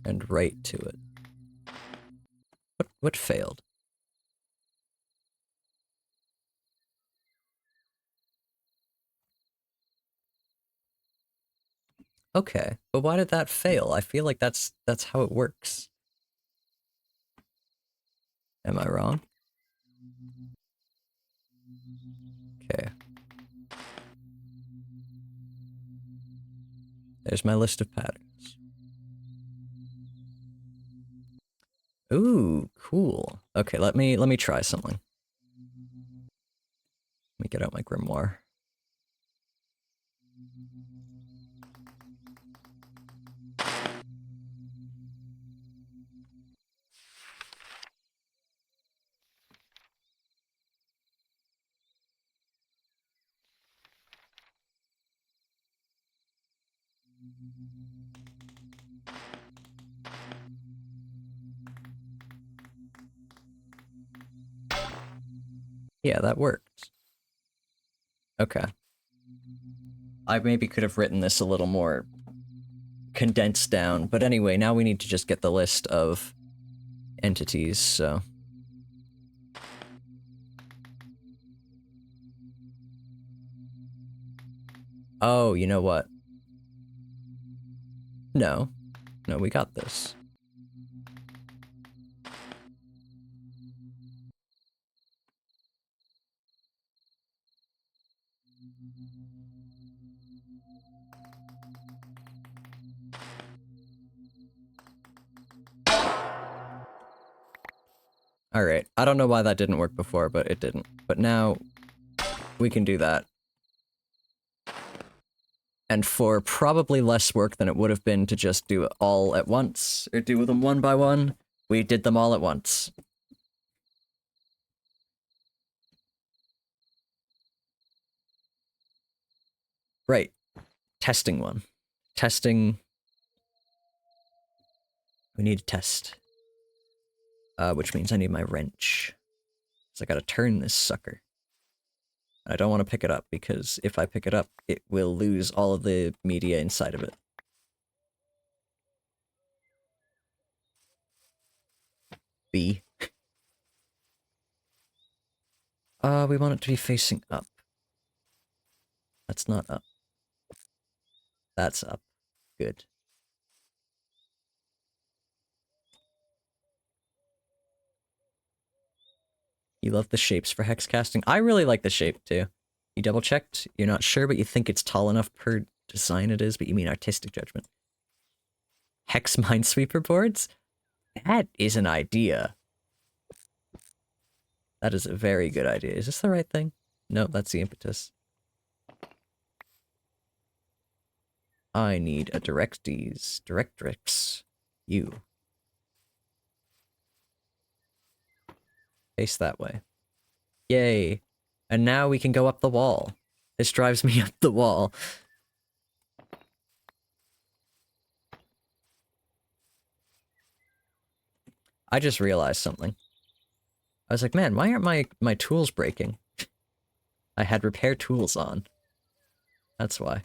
and write to it. What failed? Okay, but why did that fail? I feel like that's how it works. Am I wrong? Okay. There's my list of patterns. Ooh, cool. Okay, let me try something. Let me get out my grimoire. Yeah, that worked. Okay. I maybe could have written this a little more condensed down, but anyway, now we need to just get the list of entities, so... Oh, you know what? No. No, we got this. Alright, I don't know why that didn't work before, but it didn't. But now, we can do that. And for probably less work than it would have been to just do it all at once, or do them one by one, we did them all at once. Right. Testing one. Testing... We need a test. Which means I need my wrench. So I gotta turn this sucker. I don't want to pick it up, because if I pick it up, it will lose all of the media inside of it. B. We want it to be facing up. That's not up. That's up. Good. You love the shapes for hex casting. I really like the shape too. You double checked, you're not sure, but you think it's tall enough per design it is, but you mean artistic judgment. Hex Minesweeper boards? That is an idea. That is a very good idea. Is this the right thing? No, that's the impetus. I need a directrix. You. Face that way. Yay. And now we can go up the wall. This drives me up the wall. I just realized something. I was like, man, why aren't my tools breaking? I had repair tools on. That's why.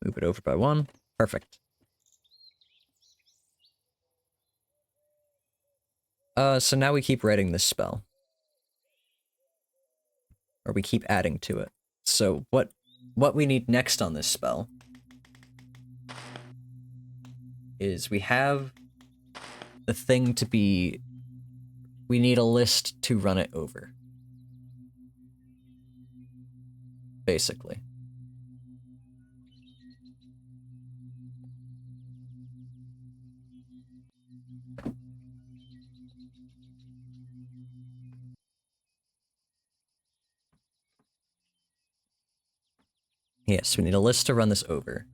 Move it over by one. Perfect. So now we keep writing this spell. Or we keep adding to it. So what we need next on this spell is we have the thing to be... We need a list to run it over. Basically. Yes, we need a list to run this over.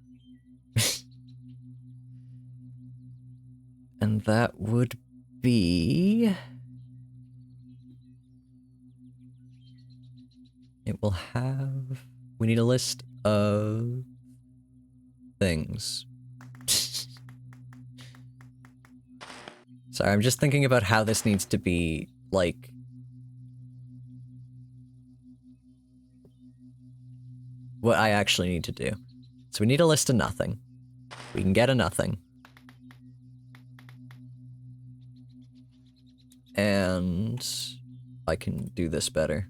And that would be... It will have... We need a list of... things. Sorry, I'm just thinking about how this needs to be, like... What I actually need to do. So we need a list of nothing. We can get a nothing. And... I can do this better.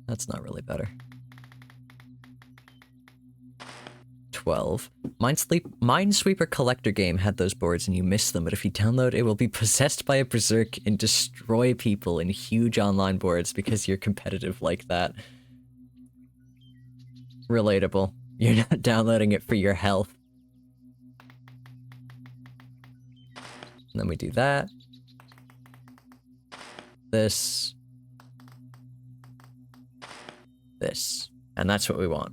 That's not really better. 12. Minesweeper Collector game had those boards and you missed them, but if you download, it will be possessed by a berserk and destroy people in huge online boards because you're competitive like that. Relatable. You're not downloading it for your health. And then we do that. This. This. And that's what we want.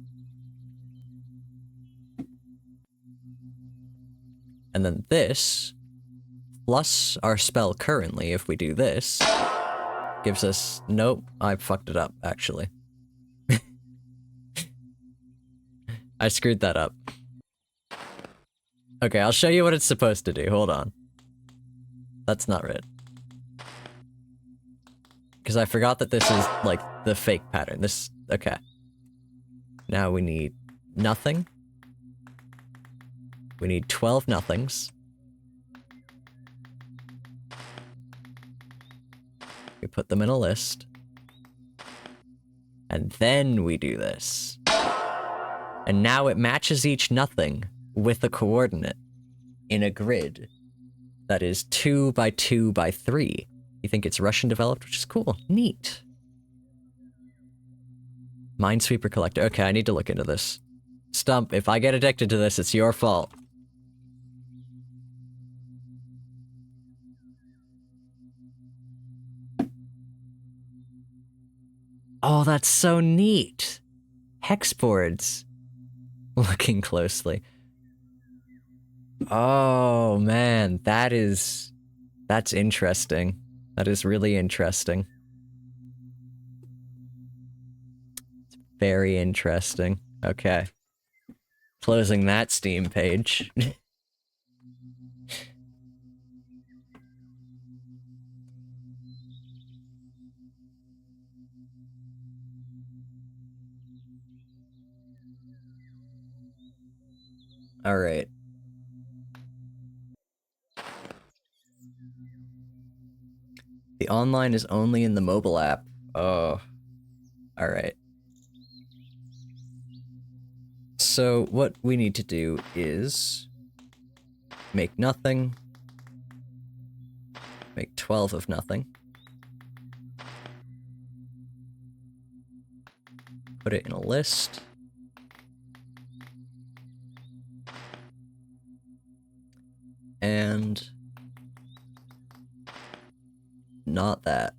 And then this, plus our spell currently, if we do this, gives us... Nope, I fucked it up, actually. I screwed that up. Okay, I'll show you what it's supposed to do. Hold on. That's not right. Because I forgot that this is, like, the fake pattern. This... Okay. Now we need nothing. We need 12 nothings. We put them in a list. And then we do this. And now it matches each nothing with a coordinate in a grid that is 2 by 2 by 3. You think it's Russian developed, which is cool. Neat. Minesweeper Collector. Okay, I need to look into this. Stump, if I get addicted to this, it's your fault. Oh, that's so neat. Hex boards. Looking closely. Oh, man, that's interesting. That is really interesting. It's very interesting. Okay. Closing that Steam page. All right. The online is only in the mobile app. Oh. Alright. So what we need to do is make nothing. Make 12 of nothing. Put it in a list. And not that.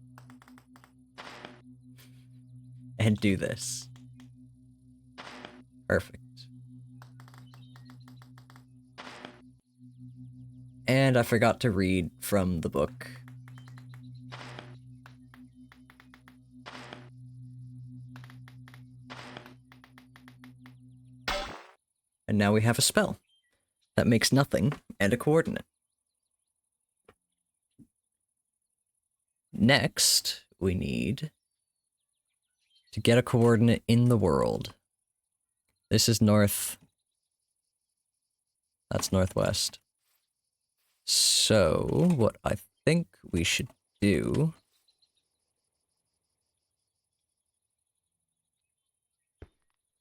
And do this. Perfect. And I forgot to read from the book. And now we have a spell that makes nothing and a coordinate. Next, we need to get a coordinate in the world. This is north. That's northwest. So, what I think we should do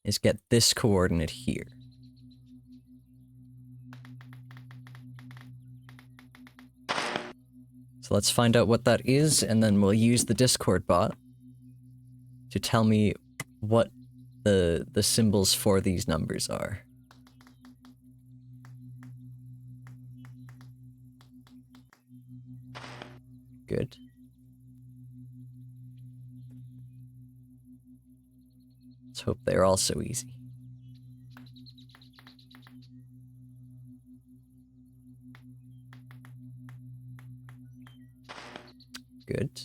is get this coordinate here. So let's find out what that is, and then we'll use the Discord bot to tell me what the symbols for these numbers are. Good. Let's hope they're also easy. Good.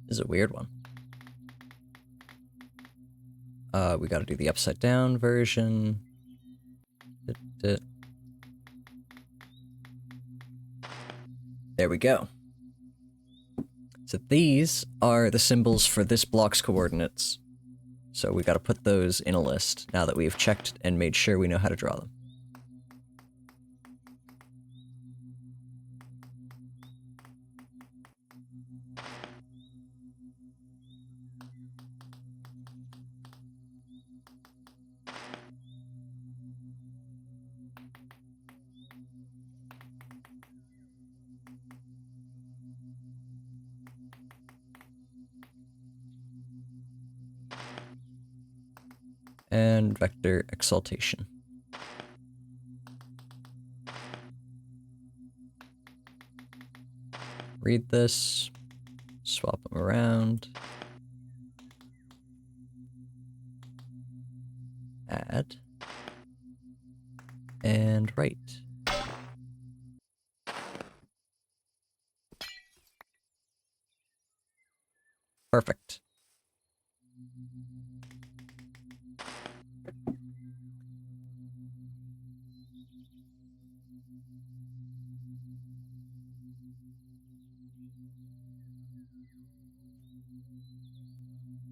This is a weird one. We gotta do the upside down version. There we go. So these are the symbols for this block's coordinates. So we gotta put those in a list now that we've checked and made sure we know how to draw them. And vector exaltation. Read this, swap them around, add, and write. Perfect.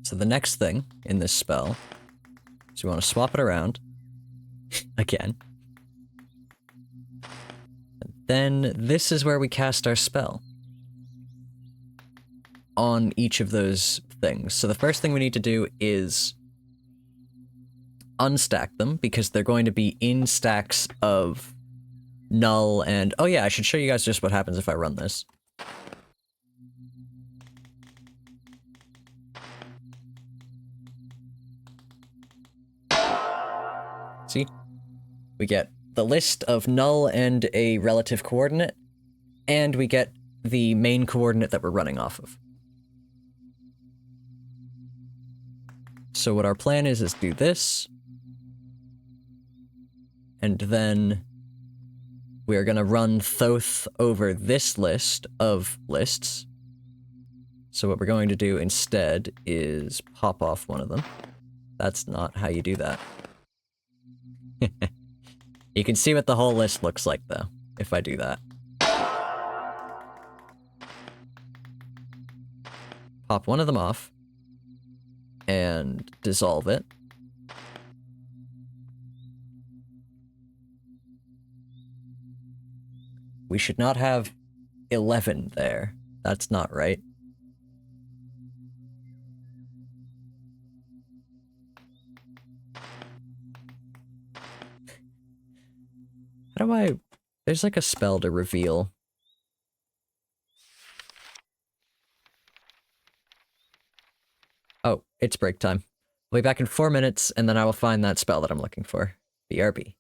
So the next thing in this spell is we want to swap it around again. And then this is where we cast our spell on each of those things. So the first thing we need to do is unstack them because they're going to be in stacks of null and... Oh yeah, I should show you guys just what happens if I run this. See? We get the list of null and a relative coordinate, and we get the main coordinate that we're running off of. So what our plan is do this, and then we are going to run Thoth over this list of lists. So what we're going to do instead is pop off one of them. That's not how you do that. You can see what the whole list looks like, though, if I do that. pop one of them off and dissolve it. We should not have 11 there. That's not right. How do I... There's like a spell to reveal. Oh, it's break time. I'll be back in 4 minutes, and then I will find that spell that I'm looking for. BRB.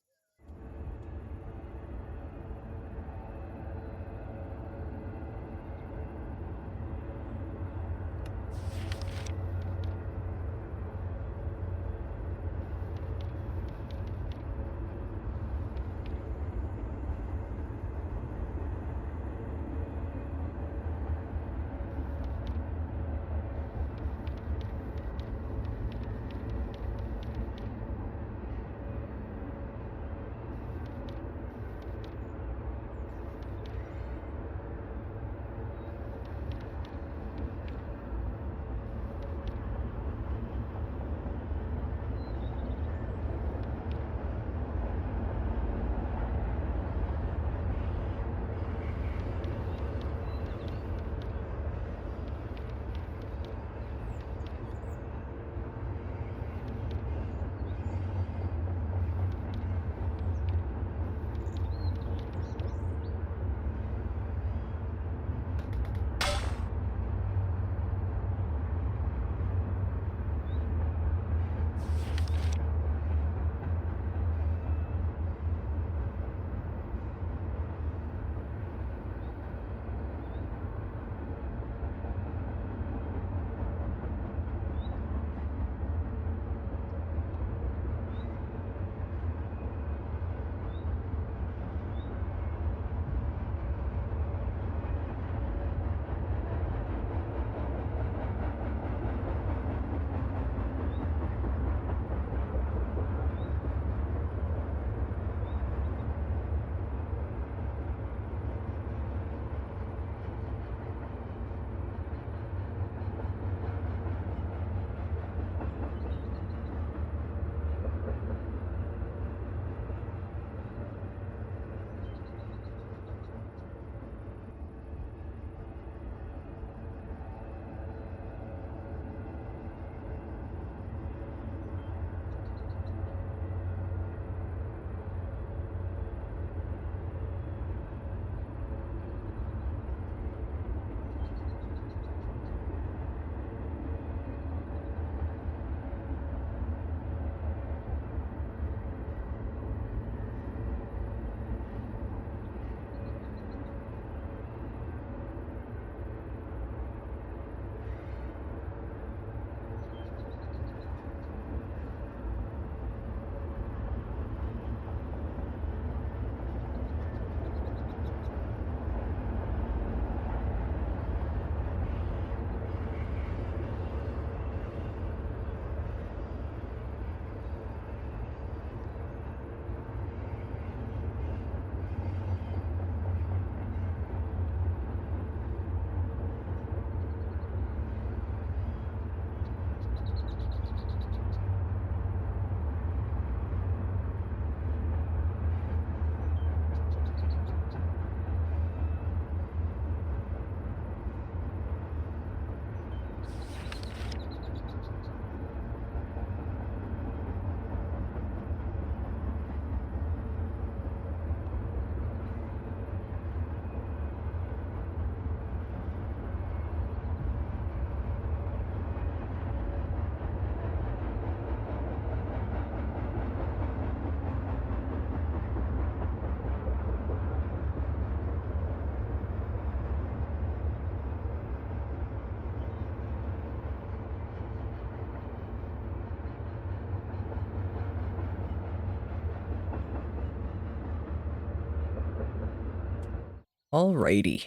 Alrighty.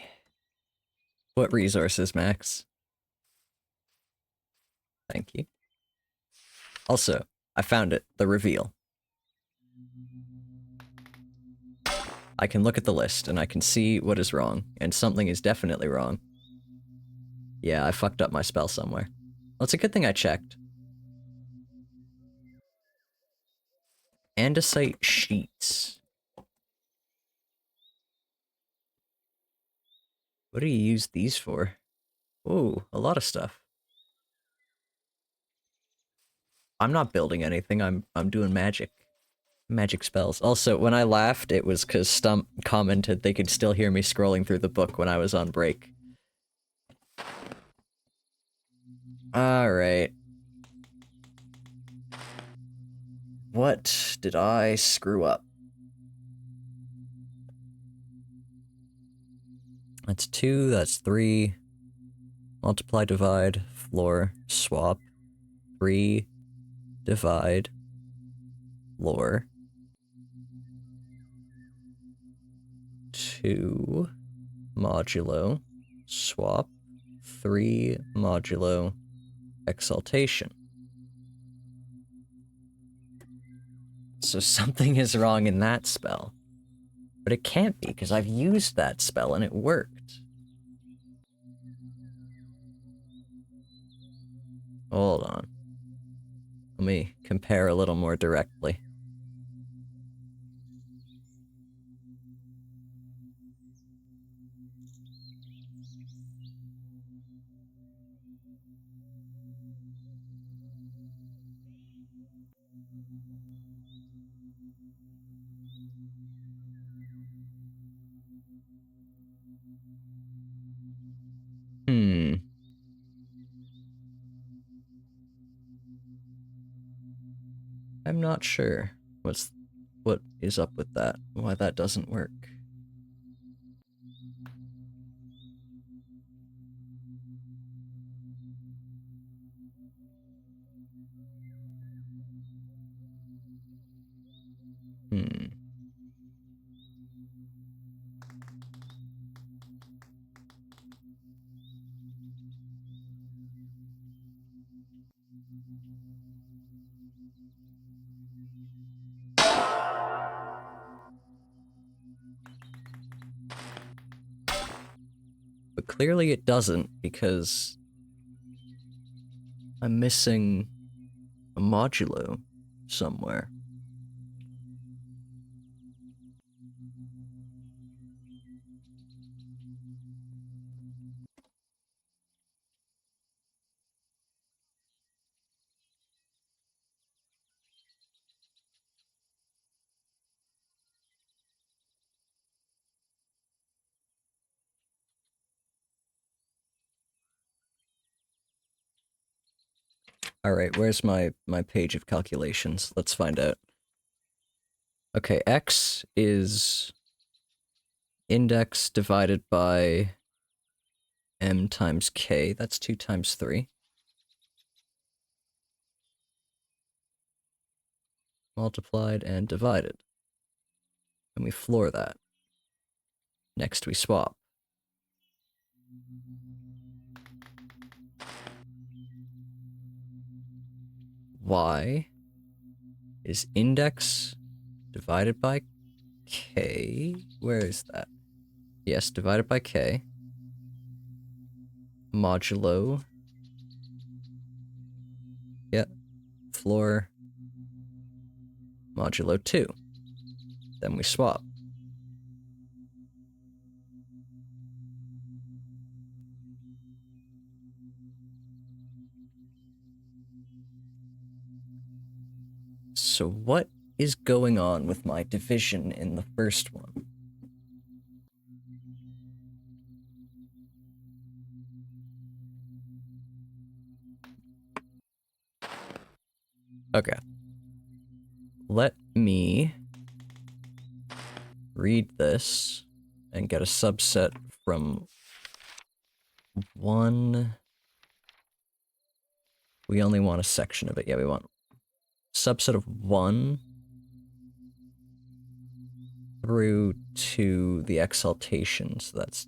What resources, Max? Thank you. Also, I found it, the reveal. I can look at the list and I can see what is wrong, and something is definitely wrong. Yeah, I fucked up my spell somewhere. Well, it's a good thing I checked. Andesite sheets. What do you use these for? Ooh, a lot of stuff. I'm not building anything. I'm doing magic. Magic spells. Also, when I laughed, it was because Stump commented they could still hear me scrolling through the book when I was on break. Alright. What did I screw up? That's 2, that's 3. Multiply, divide, floor, swap. 3, divide, floor. 2, modulo, swap. 3, modulo, exaltation. So something is wrong in that spell. But it can't be, because I've used that spell and it worked. Hold on. Let me compare a little more directly. I'm not sure what is up with that, why that doesn't work. But clearly it doesn't, because I'm missing a modulo somewhere. Alright, where's my page of calculations? Let's find out. Okay, x is index divided by m times k. That's 2 times 3. Multiplied and divided. And we floor that. Next we swap. Y is index divided by k. Where is that? Yes, divided by k. Modulo. Yeah. Floor. Modulo 2. Then we swap. So what is going on with my division in the first one? Okay. Let me read this and get a subset from 1. We only want a section of it. Yeah, we want subset of 1 through to the exaltation. So that's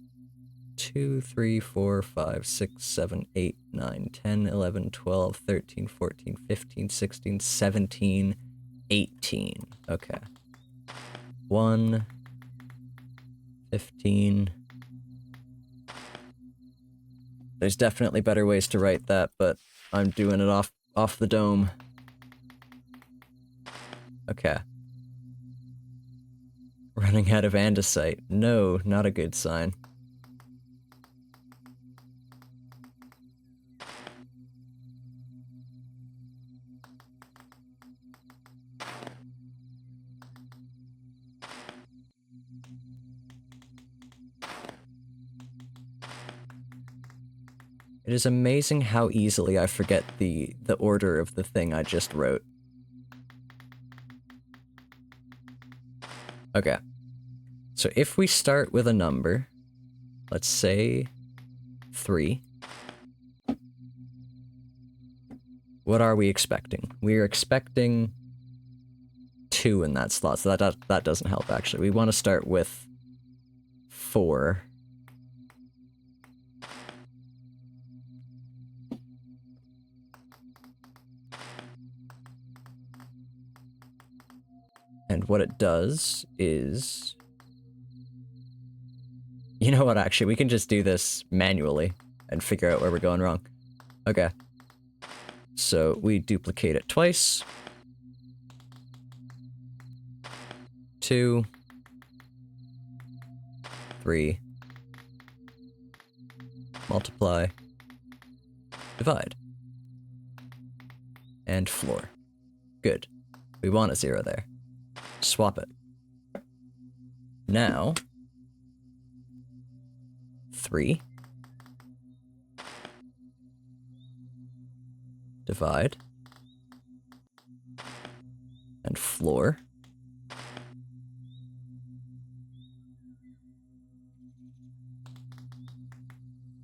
2, 3, 4, 5, 6, 7, 8, 9, 10, 11, 12, 13, 14, 15, 16, 17, 18. Okay. 1, 15, There's definitely better ways to write that, but I'm doing it off the dome. Okay. Running out of andesite. No, not a good sign. It is amazing how easily I forget the order of the thing I just wrote. Okay. So if we start with a number, let's say 3. What are we expecting? We're expecting 2 in that slot, so that doesn't help actually. We want to start with 4. And what it does is... You know what, actually, we can just do this manually and figure out where we're going wrong. Okay. So we duplicate it twice. 2. 3. Multiply. Divide. And floor. Good. We want a 0 there. Swap it. Now, 3. Divide. And floor.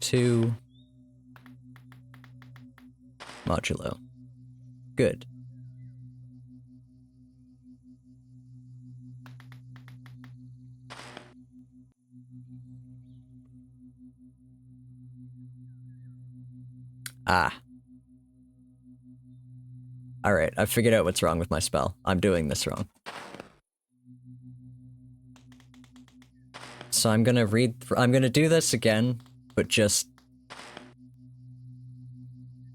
Two. Modulo. Good. Ah. Alright, I figured out what's wrong with my spell. I'm doing this wrong. So I'm gonna I'm gonna do this again, but just...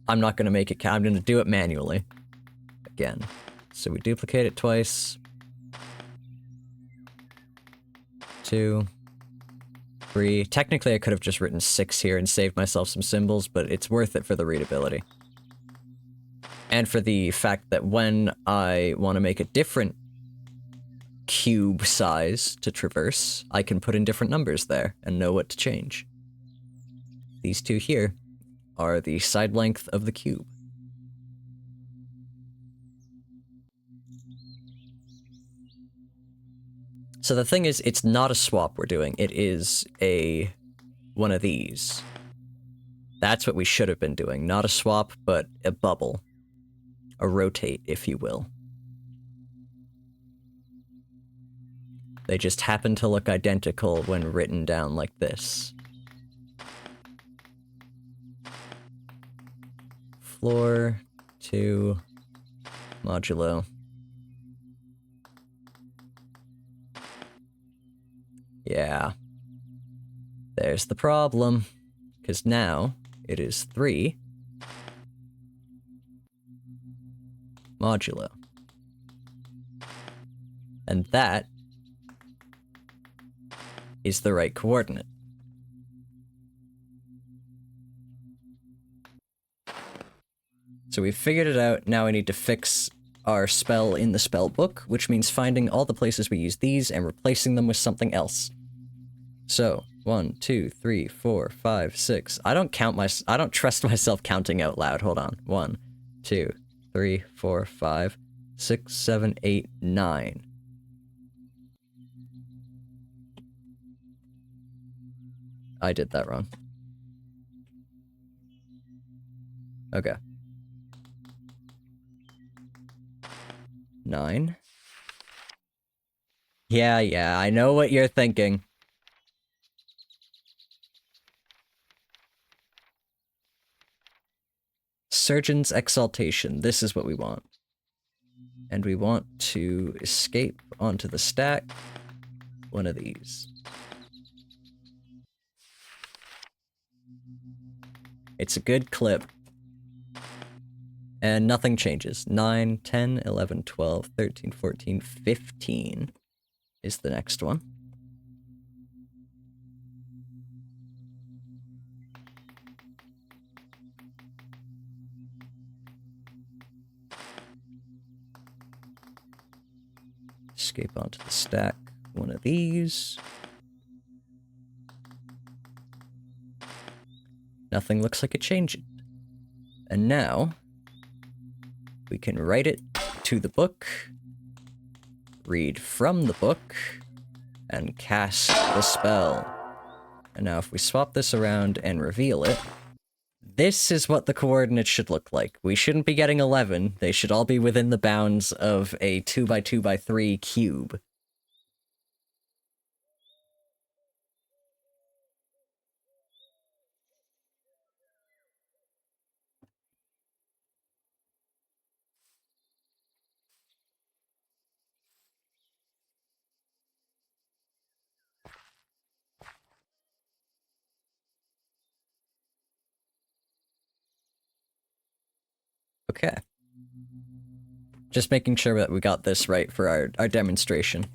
I'm not gonna make it count. I'm gonna do it manually. Again. So we duplicate it twice. 2. 3. Technically I could have just written 6 here and saved myself some symbols, but it's worth it for the readability. And for the fact that when I want to make a different cube size to traverse, I can put in different numbers there and know what to change. These two here are the side length of the cube. So the thing is, it's not a swap we're doing, it is one of these. That's what we should have been doing, not a swap, but a bubble. A rotate, if you will. They just happen to look identical when written down like this. Floor, 2, modulo. Yeah. There's the problem. Because now, it is 3 modulo. And that is the right coordinate. So we've figured it out, now we need to fix our spell in the spell book, which means finding all the places we use these and replacing them with something else. So, 1, 2, 3, 4, 5, 6. I don't trust myself counting out loud. Hold on. 1, 2, 3, 4, 5, 6, 7, 8, 9. I did that wrong. Okay. 9. Yeah, I know what you're thinking. Surgeon's Exaltation. This is what we want. And we want to escape onto the stack. One of these. It's a good clip. And nothing changes. 9, 10, 11, 12, 13, 14, 15 is the next one. Escape onto the stack. One of these. Nothing looks like it changed. And now, we can write it to the book, read from the book, and cast the spell. And now if we swap this around and reveal it, this is what the coordinates should look like. We shouldn't be getting 11. They should all be within the bounds of a 2x2x3 cube. Okay. Just making sure that we got this right for our demonstration.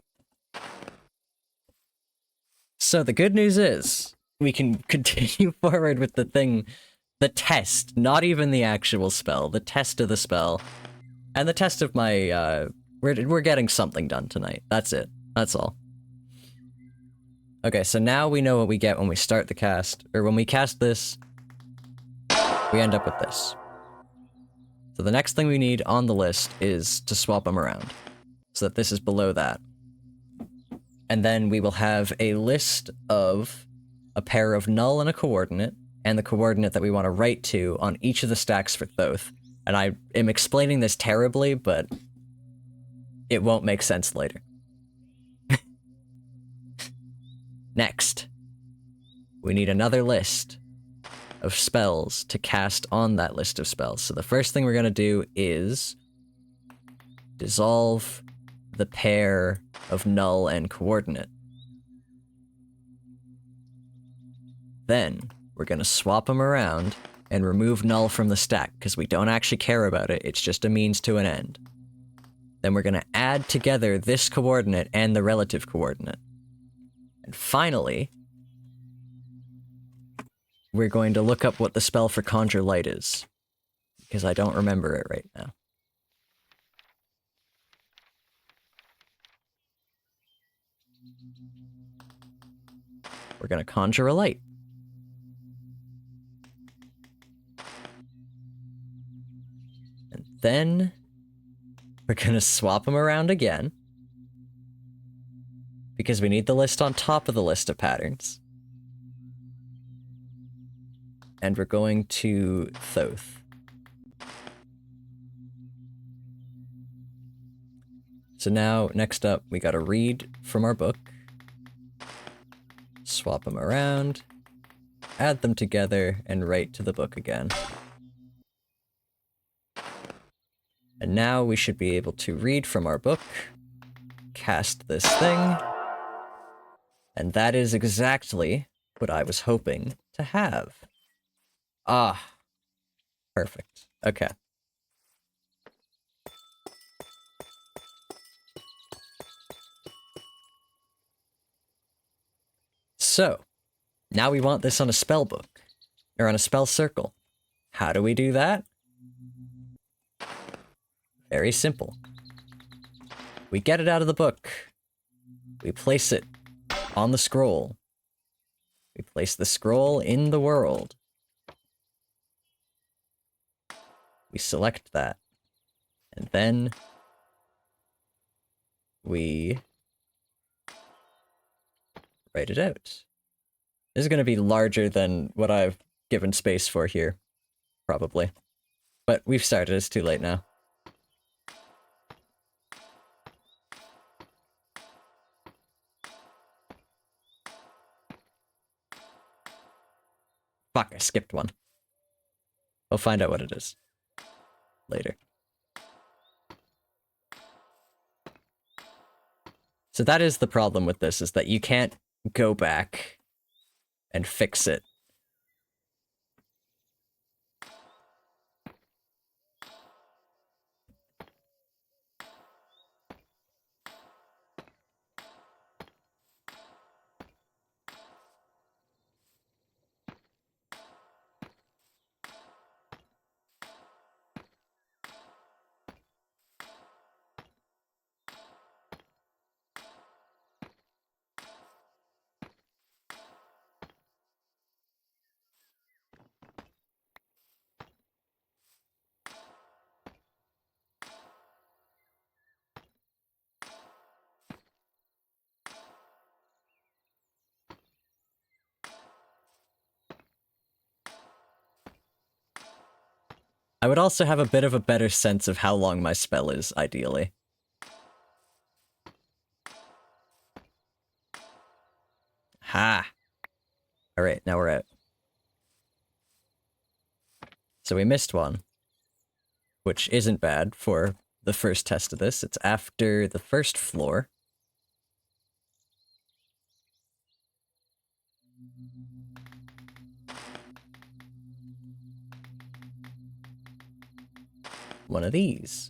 So the good news is, we can continue forward with the test, not even the actual spell, the test of the spell, and the test of my, we're getting something done tonight. That's it. That's all. Okay, so now we know what we get when we start the cast, or when we cast this, we end up with this. So the next thing we need on the list is to swap them around, so that this is below that. And then we will have a list of a pair of null and a coordinate, and the coordinate that we want to write to on each of the stacks for Thoth. And I am explaining this terribly, but it won't make sense later. Next, we need another list of spells to cast on that list of spells. So the first thing we're going to do is dissolve the pair of null and coordinate. Then we're going to swap them around and remove null from the stack because we don't actually care about it. It's just a means to an end. Then we're going to add together this coordinate and the relative coordinate. And finally, we're going to look up what the spell for Conjure Light is, because I don't remember it right now. We're going to conjure a light. And then we're going to swap them around again, because we need the list on top of the list of patterns. And we're going to Thoth. So now, next up, we gotta read from our book, swap them around, add them together, and write to the book again. And now we should be able to read from our book, cast this thing, and that is exactly what I was hoping to have. Ah, perfect. Okay. So, now we want this on a spell book, or on a spell circle. How do we do that? Very simple. We get it out of the book. We place it on the scroll. We place the scroll in the world. We select that. And then we write it out. This is going to be larger than what I've given space for here, probably. But we've started, it's too late now. Fuck, I skipped one. We'll find out what it is later. So that is the problem with this, is that you can't go back and fix it. I would also have a bit of a better sense of how long my spell is, ideally. Ha! Alright, now we're out. So we missed one, which isn't bad for the first test of this. It's after the first floor. One of these.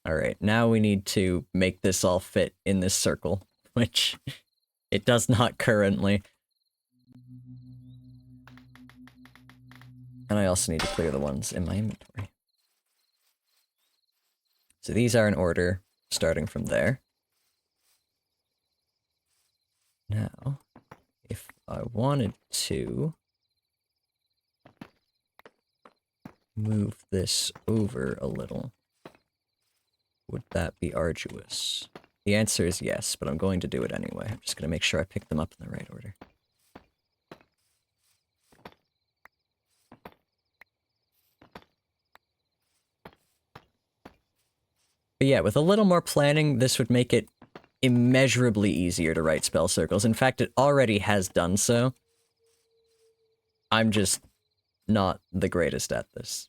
Alright, now we need to make this all fit in this circle, which it does not currently. And I also need to clear the ones in my inventory. So these are in order, starting from there. Now, if I wanted to move this over a little, would that be arduous? The answer is yes, but I'm going to do it anyway. I'm just going to make sure I pick them up in the right order. But yeah, with a little more planning, this would make it immeasurably easier to write spell circles. In fact, it already has done so. I'm just not the greatest at this.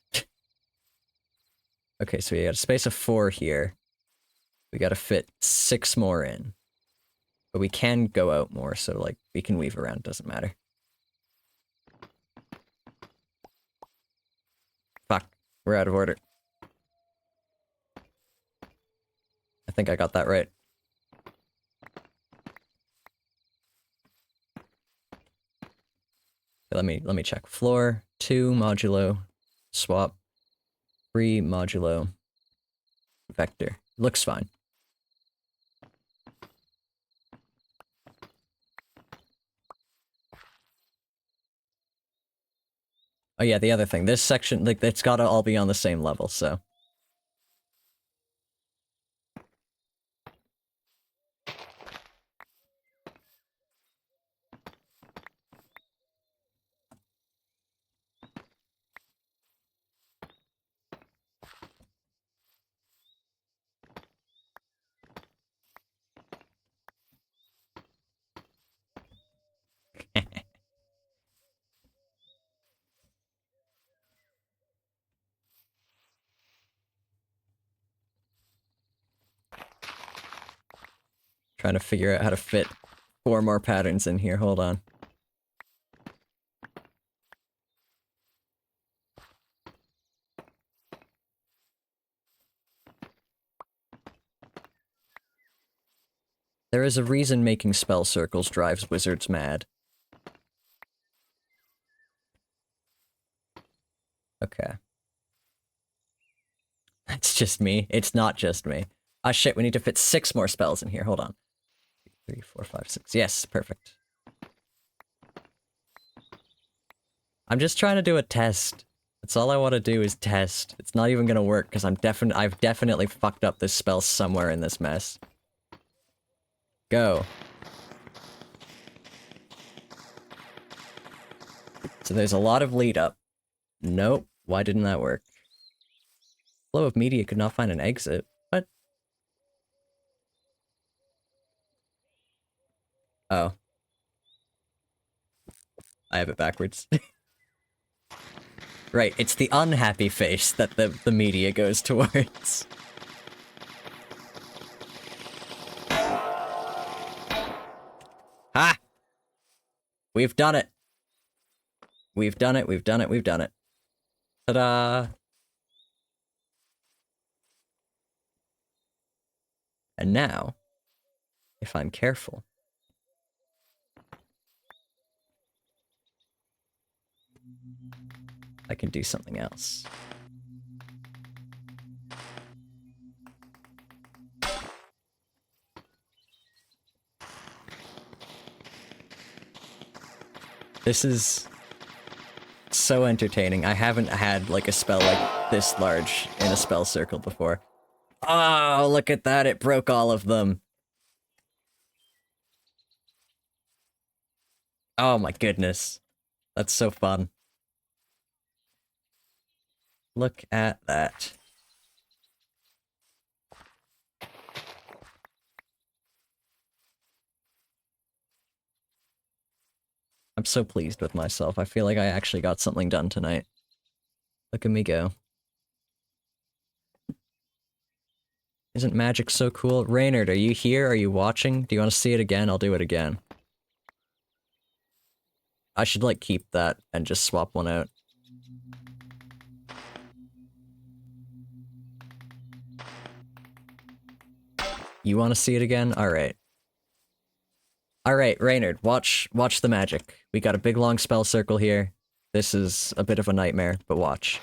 Okay, so we got a space of 4 here. We gotta fit 6 more in. But we can go out more, so like, we can weave around, doesn't matter. Fuck, we're out of order. I think I got that right. Let me check. Floor, 2 modulo, swap, 3 modulo, vector. Looks fine. Oh yeah, the other thing. This section, like, it's gotta all be on the same level, so. Trying to figure out how to fit 4 more patterns in here. Hold on. There is a reason making spell circles drives wizards mad. Okay. That's just me. It's not just me. Ah, shit, we need to fit 6 more spells in here. Hold on. 3, 4, 5, 6. Yes, perfect. I'm just trying to do a test. That's all I want to do is test. It's not even gonna work, because I've definitely fucked up this spell somewhere in this mess. Go. So there's a lot of lead up. Nope. Why didn't that work? Flow of media could not find an exit. What? Oh. I have it backwards. Right, it's the unhappy face that the media goes towards. Ha! We've done it! We've done it, we've done it, we've done it. Ta-da! And now, if I'm careful, I can do something else. This is so entertaining. I haven't had, like, a spell like this large in a spell circle before. Oh, look at that, it broke all of them. Oh my goodness. That's so fun. Look at that. I'm so pleased with myself. I feel like I actually got something done tonight. Look at me go. Isn't magic so cool? Reynard, are you here? Are you watching? Do you want to see it again? I'll do it again. I should, like, keep that and just swap one out. You want to see it again? Alright. Alright, Reynard, watch the magic. We got a big long spell circle here. This is a bit of a nightmare, but watch.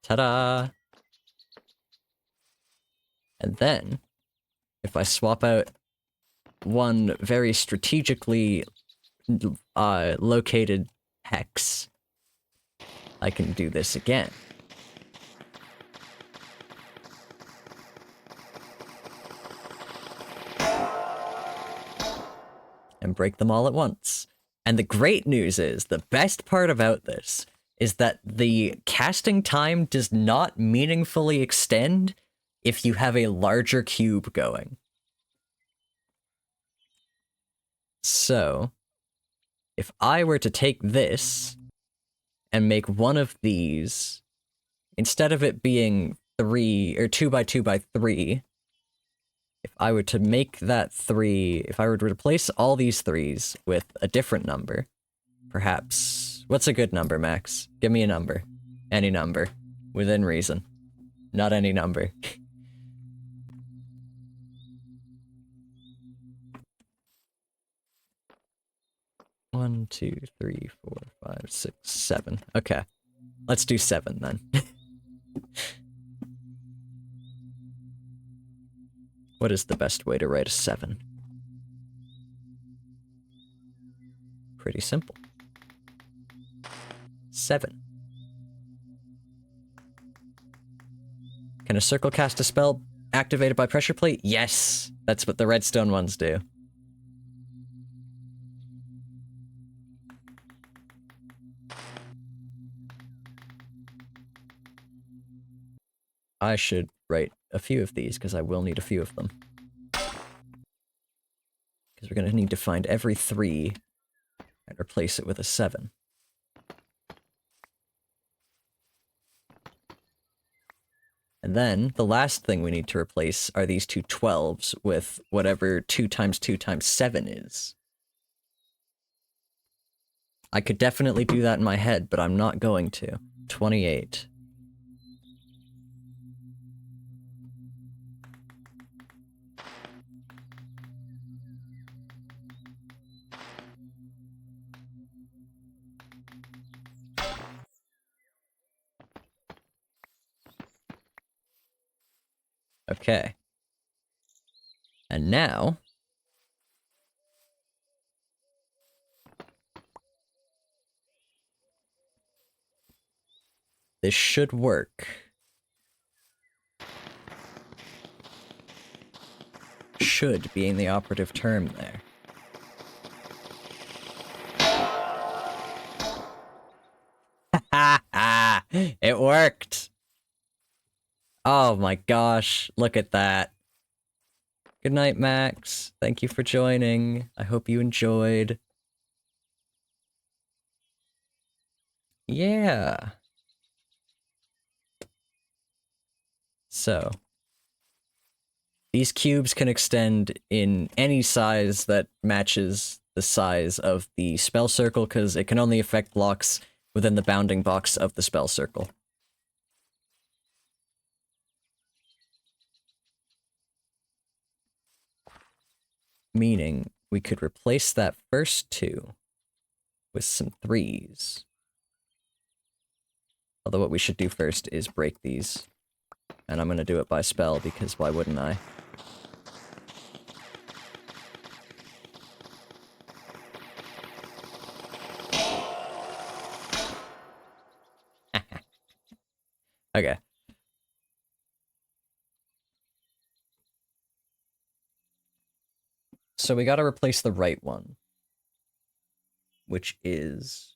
Ta-da! And then, if I swap out one very strategically located hex, I can do this again. And break them all at once. And the great news is, the best part about this is that the casting time does not meaningfully extend if you have a larger cube going. So, if I were to take this and make one of these, instead of it being 2x2x3, if I were to make that 3, if I were to replace all these 3s with a different number, perhaps... What's a good number, Max? Give me a number. Any number. Within reason. Not any number. 1, 2, 3, 4, 5, 6, 7. Okay. Let's do 7 then. What is the best way to write a 7? Pretty simple. 7. Can a circle cast a spell activated by pressure plate? Yes! That's what the redstone ones do. I should write a few of these, because I will need a few of them. Because we're going to need to find every 3 and replace it with a 7. And then, the last thing we need to replace are these two 12s with whatever 2 times 2 times 7 is. I could definitely do that in my head, but I'm not going to. 28. Okay. And now... this should work. Should being the operative term there. Ha ha! It worked! Oh my gosh, look at that. Good night, Max. Thank you for joining. I hope you enjoyed. Yeah. So, these cubes can extend in any size that matches the size of the spell circle, because it can only affect blocks within the bounding box of the spell circle. Meaning, we could replace that first 2 with some 3s. Although what we should do first is break these. And I'm gonna do it by spell, because why wouldn't I? Okay. So we gotta replace the right one. Which is...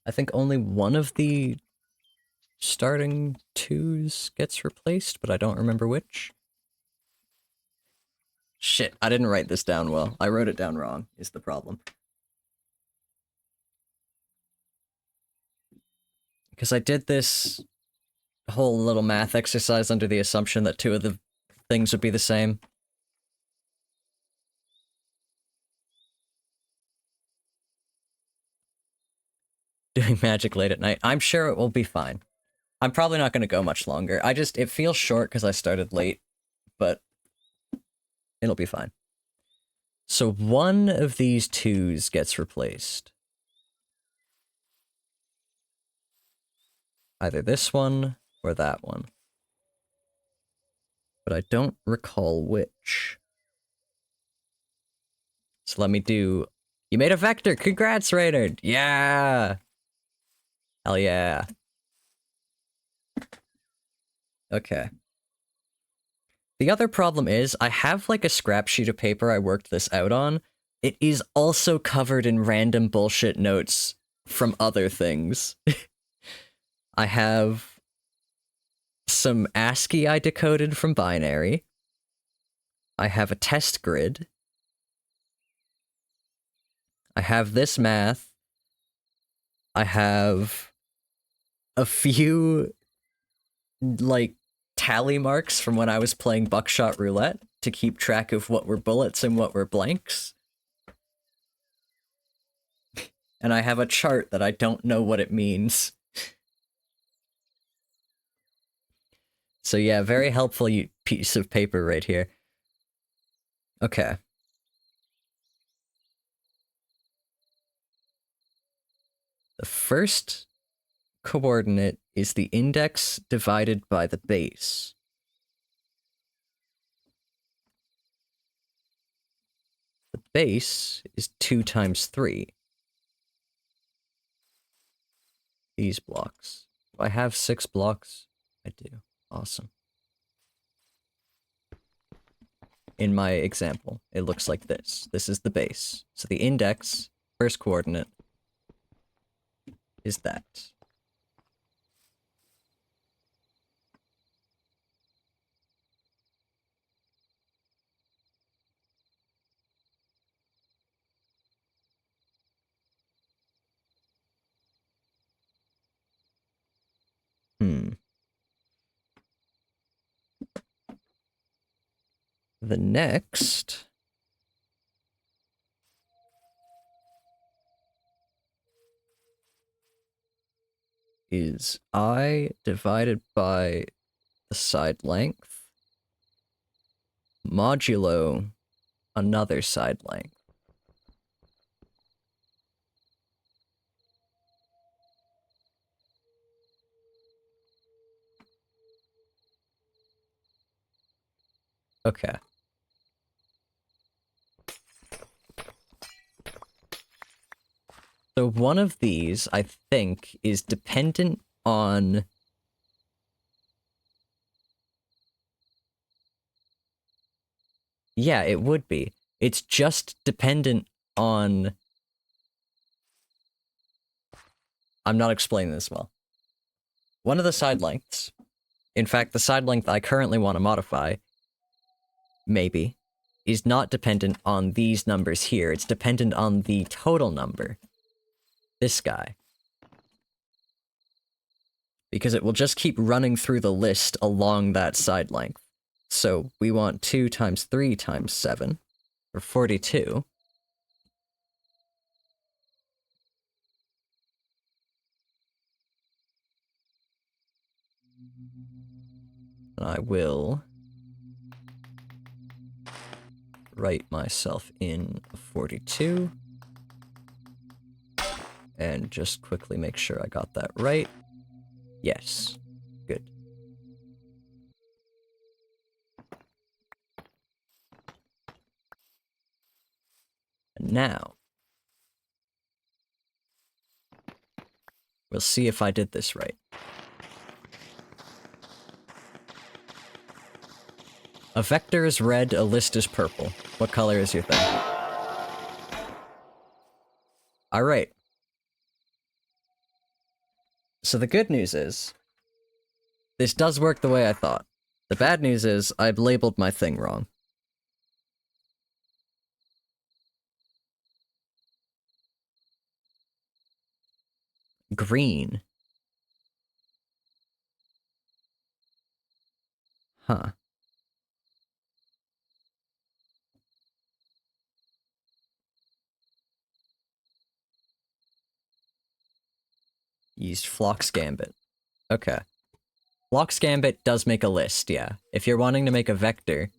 I think only one of the starting 2s gets replaced, but I don't remember which. Shit, I didn't write this down well. I wrote it down wrong, is the problem. Because I did this whole little math exercise under the assumption that 2 of the things would be the same. Doing magic late at night. I'm sure it will be fine. I'm probably not going to go much longer. It feels short because I started late, but it'll be fine. So one of these 2s gets replaced. Either this one or that one. But I don't recall which. So let me do... You made a vector! Congrats, Raynard! Yeah! Hell yeah. Okay. The other problem is, I have like a scrap sheet of paper I worked this out on. It is also covered in random bullshit notes from other things. I have some ASCII I decoded from binary. I have a test grid. I have this math. I have a few, like, tally marks from when I was playing buckshot roulette to keep track of what were bullets and what were blanks. And I have a chart that I don't know what it means. So yeah, very helpful piece of paper right here. Okay. The first coordinate is the index divided by the base. The base is 2 times 3. These blocks. Do I have 6 blocks? I do. Awesome. In my example, it looks like this. This is the base. So the index, first coordinate, is that. The next is I divided by the side length modulo another side length. Okay. So one of these, I think, is dependent on... Yeah, it would be. It's just dependent on... I'm not explaining this well. One of the side lengths, in fact, the side length I currently want to modify, maybe, is not dependent on these numbers here. It's dependent on the total number. This guy. Because it will just keep running through the list along that side length. So we want 2 times 3 times 7, or 42. And I will write myself in 42. And just quickly make sure I got that right. Yes. Good. Now, we'll see if I did this right. A vector is red, a list is purple. What color is your thing? Alright. So the good news is, this does work the way I thought. The bad news is, I've labeled my thing wrong. Green. Huh. Used Phlox Gambit. Okay. Phlox Gambit does make a list, yeah. If you're wanting to make a vector,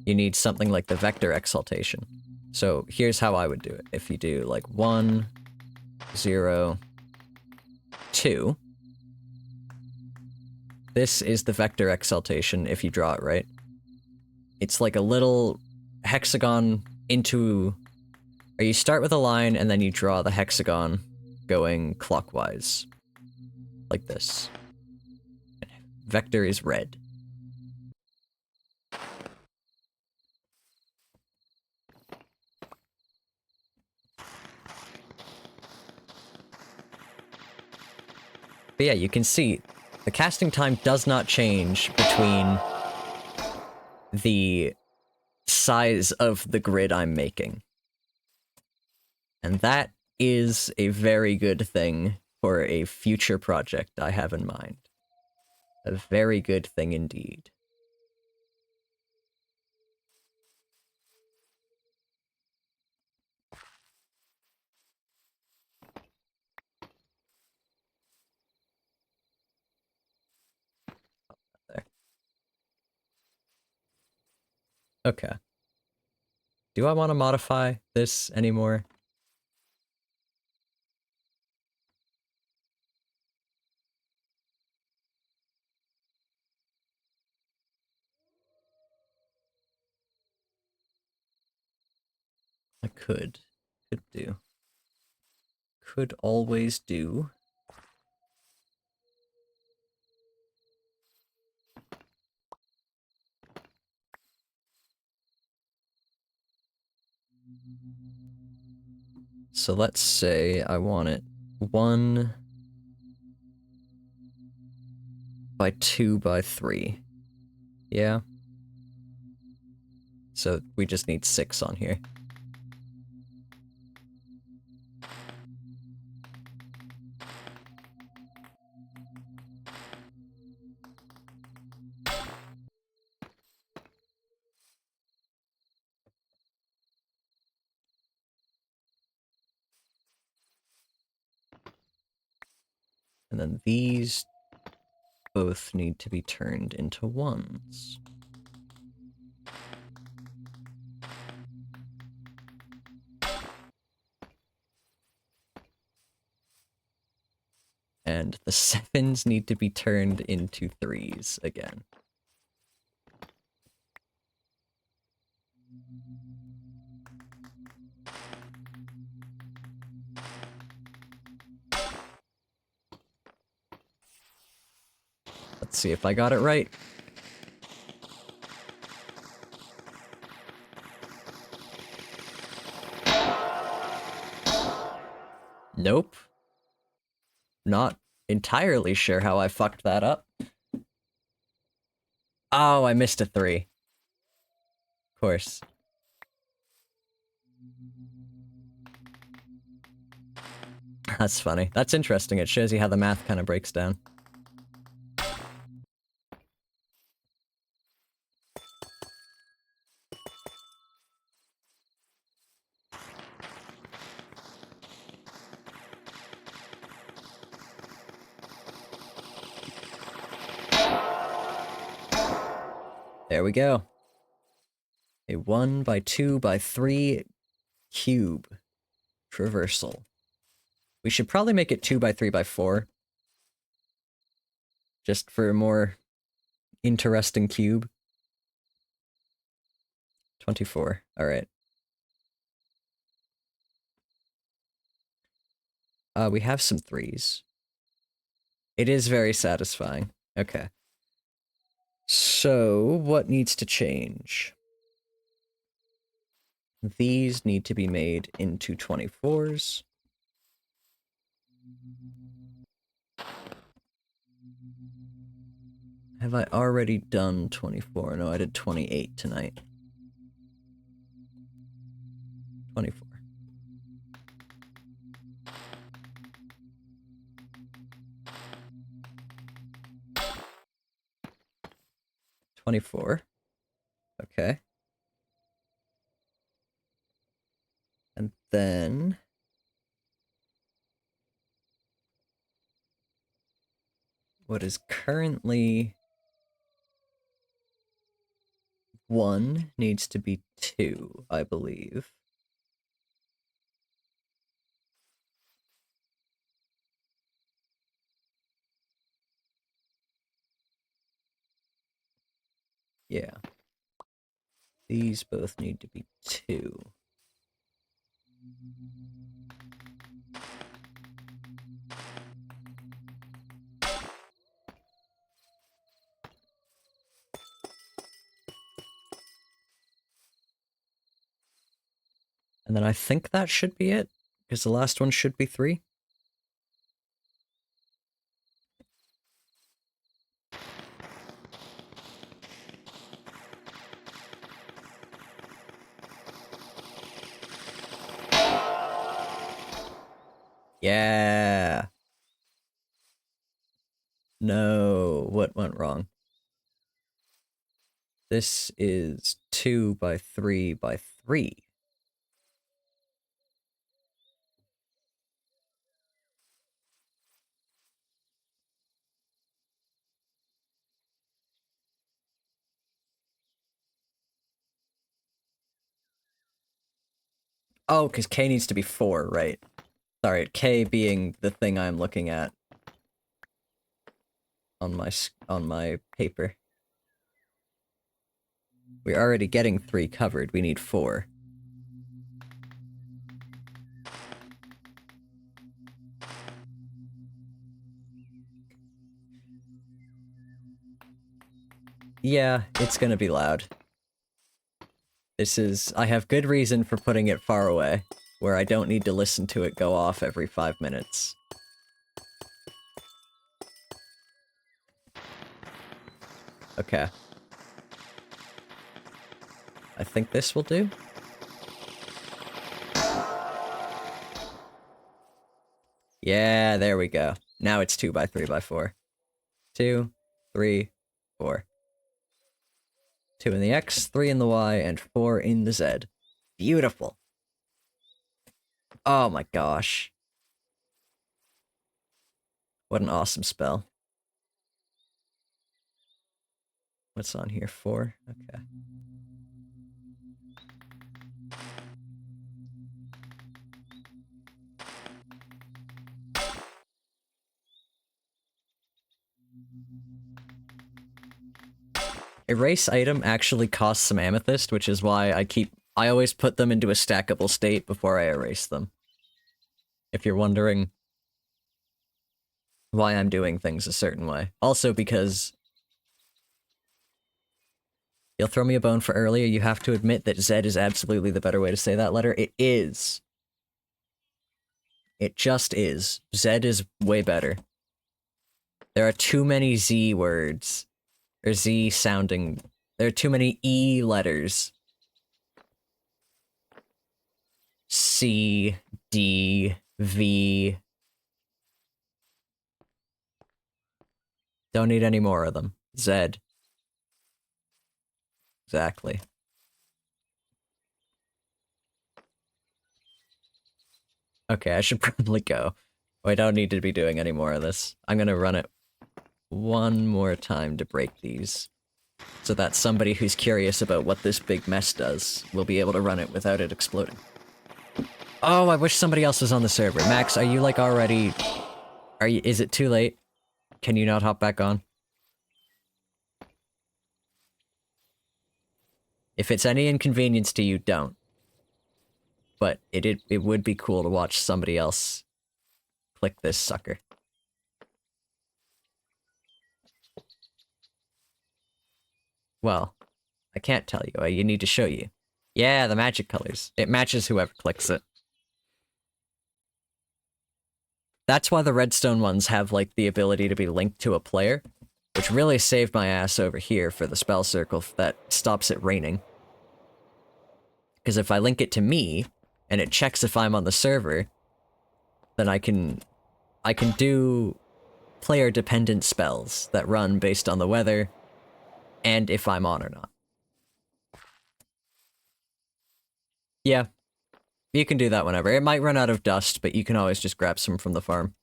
you need something like the vector exaltation. So here's how I would do it. If you do like 1, 0, 2. This is the vector exaltation if you draw it right. It's like a little hexagon into... Or you start with a line and then you draw the hexagon going clockwise. Like this. Vector is red. But yeah, you can see the casting time does not change between the size of the grid I'm making. And that is a very good thing for a future project I have in mind. A very good thing indeed. There. Okay. Do I want to modify this anymore? I could. Could do. Could always do. So let's say I want it 1 by 2 by 3. Yeah. So we just need 6 on here. And then these both need to be turned into 1s. And the 7s need to be turned into 3s again. Let's see if I got it right. Nope. Not entirely sure how I fucked that up. Oh, I missed a 3. Of course. That's funny. That's interesting. It shows you how the math kind of breaks down. There we go. A 1 by 2 by 3 cube traversal. We should probably make it 2 by 3 by 4. Just for a more interesting cube. 24. Alright. We have some 3s. It is very satisfying. Okay. So, what needs to change? These need to be made into 24s. Have I already done 24? No, I did 28 tonight. 24. 24. Okay. And then... what is currently 1 needs to be 2, I believe. Yeah. These both need to be 2. And then I think that should be it, because the last one should be 3. Yeah. No, what went wrong? This is 2 by 3 by 3. Oh, because K needs to be 4, right? Sorry, K being the thing I'm looking at on my paper. We're already getting 3 covered, we need 4. Yeah, it's gonna be loud. I have good reason for putting it far away, where I don't need to listen to it go off every 5 minutes. Okay. I think this will do. Yeah, there we go. Now it's 2 by 3 by 4. 2, 3, 4. 2 in the X, 3 in the Y, and 4 in the Z. Beautiful. Oh my gosh. What an awesome spell. What's on here? 4? Okay. Erase item actually costs some amethyst, which is why I always put them into a stackable state before I erase them. If you're wondering why I'm doing things a certain way. Also because you'll throw me a bone for earlier, you have to admit that Z is absolutely the better way to say that letter. It is. It just is. Z is way better. There are too many Z words. Or Z sounding... There are too many E letters. C, D, V... Don't need any more of them. Z. Exactly. Okay, I should probably go. I don't need to be doing any more of this. I'm gonna run it one more time to break these, so that somebody who's curious about what this big mess does will be able to run it without it exploding. Oh, I wish somebody else was on the server. Max, are you like already... is it too late? Can you not hop back on? If it's any inconvenience to you, don't. But it would be cool to watch somebody else click this sucker. Well, I can't tell you. You need to show you. Yeah, the magic colors. It matches whoever clicks it. That's why the redstone ones have, like, the ability to be linked to a player, which really saved my ass over here for the spell circle that stops it raining. Because if I link it to me, and it checks if I'm on the server, then I can do player-dependent spells that run based on the weather, and if I'm on or not. Yeah, you can do that whenever. It might run out of dust, but you can always just grab some from the farm.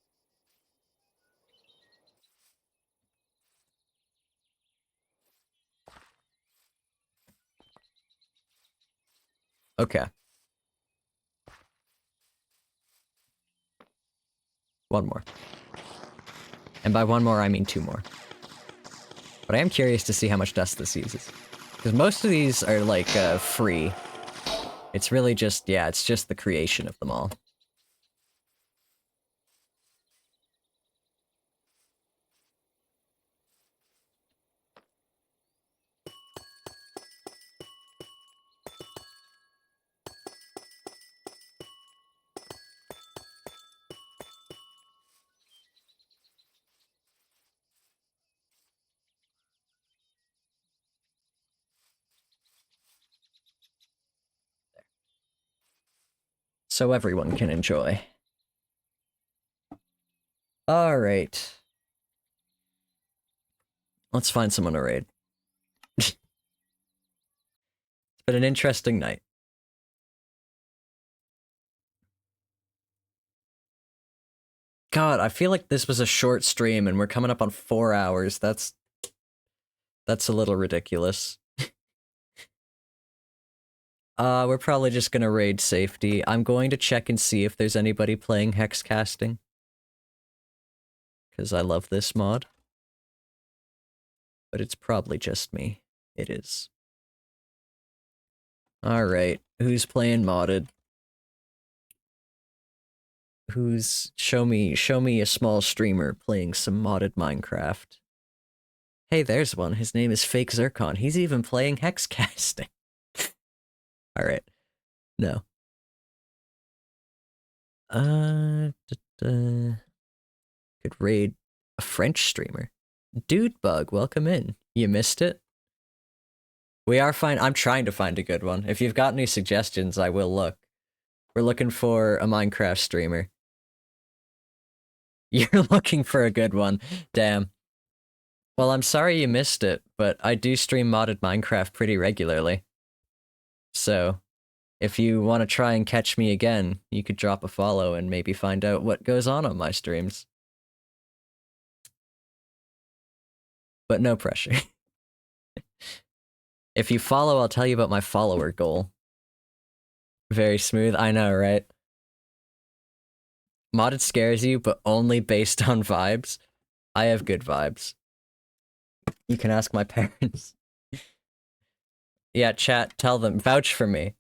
Okay. One more. And by one more, I mean two more. But I am curious to see how much dust this uses. Because most of these are, like, free. It's really just, yeah, it's just the creation of them all. So everyone can enjoy. Alright. Let's find someone to raid. It's been an interesting night. God, I feel like this was a short stream and we're coming up on 4 hours. That's a little ridiculous. We're probably just gonna raid safety. I'm going to check and see if there's anybody playing hex casting. Because I love this mod. But it's probably just me. It is. Alright, who's playing modded? Show me a small streamer playing some modded Minecraft. Hey, there's one. His name is Fake Zircon. He's even playing hex casting. Alright. No. Could raid a French streamer. Dude Bug, welcome in. You missed it? We are fine. I'm trying to find a good one. If you've got any suggestions, I will look. We're looking for a Minecraft streamer. You're looking for a good one. Damn. Well, I'm sorry you missed it, but I do stream modded Minecraft pretty regularly. So, if you want to try and catch me again, you could drop a follow and maybe find out what goes on my streams. But no pressure. If you follow, I'll tell you about my follower goal. Very smooth, I know, right? Modded scares you, but only based on vibes. I have good vibes. You can ask my parents. Yeah, chat, tell them, vouch for me.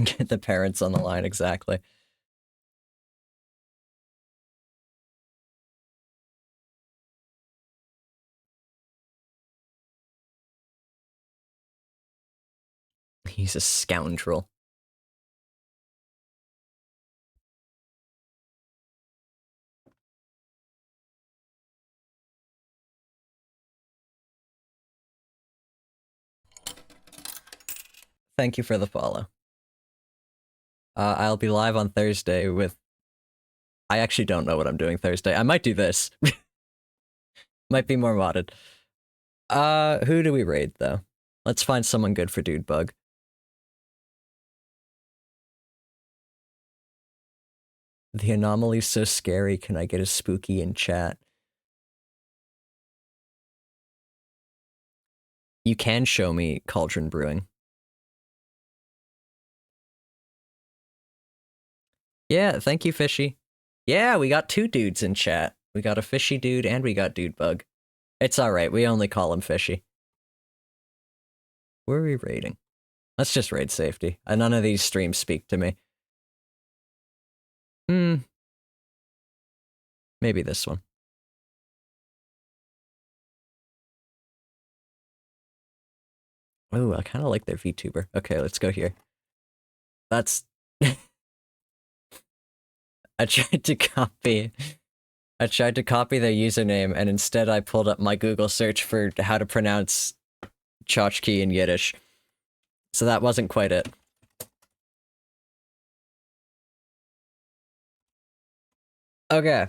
Get the parents on the line, exactly. He's a scoundrel. Thank you for the follow. I'll be live on Thursday with... I actually don't know what I'm doing Thursday. I might do this. Might be more modded. Who do we raid, though? Let's find someone good for Dude Bug. The anomaly's so scary, can I get a spooky in chat? You can show me Cauldron Brewing. Yeah, thank you, Fishy. Yeah, we got two dudes in chat. We got a Fishy dude and we got Dude Bug. It's alright, we only call him Fishy. Where are we raiding? Let's just raid safety. None of these streams speak to me. Maybe this one. Oh, I kind of like their VTuber. Okay, let's go here. That's... I tried to copy their username, and instead I pulled up my Google search for how to pronounce tchotchke in Yiddish. So that wasn't quite it. Okay.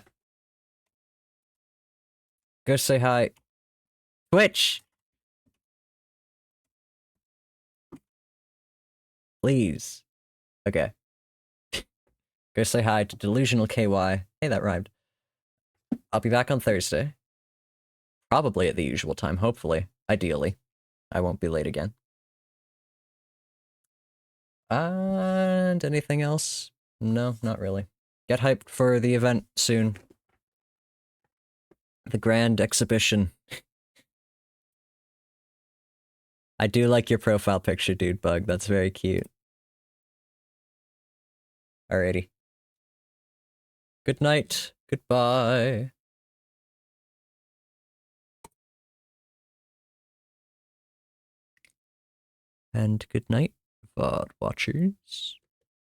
Go say hi. Twitch! Please. Okay. Go say hi to Delusional KY. Hey, that rhymed. I'll be back on Thursday. Probably at the usual time, hopefully. Ideally. I won't be late again. And anything else? No, not really. Get hyped for the event soon. The grand exhibition. I do like your profile picture, dude bug. That's very cute. Alrighty. Good night. Goodbye. And good night, VOD watchers.